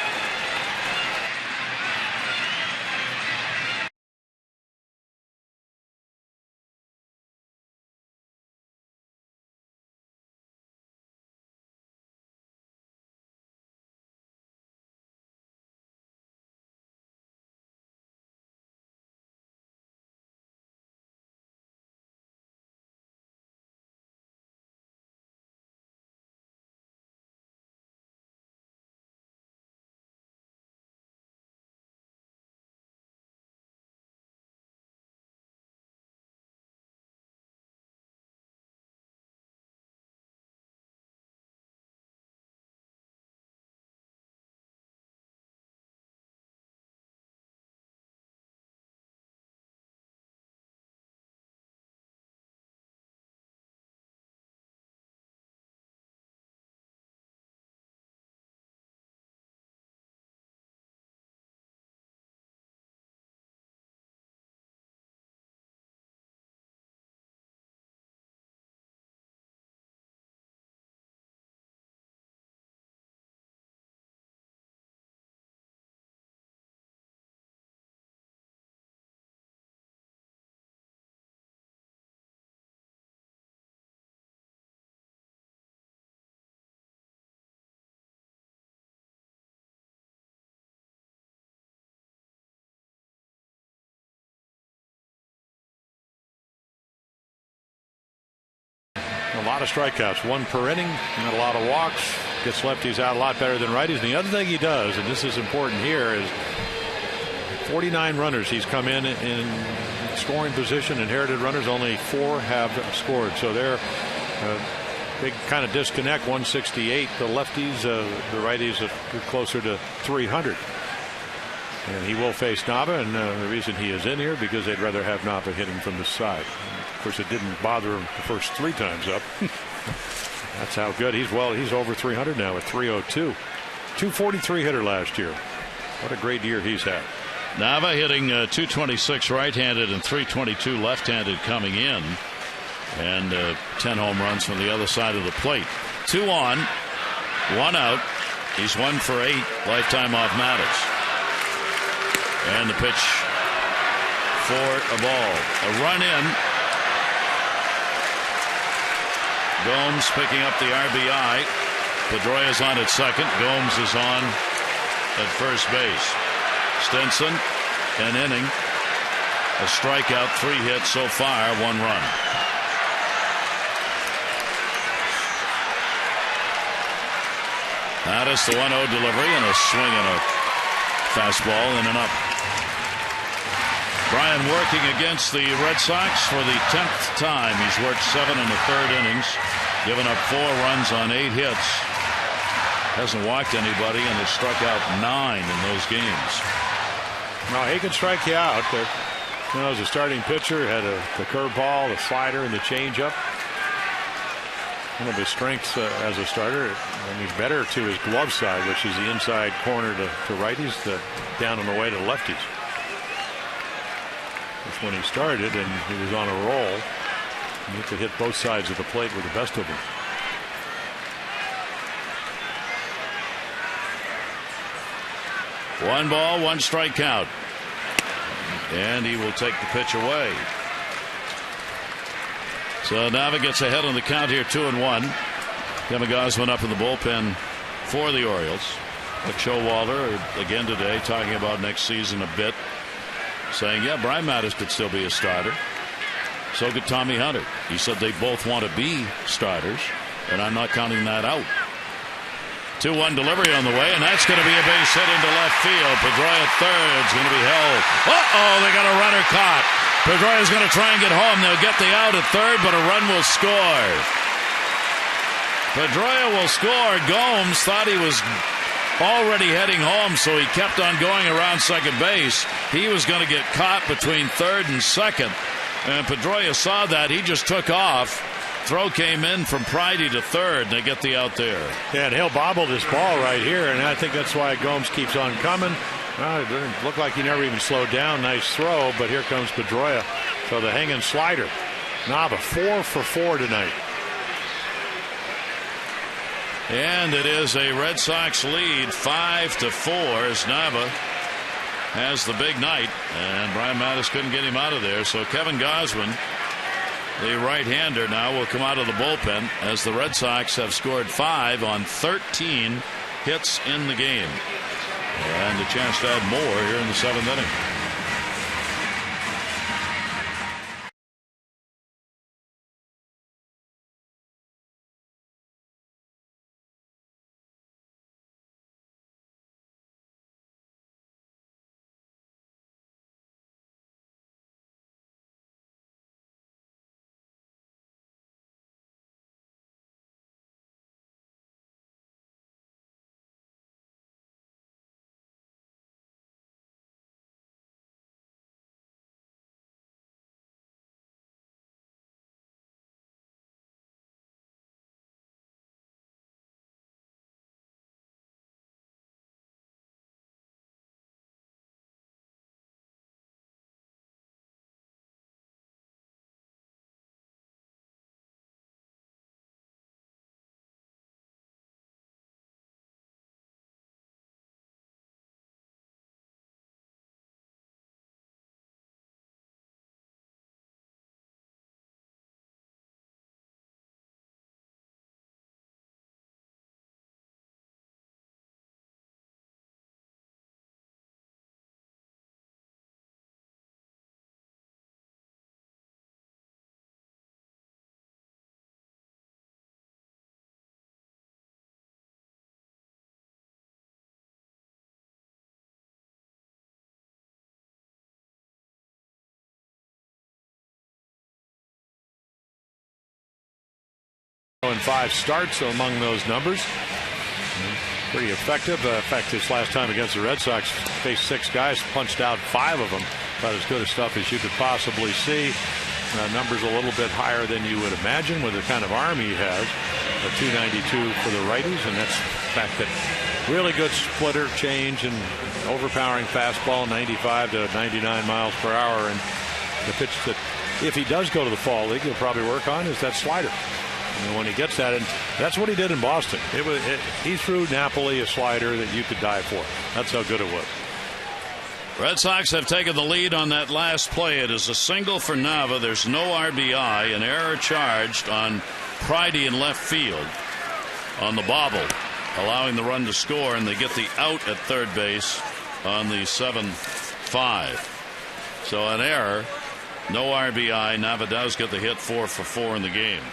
A lot of strikeouts, 1 per inning, not a lot of walks, gets lefties out a lot better than righties. And the other thing he does, and this is important here, is 49 runners he's come in scoring position, inherited runners, only 4 have scored. So they're big kind of disconnect, 168. The lefties, the righties are closer to 300. And he will face Nava, and the reason he is in here because they'd rather have Nava hitting from the side. Of course, it didn't bother him the first 3 times up. That's how good he's. Well, he's over 300 now at 302. 243 hitter last year. What a great year he's had. Nava hitting 226 right-handed and 322 left-handed coming in, and 10 home runs from the other side of the plate. 2 on, 1 out. He's 1 for 8 lifetime off Mattis. And the pitch for a ball. A run in. Gomes picking up the RBI. Pedroia's on at second. Gomes is on at first base. Stinson, an inning. A strikeout, 3 hits so far, 1 run. Mattis, the 1-0 delivery, and a swing and a fastball in and up. Brian working against the Red Sox for the 10th time. He's worked 7 1/3 innings, given up 4 runs on 8 hits. Hasn't walked anybody and has struck out 9 in those games. No, he can strike you out. But, as a starting pitcher, had the curveball, the slider, and the changeup. One of his strengths as a starter, and he's better to his glove side, which is the inside corner to righties, down and away to lefties. That's when he started, and he was on a roll. He could hit both sides of the plate with the best of them. One ball, 1 strike count. And he will take the pitch away. So Nava gets ahead on the count here, 2-1. Kevin Gausman up in the bullpen for the Orioles. Like Showalter again today talking about next season a bit. Saying, yeah, Brian Mattis could still be a starter. So could Tommy Hunter. He said they both want to be starters, and I'm not counting that out. 2-1 delivery on the way, and that's going to be a base hit into left field. Pedroia at third is going to be held. Uh-oh, they got a runner caught. Pedroia's going to try and get home. They'll get the out at third, but a run will score. Pedroia will score. Gomes thought he was already heading home, so he kept on going around second base. He was going to get caught between third and second, and Pedroia saw that. He just took off. Throw came in from Pridey to third. They get the out there. Yeah, and he'll bobble this ball right here, and I think that's why Gomes keeps on coming. It didn't look like he never even slowed down. Nice throw, but here comes Pedroia. So the hanging slider. Nava 4 for 4 tonight. And it is a Red Sox lead 5-4 as Nava has the big night, and Brian Mattis couldn't get him out of there. So Kevin Gausman, the right-hander, now will come out of the bullpen as the Red Sox have scored 5 on 13 hits in the game. And a chance to add more here in the 7th inning. And 5 starts among those numbers. Pretty effective. In fact, this last time against the Red Sox, faced 6 guys, punched out 5 of them. About as good a stuff as you could possibly see. Numbers a little bit higher than you would imagine with the kind of arm he has. A 292 for the righties, and that's the fact that really good splitter change and overpowering fastball, 95 to 99 miles per hour. And the pitch that, if he does go to the fall league, he'll probably work on is that slider. And when he gets that, and that's what he did in Boston. He threw Napoli a slider that you could die for. That's how good it was. Red Sox have taken the lead on that last play. It is a single for Nava. There's no RBI. An error charged on Pridey in left field on the bobble, allowing the run to score, and they get the out at third base on the 7-5. So an error, no RBI. Nava does get the hit, 4 for 4 in the game.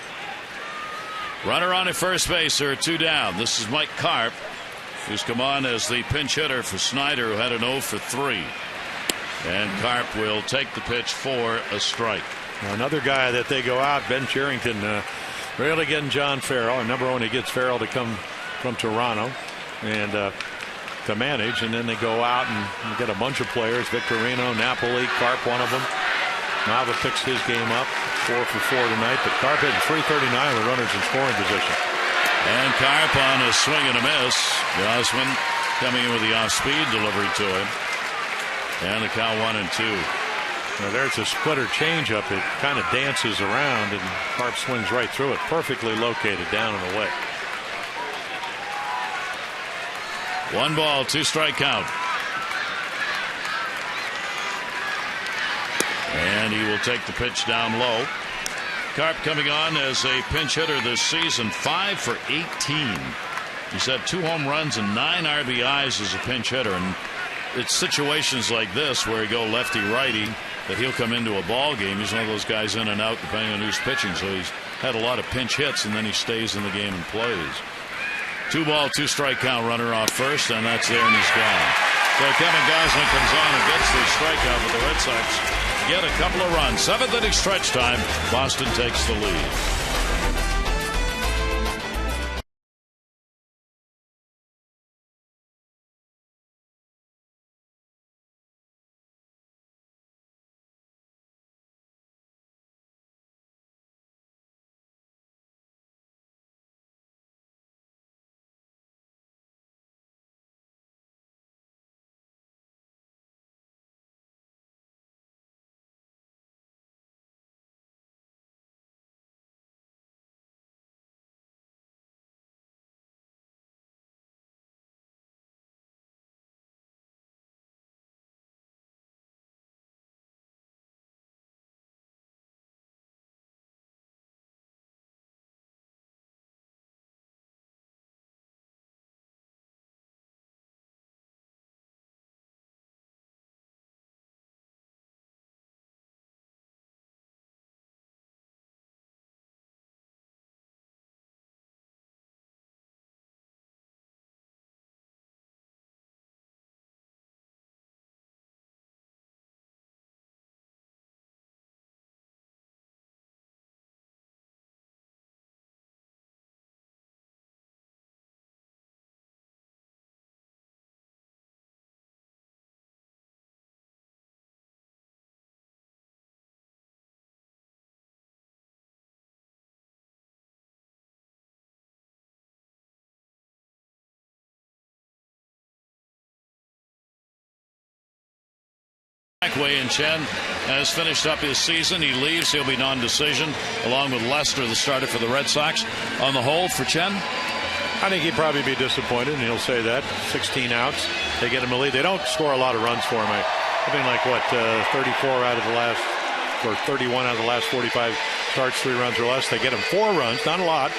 Runner on at first base. There are 2 down. This is Mike Karp, who's come on as the pinch hitter for Snyder, who had an 0 for 3. And Karp will take the pitch for a strike. Another guy that they go out, Ben Cherington, really getting John Farrell. And number 1, he gets Farrell to come from Toronto and to manage. And then they go out and get a bunch of players. Victorino, Napoli, Karp, one of them. Nava picks his game up, 4 for 4 tonight, but Karp hitting 339 with runners in scoring position. And Karp on a swing and a miss. Gausman coming in with the off-speed delivery to him. And the count 1-2. Now there's a splitter changeup. It kind of dances around, and Karp swings right through it. Perfectly located down and away. 1 ball, 2 strike count. And he will take the pitch down low. Karp coming on as a pinch hitter this season, 5 for 18. He's had 2 home runs and 9 RBIs as a pinch hitter. And it's situations like this where he go lefty-righty that he'll come into a ball game. He's one of those guys in and out depending on who's pitching. So he's had a lot of pinch hits, and then he stays in the game and plays. 2 ball, 2 strike count, runner off first, and that's there, and he's gone. So Kevin Gausman comes on and gets the strikeout, but the Red Sox get a couple of runs. 7th inning stretch time. Boston takes the lead. Wei and Chen has finished up his season. He leaves. He'll be non-decision along with Lester, the starter for the Red Sox. On the hold for Chen? I think he'd probably be disappointed, and he'll say that. 16 outs. They get him a lead. They don't score a lot of runs for him. I think like, 34 out of the last, or 31 out of the last 45 starts, 3 runs or less. They get him 4 runs, not a lot.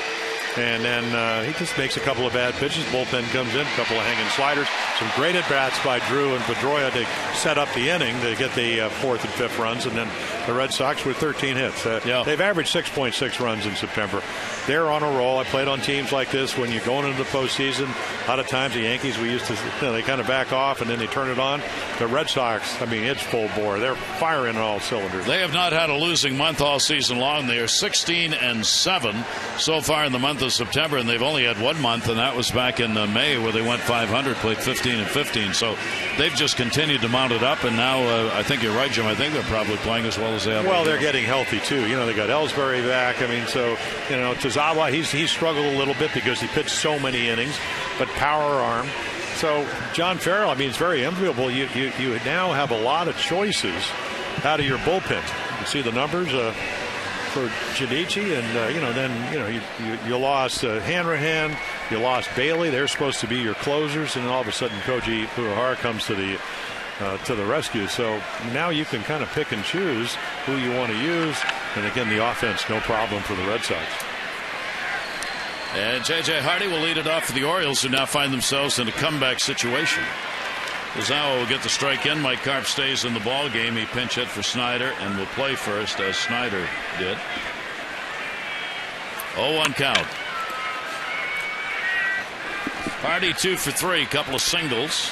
And then he just makes a couple of bad pitches. Bullpen comes in, a couple of hanging sliders. Some great at-bats by Drew and Pedroia to set up the inning to get the 4th and 5th runs. And then the Red Sox with 13 hits. They've averaged 6.6 runs in September. They're on a roll. I played on teams like this when you're going into the postseason. A lot of times the Yankees, we used to, they kind of back off and then they turn it on. The Red Sox, I mean, it's full bore. They're firing on all cylinders. They have not had a losing month all season long. They are 16-7 so far in the month of September, and they've only had 1 month, and that was back in May where they went 500, played 15-15. So they've just continued to mount it up, and now I think you're right, Jim. I think they're probably playing as well as they have. Well, they're getting healthy too. You know, they got Ellsbury back. I mean, so Tozawa, he's struggled a little bit because he pitched so many innings, but power arm. So John Farrell, I mean, it's very enviable. You now have a lot of choices out of your bullpen. You see the numbers for Junichi, and then you lost Hanrahan, you lost Bailey. They're supposed to be your closers, and all of a sudden Koji Uehara comes to the rescue. So now you can kind of pick and choose who you want to use. And again, the offense, no problem for the Red Sox. And J.J. Hardy will lead it off for the Orioles, who now find themselves in a comeback situation. Ozawa will get the strike in. Mike Karp stays in the ball game. He pinch hit for Snyder and will play first, as Snyder did. 0-1 count. Hardy 2 for 3, couple of singles.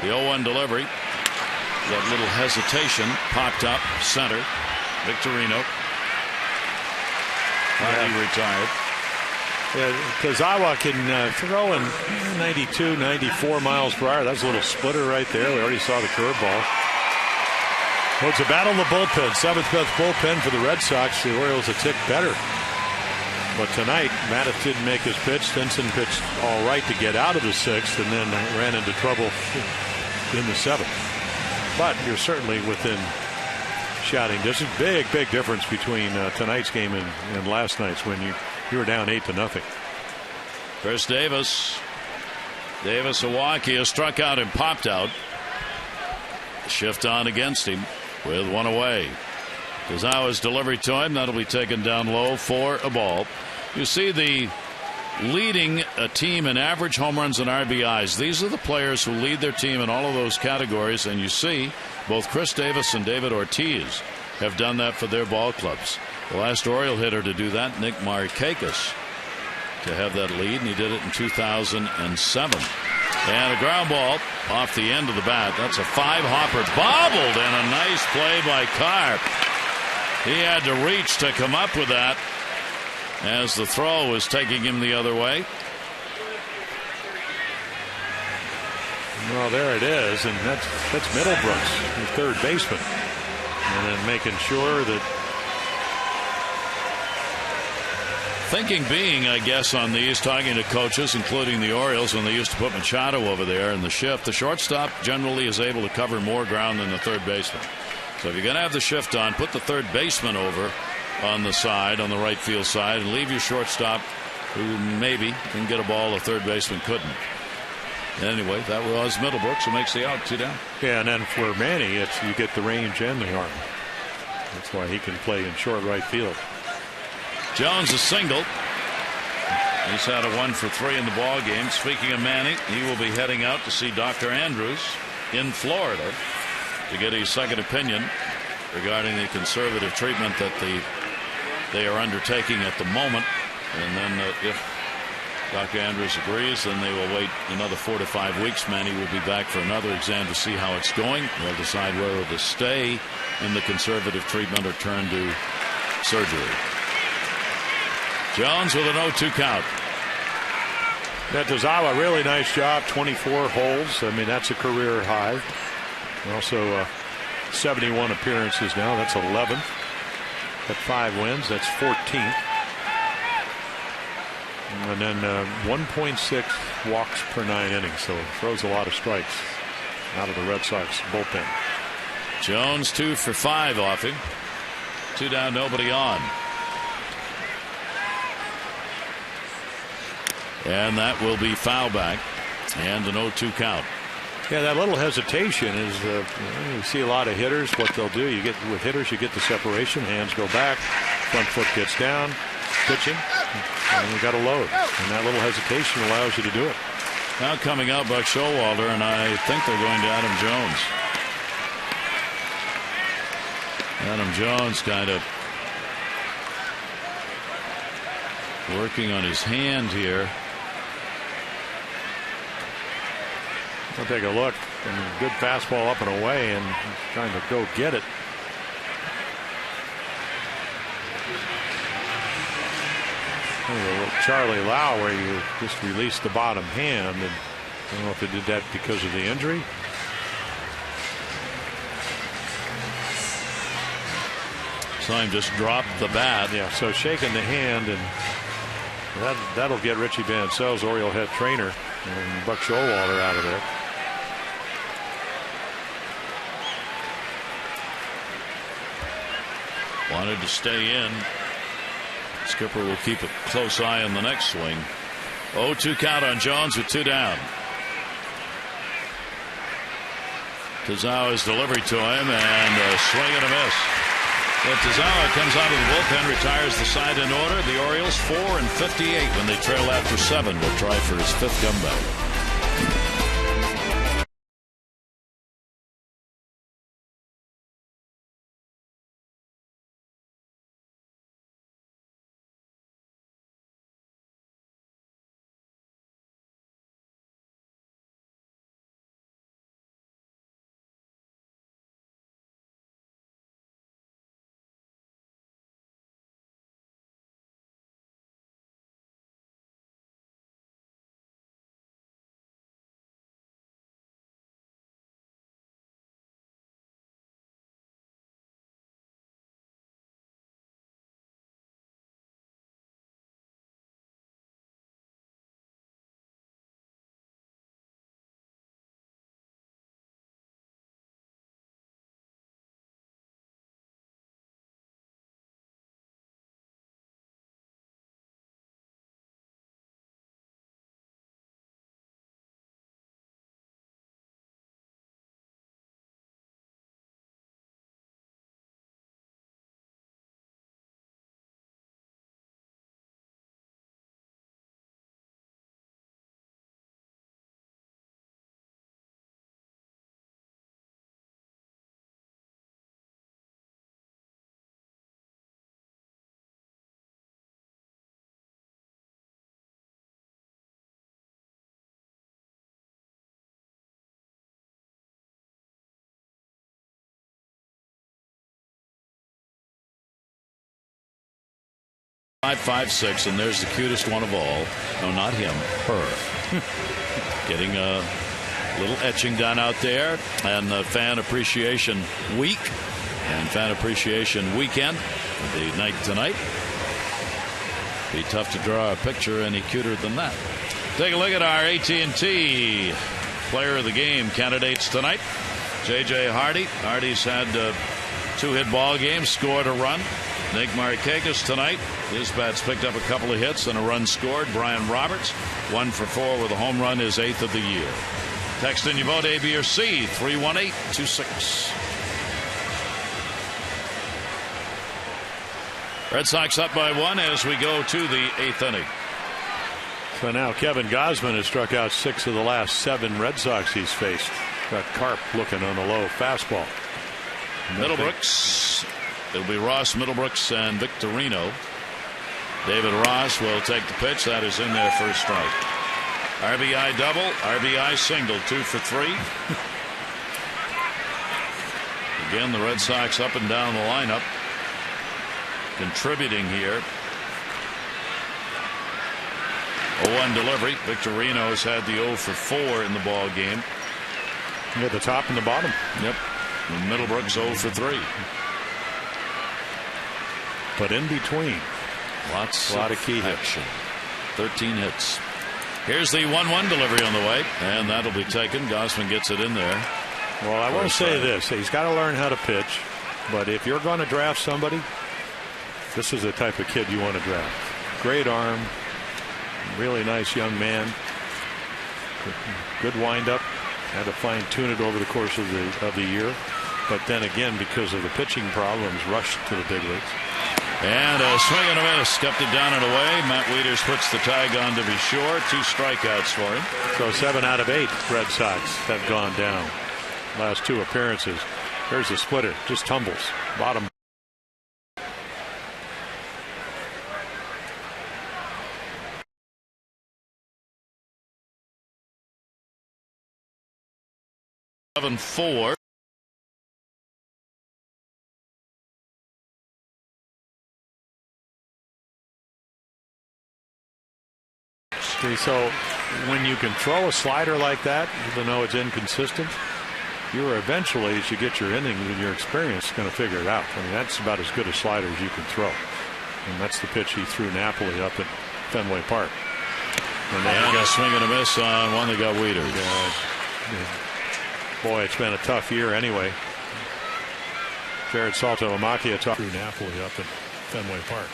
The 0-1 delivery. That little hesitation popped up center. Victorino. Hardy retired. Tozawa can throw in 92, 94 miles per hour. That's a little splitter right there. We already saw the curveball. Well, it's a battle in the bullpen. 7th best bullpen for the Red Sox. The Orioles a tick better. But tonight, Mattis didn't make his pitch. Stinson pitched all right to get out of the 6th and then ran into trouble in the 7th. But you're certainly within shouting distance. Big difference between tonight's game and last night's when you were down 8-0. Chris Davis. Iwaki has struck out and popped out. Shift on against him with 1 away. Tozawa's delivery to him. That'll be taken down low for a ball. You see the leading a team in average home runs and RBIs. These are the players who lead their team in all of those categories. And you see both Chris Davis and David Ortiz have done that for their ball clubs. The last Oriole hitter to do that, Nick Markakis, to have that lead, and he did it in 2007. And a ground ball off the end of the bat. That's a 5-hopper. Bobbled, and a nice play by Carr. He had to reach to come up with that as the throw was taking him the other way. Well, there it is, and that's Middlebrooks, the third baseman. And then making sure that. Thinking being, I guess, on these, talking to coaches, including the Orioles, when they used to put Machado over there in the shift, the shortstop generally is able to cover more ground than the third baseman. So if you're going to have the shift on, put the third baseman over on the side, on the right field side, and leave your shortstop, who maybe can get a ball the third baseman couldn't. Anyway, that was Middlebrooks who makes the out, 2 down. Yeah, and then for Manny, it's you get the range and the arm. That's why he can play in short right field. Jones a single. He's had a 1 for 3 in the ball game. Speaking of Manny, he will be heading out to see Dr. Andrews in Florida to get his second opinion regarding the conservative treatment that they are undertaking at the moment. And then if Dr. Andrews agrees, then they will wait another 4 to 5 weeks. Manny will be back for another exam to see how it's going. They'll decide whether to stay in the conservative treatment or turn to surgery. Jones with an 0-2 count. That Tozawa, really nice job. 24 holes. I mean, that's a career high. Also 71 appearances now. That's 11th. At 5 wins, that's 14th. And then 1.6 walks per 9 innings. So throws a lot of strikes out of the Red Sox bullpen. Jones 2 for 5 off him. 2 down, nobody on. And that will be foul back and an 0-2 count. Yeah, that little hesitation is you see a lot of hitters. What they'll do, you get with hitters, you get the separation. Hands go back, front foot gets down, pitching, and you got to load. And that little hesitation allows you to do it. Now coming out, Buck Showalter, and I think they're going to Adam Jones. Adam Jones kind of working on his hand here. We'll take a look. And good fastball up and away, and he's trying to go get it. Charlie Lau, where you just released the bottom hand, and I don't know if they did that because of the injury. Saw him just drop the bat. Yeah, so shaking the hand, and that'll get Richie Bancel's Oriole head trainer and Buck Showalter out of there. Wanted to stay in. Skipper will keep a close eye on the next swing. 0-2 count on Jones with 2 down. Tozawa's delivery to him, and a swing and a miss. Tozawa comes out of the bullpen, retires the side in order. The Orioles 4-58 when they trail after 7. Will try for his 5th comeback. 5.56, and there's the cutest one of all. No, not him, her. Getting a little etching done out there, and Fan Appreciation Week and Fan Appreciation Weekend, the night tonight. Be tough to draw a picture any cuter than that. Take a look at our AT&T Player of the Game candidates tonight. J.J. Hardy. Hardy's had 2-hit ball games, scored a run. Nick Markakis tonight. His bat's picked up a couple of hits and a run scored. Brian Roberts, 1 for 4 with a home run, his 8th of the year. Text in your vote, A, B, or C, 31826. Red Sox up by 1 as we go to the 8th inning. So now Kevin Gausman has struck out 6 of the last 7 Red Sox he's faced. Got Carp looking on a low fastball. Middlebrooks. It'll be Ross, Middlebrooks, and Victorino. David Ross will take the pitch. That is in there for a strike. RBI double, RBI single, 2 for 3. Again, the Red Sox up and down the lineup, contributing here. 0-1 delivery. Victorino's had the 0 for 4 in the ball game. You got the top and the bottom. Yep. And Middlebrooks 0 for 3. But in between, a lot of key action. 13 hits. Here's the 1-1 delivery on the way, and that'll be taken. Gausman gets it in there. Well, I will say this. He's got to learn how to pitch, but if you're going to draft somebody, this is the type of kid you want to draft. Great arm, really nice young man, good windup. Had to fine-tune it over the course of the year, but then again, because of the pitching problems, rushed to the big leagues. And a swing and a miss. Kept it down and away. Matt Wieters puts the tag on to be sure. 2 strikeouts for him. So 7 out of 8 Red Sox have gone down. Last 2 appearances. There's the splitter. Just tumbles. Bottom. Four. So when you can throw a slider like that, even though it's inconsistent, you're eventually, as you get your innings and your experience, going to figure it out. I mean, that's about as good a slider as you can throw. And that's the pitch he threw Napoli up at Fenway Park. And a swing and a miss on one that got Wieters. Boy, it's been a tough year anyway. Jared Saltalamacchia threw Napoli up at Fenway Park.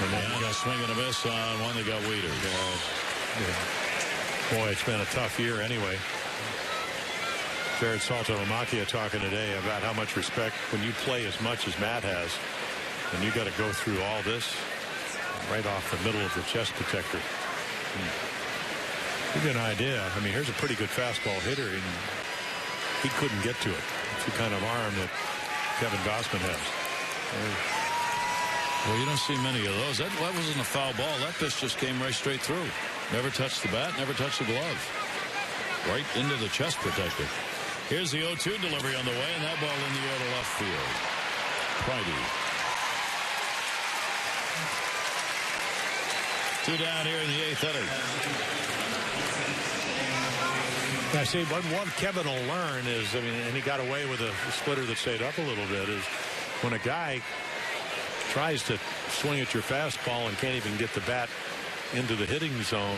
And a swing and a miss on one that got Wieters. Boy, it's been a tough year anyway. Jared Saltalamacchia talking today about how much respect when you play as much as Matt has, and you got to go through all this right off the middle of the chest protector. Give you an idea. I mean, here's a pretty good fastball hitter, and he couldn't get to it. It's the kind of arm that Kevin Gausman has. Well, you don't see many of those. That wasn't a foul ball. That pitch just came right straight through. Never touched the bat, never touched the glove. Right into the chest protector. Here's the 0-2 delivery on the way, and that ball in the air to left field. Pridey. 2 down here in the 8th inning. I see what Kevin will learn is, I mean, and he got away with a splitter that stayed up a little bit, is when a guy tries to swing at your fastball and can't even get the bat into the hitting zone,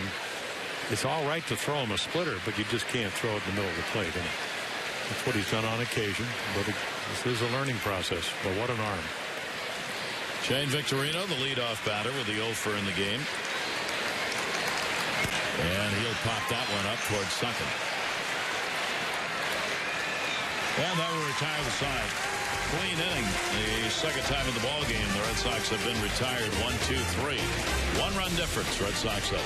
it's all right to throw him a splitter, but you just can't throw it in the middle of the plate. And that's what he's done on occasion, but this is a learning process. But what an arm. Shane Victorino, the leadoff batter, with the 0 in the game. And he'll pop that one up towards second. And that will retire the side. Clean inning. The second time in the ball game, the Red Sox have been retired 1-2-3. 1-run difference. Red Sox up.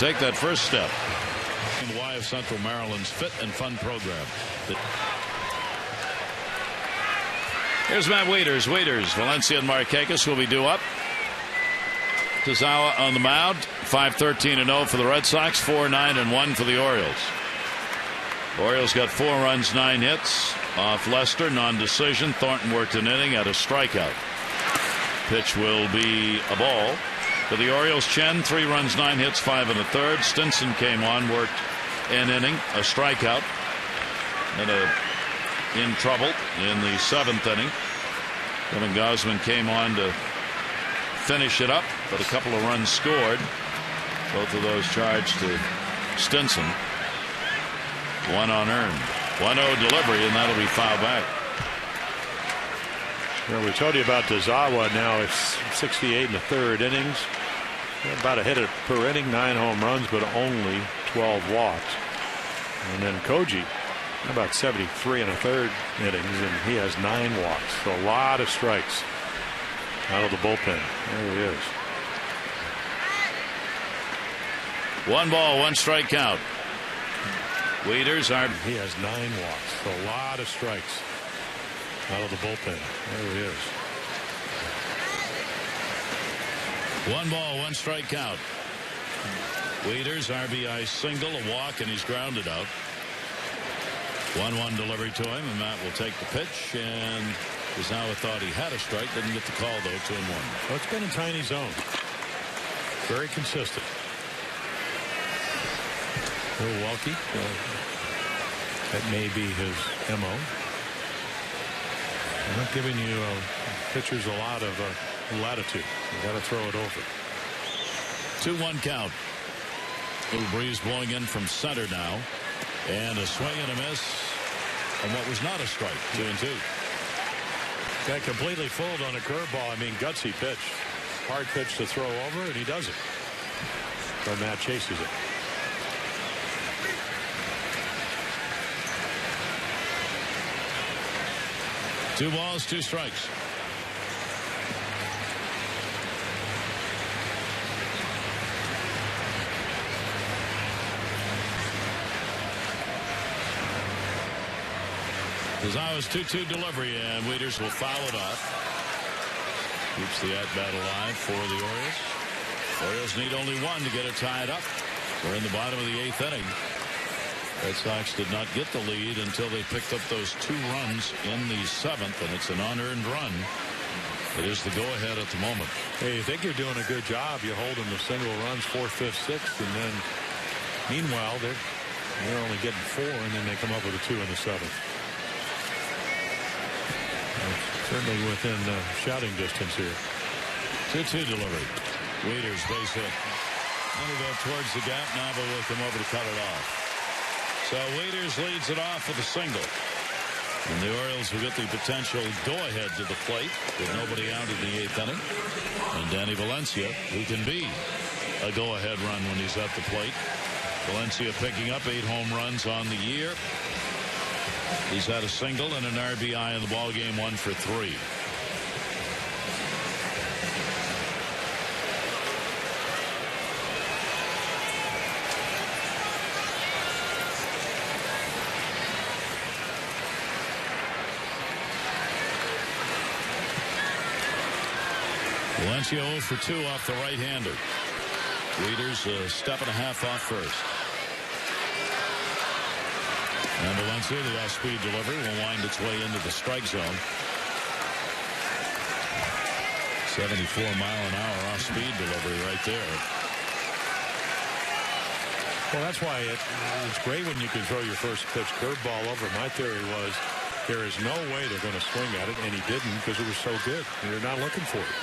take that first step. The Y of Central Maryland's fit and fun program. Here's Matt Wieters. Valencia and Markakis will be due up. Tazawa on the mound. 5-13-0 for the Red Sox. 4-9-1 for the Orioles. Orioles got 4 runs, 9 hits off Lester, non-decision. Thornton worked an inning, had a strikeout. Pitch will be a ball. For the Orioles, Chen, 3 runs, 9 hits, 5 1/3. Stinson came on, worked an inning, a strikeout, and in trouble in the 7th inning. Kevin Gausman came on to finish it up, but a couple of runs scored. Both of those charged to Stinson. 1 unearned. 1-0 delivery, and that'll be fouled back. Well, we told you about Tazawa. Now it's 68 1/3 innings. About a hit per inning, 9 home runs, but only 12 walks. And then Koji, about 73 1/3 innings, and he has 9 walks. So a lot of strikes out of the bullpen. There he is. 1 ball, 1 strike count. Wieters are. He has 9 walks. So a lot of strikes out of the bullpen. There he is. 1 ball, 1 strike count. Wieters, RBI single, a walk, and he's grounded out. 1-1 delivery to him, and Matt will take the pitch, and Tazawa thought he had a strike, didn't get the call though. 2-1. Well, it's been a tiny zone. Very consistent. Milwaukee, that may be his MO. I'm not giving you pitchers a lot of latitude. You got to throw it over. 2-1 count. Little breeze blowing in from center now, and a swing and a miss on what was not a strike. 2-2. Got completely fooled on a curveball. I mean, gutsy pitch, hard pitch to throw over, and he does it. So Matt chases it. Two balls, 2 strikes. Tazawa's 2-2 delivery, and Wieters will foul it off. Keeps the at-bat alive for the Orioles. Orioles need only 1 to get it tied up. We're in the bottom of the 8th inning. Red Sox did not get the lead until they picked up those 2 runs in the 7th, and it's an unearned run. It is the go-ahead at the moment. Hey, you think you're doing a good job. You hold them to single runs, 4th, 5th, 6th, and then meanwhile they're only getting 4, and then they come up with a 2 in the 7th. Certainly within shouting distance here. 2-2 delivery. Wieters base hit. And we go towards the gap. Nava will come over to cut it off. So Wieters leads it off with a single. And the Orioles will get the potential go-ahead to the plate with nobody out in the 8th inning. And Danny Valencia, who can be a go-ahead run when he's at the plate. Valencia picking up 8 home runs on the year. He's had a single and an RBI in the ballgame, 1 for 3. Valencia 0 for 2 off the right-hander. Wieters a step and a half off first. And Valencia, the off-speed delivery, will wind its way into the strike zone. 74-mile-an-hour off-speed delivery right there. Well, that's why it's great when you can throw your first pitch curveball over. My theory was there is no way they're going to swing at it, and he didn't because it was so good. They're not looking for it.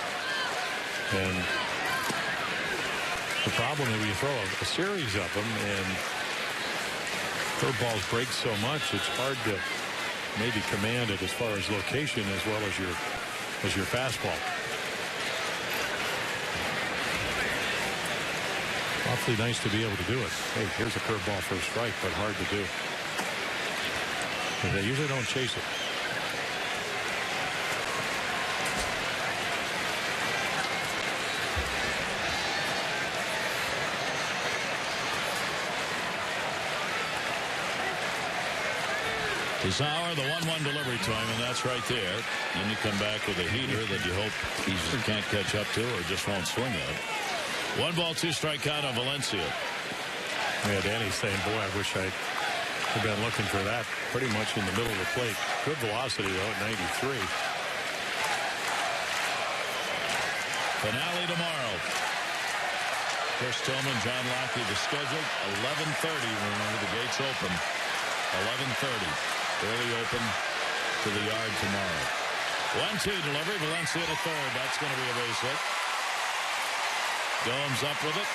And the problem is when you throw a series of them and curveballs break so much, it's hard to maybe command it as far as location as well as your fastball. Awfully nice to be able to do it. Hey, here's a curveball for a strike, but hard to do. They usually don't chase it. Sauer, the 1-1 delivery to him, and that's right there. Then you come back with a heater that you hope he can't catch up to or just won't swing at. 1 ball, 2 strike count on Valencia. Yeah, Danny's saying, boy, I wish I had been looking for that pretty much in the middle of the plate. Good velocity, though, at 93. Finale tomorrow. Chris Tillman, John Lackey, the schedule, 11:30. Remember, the gates open. 11:30. Early open to the yard tomorrow. 1-2 delivery. Valencia to third. That's going to be a base hit. Gomes up with it.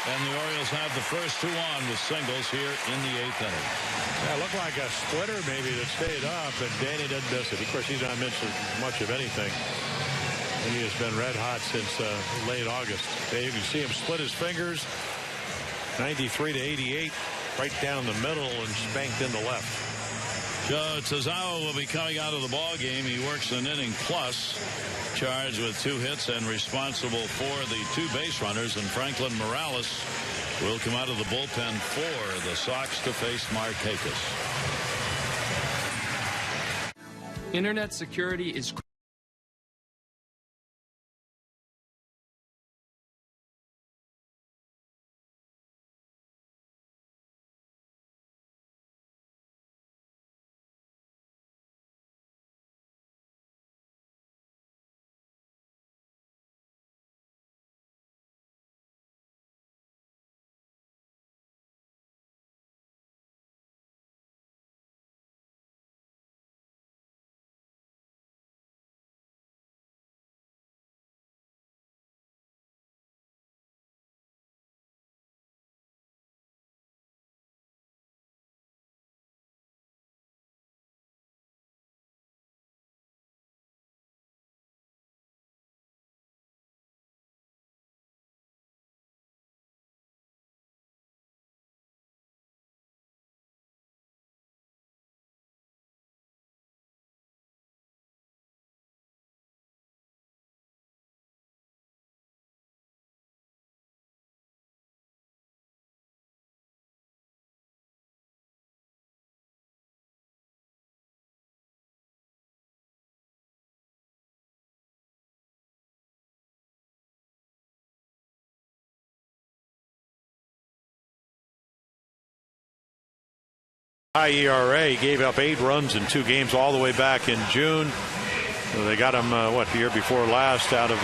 And the Orioles have the first 2 on with singles here in the 8th inning. Yeah, it looked like a splitter maybe that stayed up, and Danny didn't miss it. Of course, he's not missed much of anything. And he has been red hot since late August. You can see him split his fingers. 93 to 88, right down the middle and spanked in the left. Joe Tazawa will be coming out of the ball game. He works an inning plus, charged with 2 hits and responsible for the 2 base runners. And Franklin Morales will come out of the bullpen for the Sox to face Markakis. Internet security is high ERA. He gave up 8 runs in 2 games all the way back in June. They got him, the year before last out of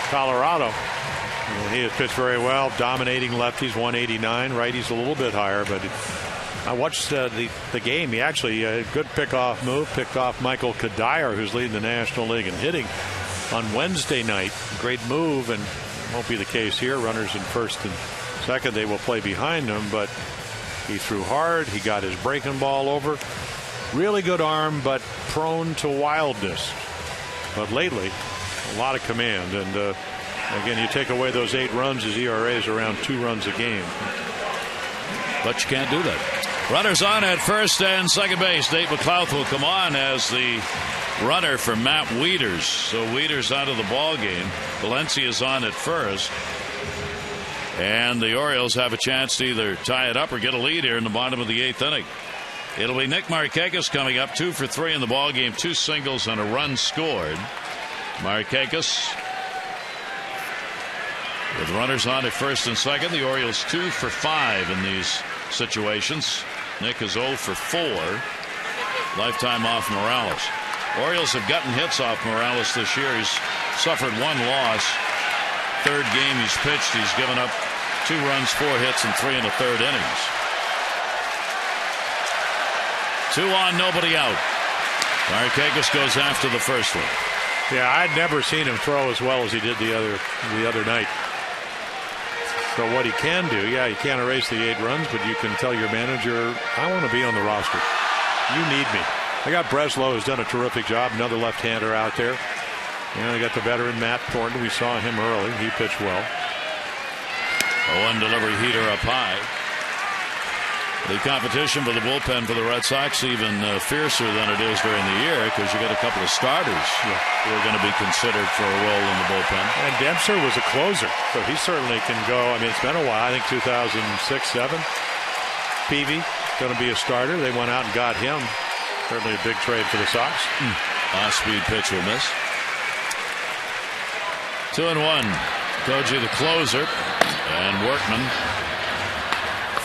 Colorado. He has pitched very well, dominating lefties, 189. Righties a little bit higher, but I watched the game. He actually, good pickoff move, picked off Michael Kadire, who's leading the National League in hitting on Wednesday night. Great move, and won't be the case here. Runners in first and second, they will play behind him, but he threw hard. He got his breaking ball over. Really good arm, but prone to wildness. But lately, a lot of command. And again, you take away those 8 runs, his ERA is around 2 runs a game. But you can't do that. Runners on at first and second base. Nate McLouth will come on as the runner for Matt Wieters. So Wieters out of the ball game. Valencia's on at first. And the Orioles have a chance to either tie it up or get a lead here in the bottom of the 8th inning. It'll be Nick Markakis coming up, 2 for 3 in the ball game, 2 singles and a run scored. Markakis with runners on at first and second. The Orioles 2 for 5 in these situations. Nick is 0 for 4. Lifetime off Morales. Orioles have gotten hits off Morales this year. He's suffered 1 loss. 3rd game he's pitched, he's given up 2 runs, 4 hits, and 3 1/3 innings. 2 on, nobody out. Markakis goes after the first one. Yeah, I'd never seen him throw as well as he did the other night. So what he can do, he can't erase the 8 runs, but you can tell your manager, I want to be on the roster. You need me. I got Breslow, who's done a terrific job, another left-hander out there. They got the veteran Matt Thornton. We saw him early. He pitched well. A 1 delivery heater up high. The competition for the bullpen for the Red Sox even fiercer than it is during the year, because you got a couple of starters who are going to be considered for a role in the bullpen. And Dempster was a closer, so he certainly can go. I mean, it's been a while. I think 2006-7. Peavy going to be a starter. They went out and got him Certainly a big trade for the Sox. Off-speed pitch will miss. 2-1. Koji the closer, and Workman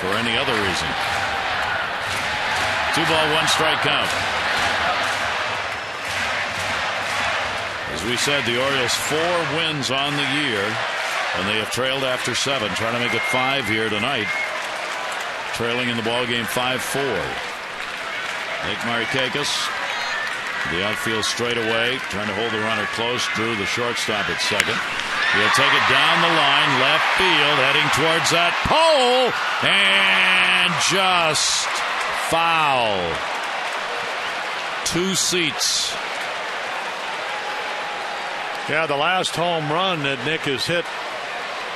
for any other reason. 2-ball, 1-strike count. As we said, the Orioles 4 wins on the year, and they have trailed after 7, trying to make it 5 here tonight. Trailing in the ball game 5-4. Nick Markakis, the outfield straight away, trying to hold the runner close. Drew, the shortstop, at second. He'll take it down the line, left field, heading towards that pole, and just foul. 2 seats. Yeah, the last home run that Nick has hit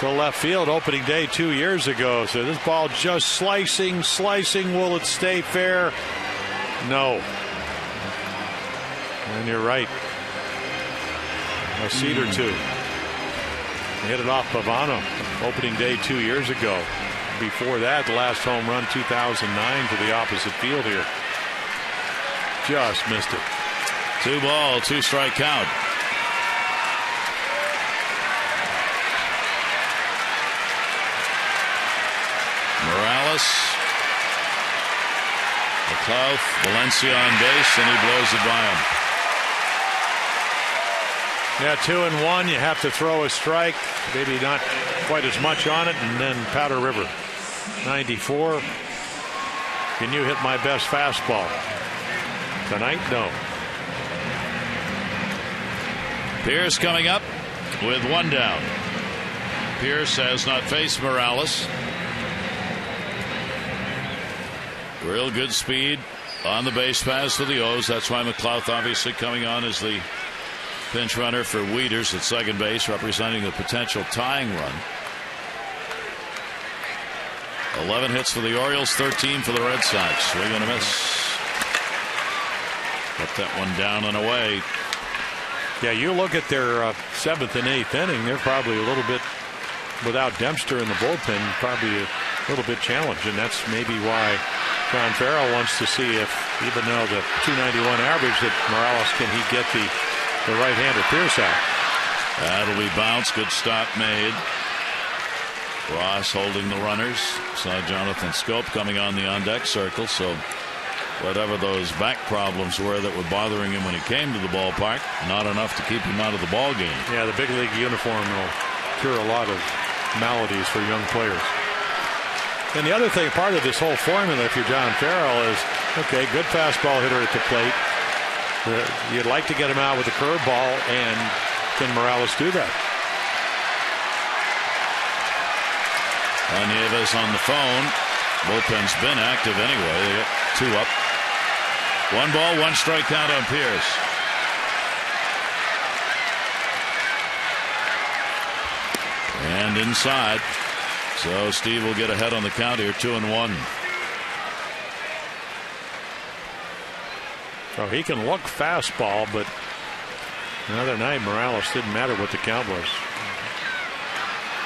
to left field opening day 2 years ago. So this ball just slicing. Will it stay fair? No. And you're right. A seat or two. He hit it off Pavano opening day 2 years ago. Before that, the last home run 2009 to the opposite field here. Just missed it. 2-ball, 2-strike count. Morales, McLeod, Valencia on base, and he blows it by him. Yeah, 2-1. You have to throw a strike, maybe not quite as much on it, and then Powder River. 94. Can you hit my best fastball tonight? No. Pierce coming up with 1 down. Pierce has not faced Morales. Real good speed on the base pass for the O's. That's why McLeod obviously coming on as the pinch runner for Wieters at second base, representing the potential tying run. 11 hits for the Orioles, 13 for the Red Sox. Swing and a miss. Got that one down and away. Yeah, you look at their 7th and 8th inning, they're probably a little bit without Dempster in the bullpen, probably a little bit challenged, and that's maybe why John Farrell wants to see if, even though the 291 average, that Morales, can he get the right-hander Pierce out. That'll be bounced. Good stop made. Ross holding the runners. Saw Jonathan Scope coming on the on-deck circle, so whatever those back problems were that were bothering him when he came to the ballpark, not enough to keep him out of the ball game. Yeah, the big league uniform will cure a lot of maladies for young players. And the other thing, part of this whole formula, if you're John Farrell, is, okay, good fastball hitter at the plate. You'd like to get him out with a curveball, and can Morales do that? Nieves on the phone. Bullpen's been active anyway. They got 2 up. 1-ball, 1-strike count on Pierce. And inside. So Steve will get ahead on the count here, 2-1. So he can look fastball, but the other night Morales didn't matter what the count was.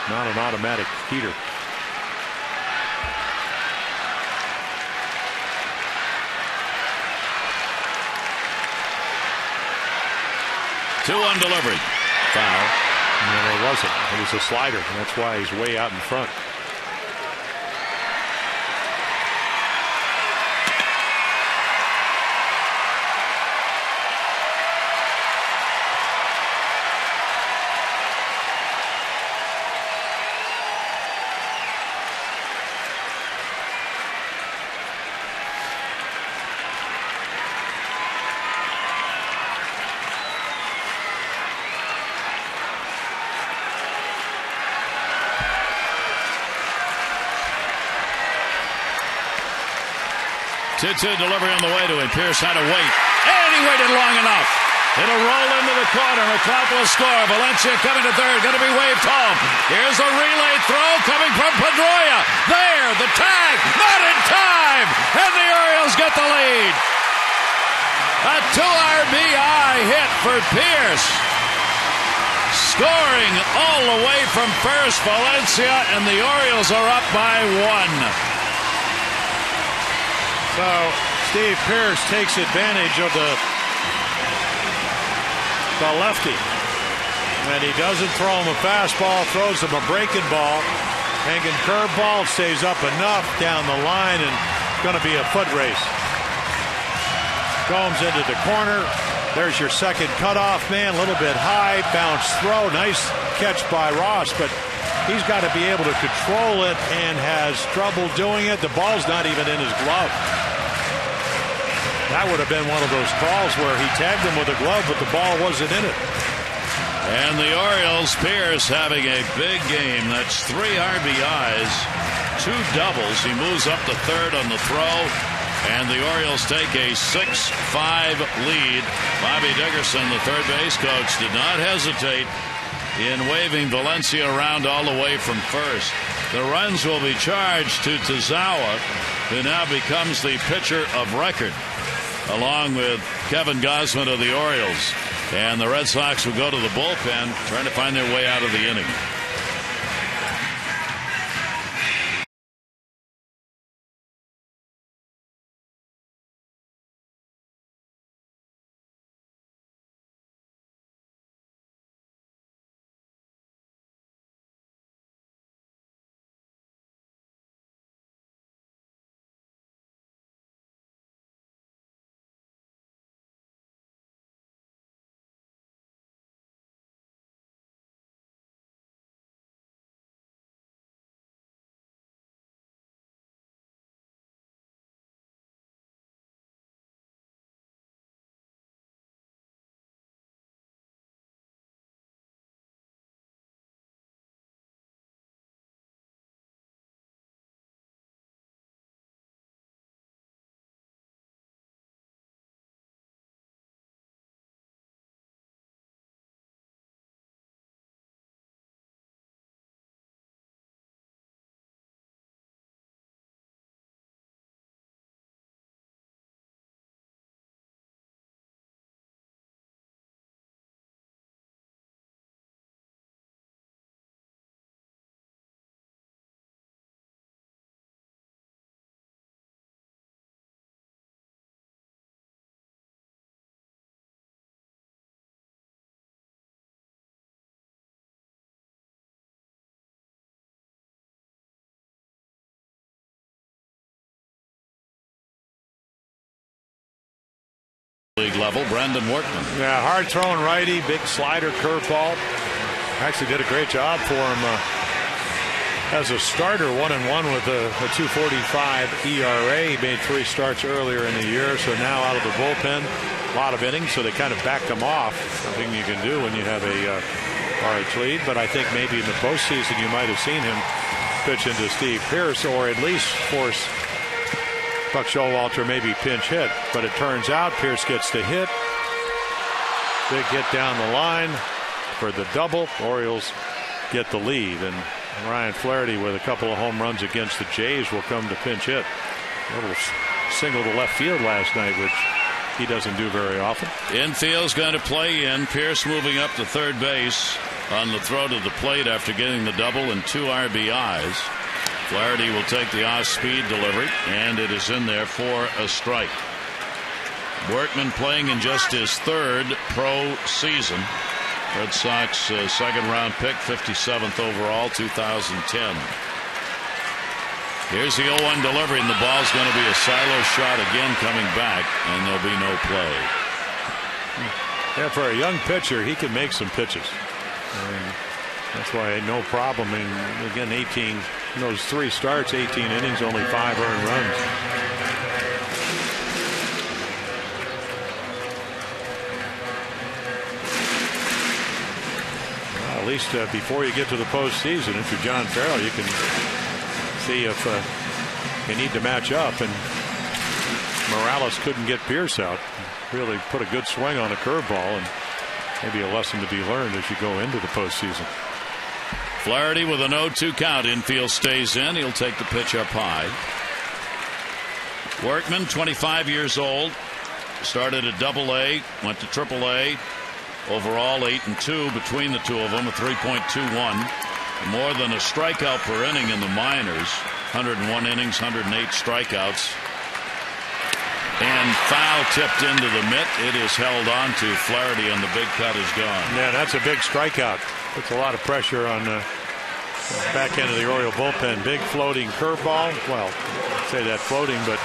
Not an automatic heater. Two-one delivery. Foul. No, it wasn't. It was a slider. And that's why he's way out in front. Two delivery on the way to him. Pierce had to wait, and he waited long enough. It'll roll into the corner. McLeod will score. Valencia coming to third, going to be waved home. Here's a relay throw coming from Pedroia. There, the tag, not in time, and the Orioles get the lead. A 2 RBI hit for Pierce. Scoring all the way from first, Valencia, and the Orioles are up by 1. So Steve Pearce takes advantage of the lefty. And he doesn't throw him a fastball, throws him a breaking ball. Hanging curveball, stays up enough down the line, and going to be a foot race. Gomes into the corner. There's your second cutoff man, a little bit high, bounce throw. Nice catch by Ross, but he's got to be able to control it and has trouble doing it. The ball's not even in his glove. That would have been one of those calls where he tagged him with a glove, but the ball wasn't in it. And the Orioles, Pierce having a big game. That's 3 RBIs, 2 doubles. He moves up to third on the throw, and the Orioles take a 6-5 lead. Bobby Dickerson, the third base coach, did not hesitate in waving Valencia around all the way from first. The runs will be charged to Tazawa, who now becomes the pitcher of record, along with Kevin Gausman of the Orioles. And the Red Sox will go to the bullpen, trying to find their way out of the inning. League level, Brandon Workman. Yeah, hard throwing righty, big slider, curveball. Actually did a great job for him as a starter, 1-1 with a 2.45 ERA. He made 3 starts earlier in the year, so now out of the bullpen, a lot of innings, so they kind of backed him off. Something you can do when you have a large lead, but I think maybe in the postseason you might have seen him pitch into Steve Pearce, or at least force Buck Showalter maybe pinch hit, but it turns out Pearce gets the hit. Big hit down the line for the double. Orioles get the lead, and Ryan Flaherty with a couple of home runs against the Jays will come to pinch hit. A little single to left field last night, which he doesn't do very often. Infield's going to play in. Pearce moving up to third base on the throw to the plate after getting the double and 2 RBIs. Flaherty will take the off-speed delivery, and it is in there for a strike. Workman playing in just his 3rd pro season. Red Sox second-round pick, 57th overall, 2010. Here's the 0-1 delivery, and the ball's going to be a silo shot again coming back, and there'll be no play. Yeah, for a young pitcher, he can make some pitches. That's why no problem. I mean, again, 18, in those 3 starts, 18 innings, only 5 earned runs. Well, at least before you get to the postseason, if you're John Farrell, you can see if you need to match up. And Morales couldn't get Pearce out. Really put a good swing on a curveball, and maybe a lesson to be learned as you go into the postseason. Flaherty with an 0-2 count. Infield stays in. He'll take the pitch up high. Workman, 25 years old, started at AA, went to AAA. Overall 8-2 between the two of them, a 3.21. More than a strikeout per inning in the minors. 101 innings, 108 strikeouts. And foul tipped into the mitt. It is held on to Flaherty, and the big cut is gone. Yeah, that's a big strikeout. Puts a lot of pressure on the back end of the Oriole bullpen. Big floating curveball. Well, I'd say that floating, but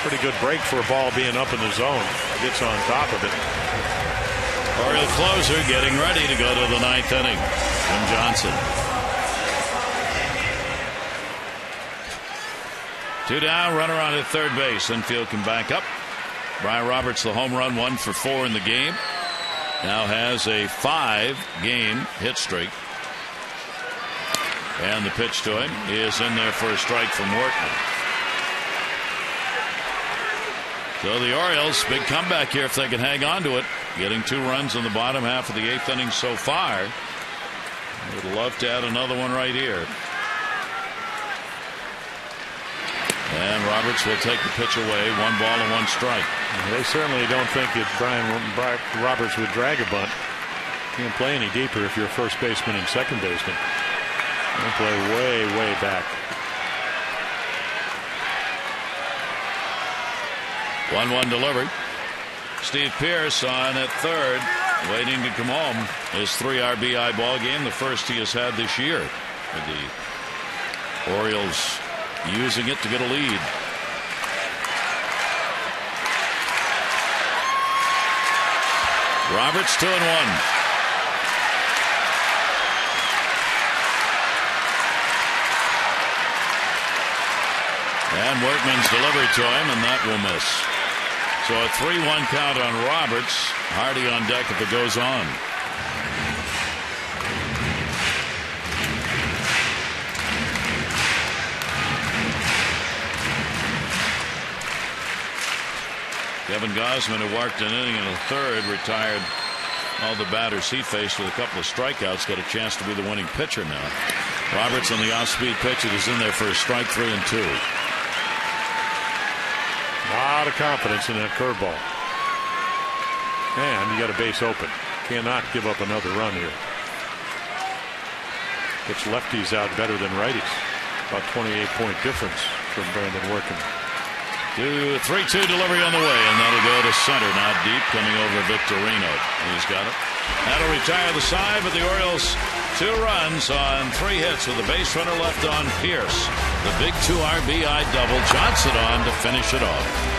pretty good break for a ball being up in the zone. Gets on top of it. Oriole closer getting ready to go to the ninth inning. Jim Johnson. 2 down, runner on at third base. Infield can back up. Brian Roberts, the home run, 1 for 4 in the game. Now has a 5-game hit streak. And the pitch to him is in there for a strike from Workman. So the Orioles, big comeback here if they can hang on to it. Getting 2 runs in the bottom half of the 8th inning so far. Would love to add another one right here. And Roberts will take the pitch away. 1 ball and 1 strike. They certainly don't think that Brian Roberts would drag a bunt. You can't play any deeper if you're a first baseman and second baseman. You play way back. 1-1 delivery. Steve Pearce on at third, waiting to come home. His 3 RBI ball game, the first he has had this year. With the Orioles using it to get a lead. Roberts 2-1. And Workman's delivery to him, and that will miss. So a 3-1 count on Roberts. Hardy on deck if it goes on. Kevin Gausman, who worked an inning and a third, retired all the batters he faced with a couple of strikeouts, got a chance to be the winning pitcher now. Roberts on the off-speed pitch. It is in there for a strike 3 and 2. A lot of confidence in that curveball. And you got a base open. Cannot give up another run here. Gets lefties out better than righties. About 28-point difference from Brandon Workman. 3-2 delivery on the way, and that'll go to center. Now deep, coming over Victorino. He's got it. That'll retire the side, but the Orioles 2 runs on 3 hits with a base runner left on Pierce. The big 2 RBI double. Johnson on to finish it off.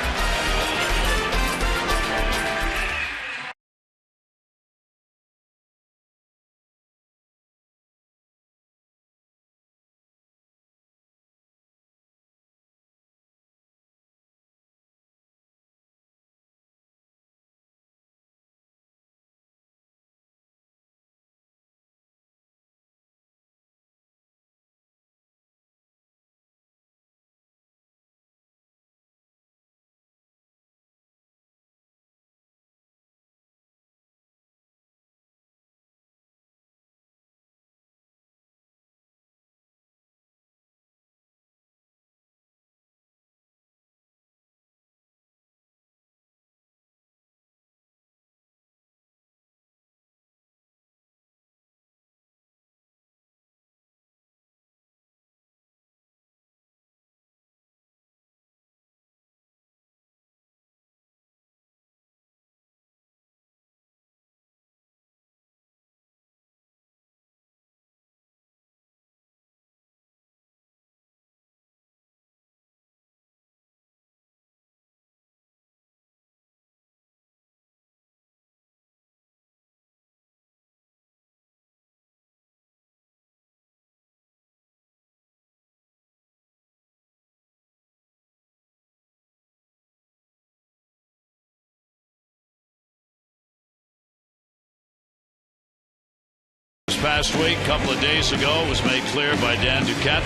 Past week, a couple of days ago, it was made clear by Dan Duquette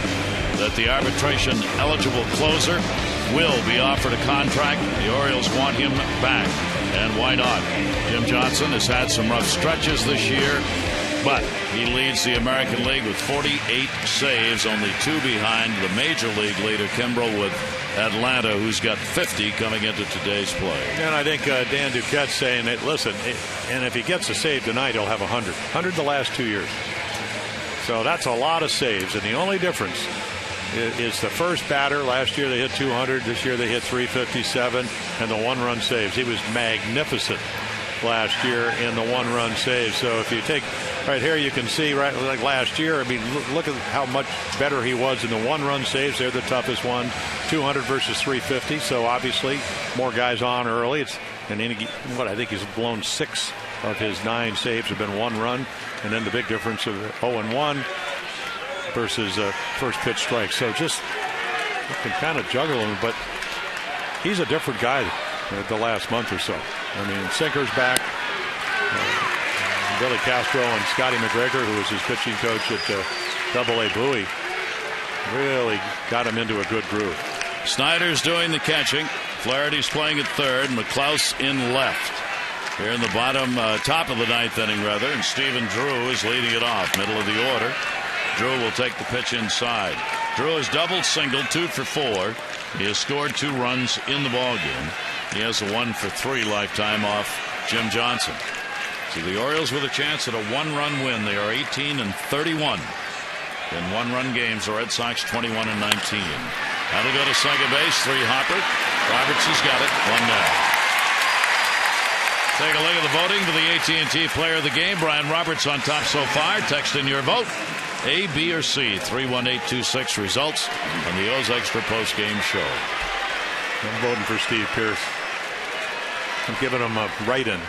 that the arbitration eligible closer will be offered a contract. The Orioles want him back, and why not? Jim Johnson has had some rough stretches this year, but he leads the American League with 48 saves, only 2 behind the Major League leader Kimbrel with Atlanta, who's got 50 coming into today's play. And I think Dan Duquette's saying that, listen, and if he gets a save tonight, he'll have 100. 100 the last 2 years. So that's a lot of saves, and the only difference is the first batter. Last year they hit 200. This year they hit 357 and the 1-run saves. He was magnificent last year in the 1-run save. So if you take right here, you can see right like last year. I mean, look at how much better he was in the 1-run saves. They're the toughest one. 200 versus 350. So obviously more guys on early. I think he's blown 6 of his 9 saves have been 1-run, and then the big difference of 0-1 versus first pitch strike. So just you can kind of juggle him, but he's a different guy the last month or so. I mean, sinker's back. Billy Castro and Scotty McGregor, who was his pitching coach at Double-A Bowie, really got him into a good groove. Snyder's doing the catching. Flaherty's playing at third. McClouse in left. Here in the top of the 9th inning, rather, and Stephen Drew is leading it off, middle of the order. Drew will take the pitch inside. Drew has doubled, singled, 2 for 4. He has scored 2 runs in the ballgame. He has a 1 for 3 lifetime off Jim Johnson. So the Orioles with a chance at a 1-run win. They are 18-31 in 1-run games. The Red Sox 21-19. That'll go to second base. 3 hopper. Roberts has got it. 1 down. Take a look at the voting for the AT&T Player of the Game. Brian Roberts on top so far. Text in your vote. A, B, or C. 31826 results on the O's Extra Post Game Show. I'm voting for Steve Pearce. I'm giving him a write-in.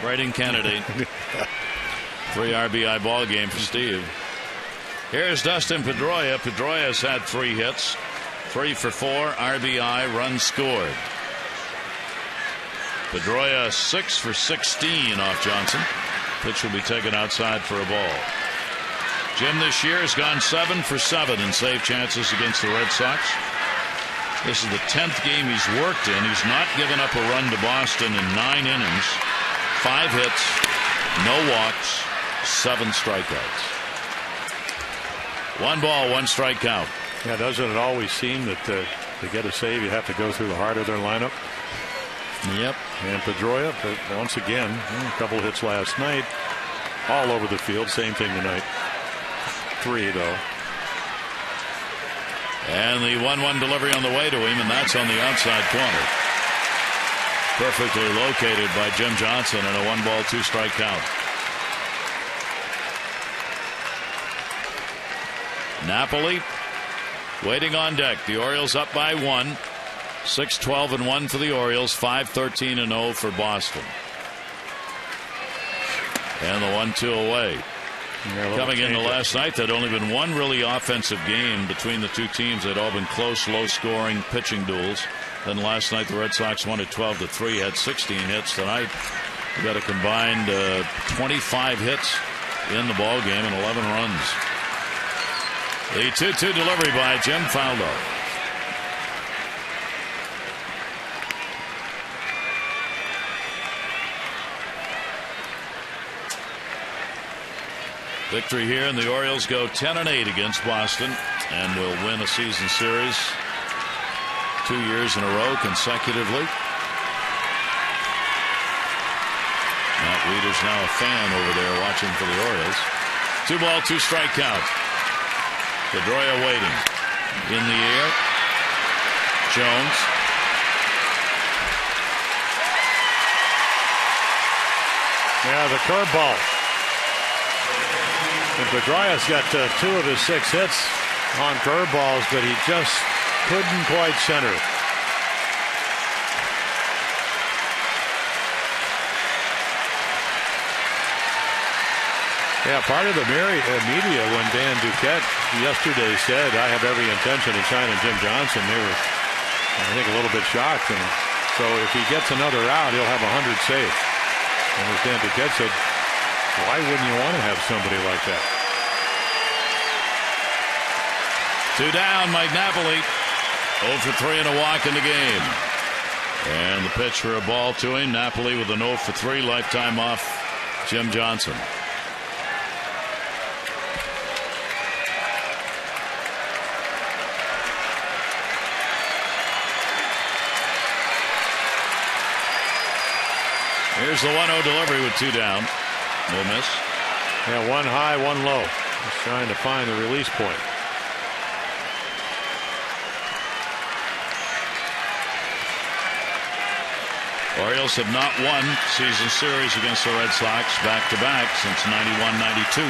Write-in candidate. 3 RBI ball game for Steve. Here's Dustin Pedroia. Pedroia has had 3 hits. 3 for 4 RBI, runs scored. Pedroia 6 for 16 off Johnson. Pitch will be taken outside for a ball. Jim this year has gone 7 for 7 in save chances against the Red Sox. This is the 10th game he's worked in. He's not given up a run to Boston in 9 innings. 5 hits, no walks, 7 strikeouts. 1 ball, 1 strike count. Yeah, doesn't it always seem that to get a save you have to go through the heart of their lineup? Yep. And Pedroia, once again, a couple hits last night, all over the field. Same thing tonight. 3 though. And the 1-1 delivery on the way to him, and that's on the outside corner. Perfectly located by Jim Johnson, and a 1 ball, 2 strike count. Napoli waiting on deck. The Orioles up by 1. 6-12-1 for the Orioles. 5-13-0 for Boston. And the 1-2 away. Coming into last night, there'd only been 1 really offensive game between the 2 teams. They'd all been close, low-scoring pitching duels. Then last night, the Red Sox won at 12-3, had 16 hits. Tonight, we got a combined 25 hits in the ball game and 11 runs. The 2-2 delivery by Jim Faldo. Victory here, and the Orioles go 10-8 against Boston and will win a season series 2 years in a row consecutively. Matt Wieder's now a fan over there watching for the Orioles. 2 ball, 2 strike count. Pedroia waiting. In the air. Jones. Yeah, the curveball. And Pedroia's got 2 of his 6 hits on curveballs, but he just couldn't quite center it. Yeah, part of the media when Dan Duquette yesterday said, I have every intention of signing Jim Johnson, they were, I think, a little bit shocked. And so if he gets another out, he'll have 100 saves. And as Dan Duquette said, why wouldn't you want to have somebody like that? 2 down, Mike Napoli. 0 for 3 and a walk in the game. And the pitch for a ball to him. Napoli with an 0 for 3 lifetime off Jim Johnson. Here's the 1-0 delivery with 2 down. No miss. Yeah, 1 high, 1 low. Just trying to find the release point. Orioles have not won season series against the Red Sox back-to-back since 91-92.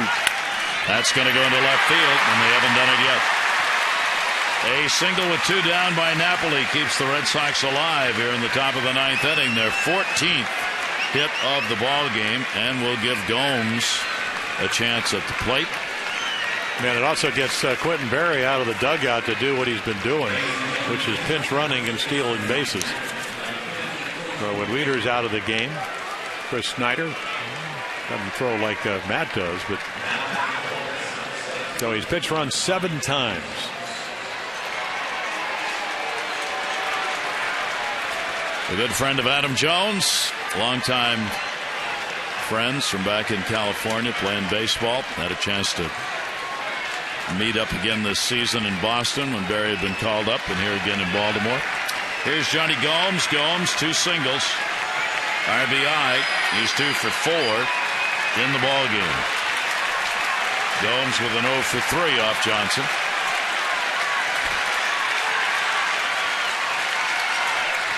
That's going to go into left field, and they haven't done it yet. A single with 2 down by Napoli keeps the Red Sox alive here in the top of the 9th inning. Their 14th hit of the ball game, and will give Gomes a chance at the plate. Man, it also gets Quentin Berry out of the dugout to do what he's been doing, which is pinch running and stealing bases. So when Weeder's out of the game, Chris Snyder doesn't throw like Matt does, but so he's pitch run 7 times. A good friend of Adam Jones, longtime friends from back in California playing baseball. Had a chance to meet up again this season in Boston when Barry had been called up, and here again in Baltimore. Here's Johnny Gomes. Gomes, 2 singles. RBI. He's 2 for 4 in the ball game. Gomes with an 0 for 3 off Johnson.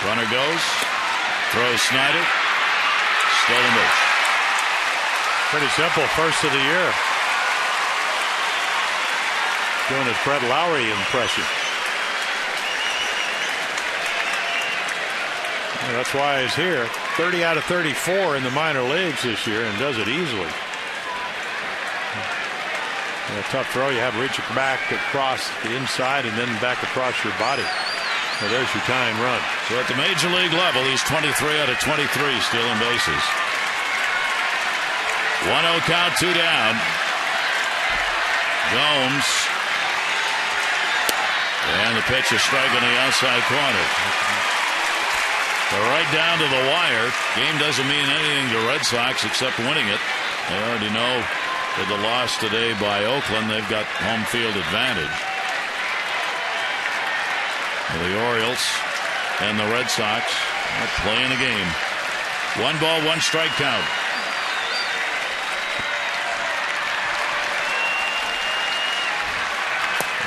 Runner goes. Throws Snyder. Stolen base. Pretty simple. First of the year. Doing his Brett Lowry impression. Yeah, that's why he's here. 30 out of 34 in the minor leagues this year, and does it easily. A tough throw. You have to reach it back across the inside and then back across your body. So there's your tying run. So at the major league level, he's 23 out of 23 stealing bases. 1-0 count, 2 down. Gomes. And the pitch is strike on the outside corner. So right down to the wire. Game doesn't mean anything to Red Sox except winning it. They already know with the loss today by Oakland, they've got home field advantage. The Orioles and the Red Sox are playing a game. 1 ball, 1 strike count.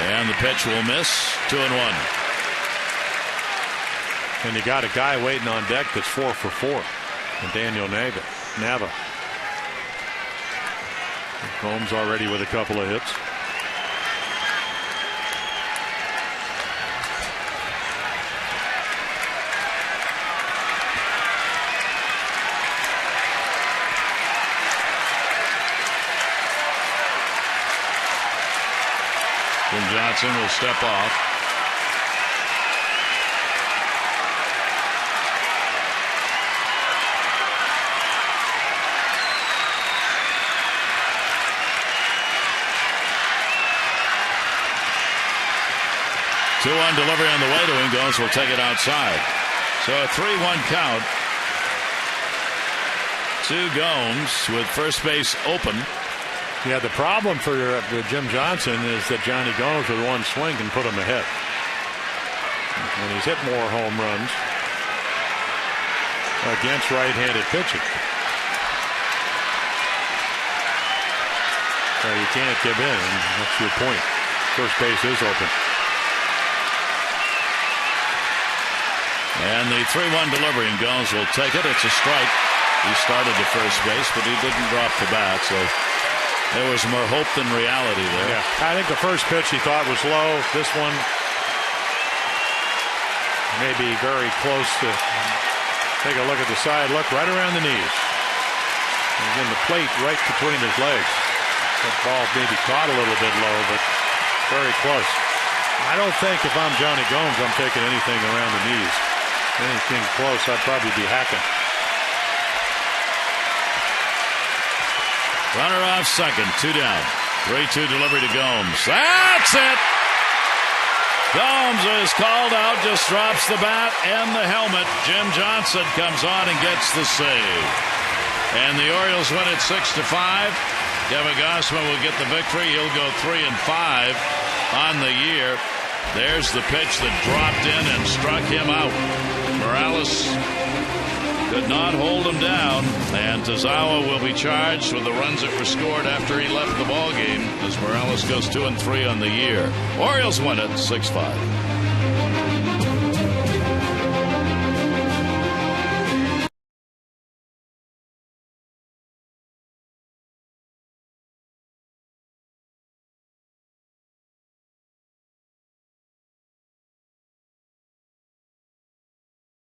And the pitch will miss. 2-1. And you got a guy waiting on deck that's 4 for 4. And Daniel Nava. Gomes already with a couple of hits. Jim Johnson will step off. Two-one delivery on the way to him. Gomes will take it outside. So a 3-1 count to Gomes with first base open. Yeah, the problem for Jim Johnson is that Johnny Gomes with 1 swing can put him ahead. And he's hit more home runs against right-handed pitching. So you can't give in, and that's your point. First base is open. And the 3-1 delivery, and Gomes will take it. It's a strike. He started to first base, but he didn't drop the bat, so there was more hope than reality there. Yeah, I think the first pitch he thought was low. This one may be very close to. Take a look at the side. Look right around the knees. And again, the plate right between his legs. That ball maybe caught a little bit low, but very close. I don't think if I'm Johnny Gomes, I'm taking anything around the knees. Anything close, I'd probably be hacking. Runner off second, 2 down. 3-2 delivery to Gomes. That's it! Gomes is called out, just drops the bat and the helmet. Jim Johnson comes on and gets the save. And the Orioles win it 6-5. Kevin Gausman will get the victory. He'll go 3-5 on the year. There's the pitch that dropped in and struck him out. Morales could not hold him down, and Tazawa will be charged with the runs that were scored after he left the ball game as Morales goes 2-3 on the year. Orioles win it 6-5.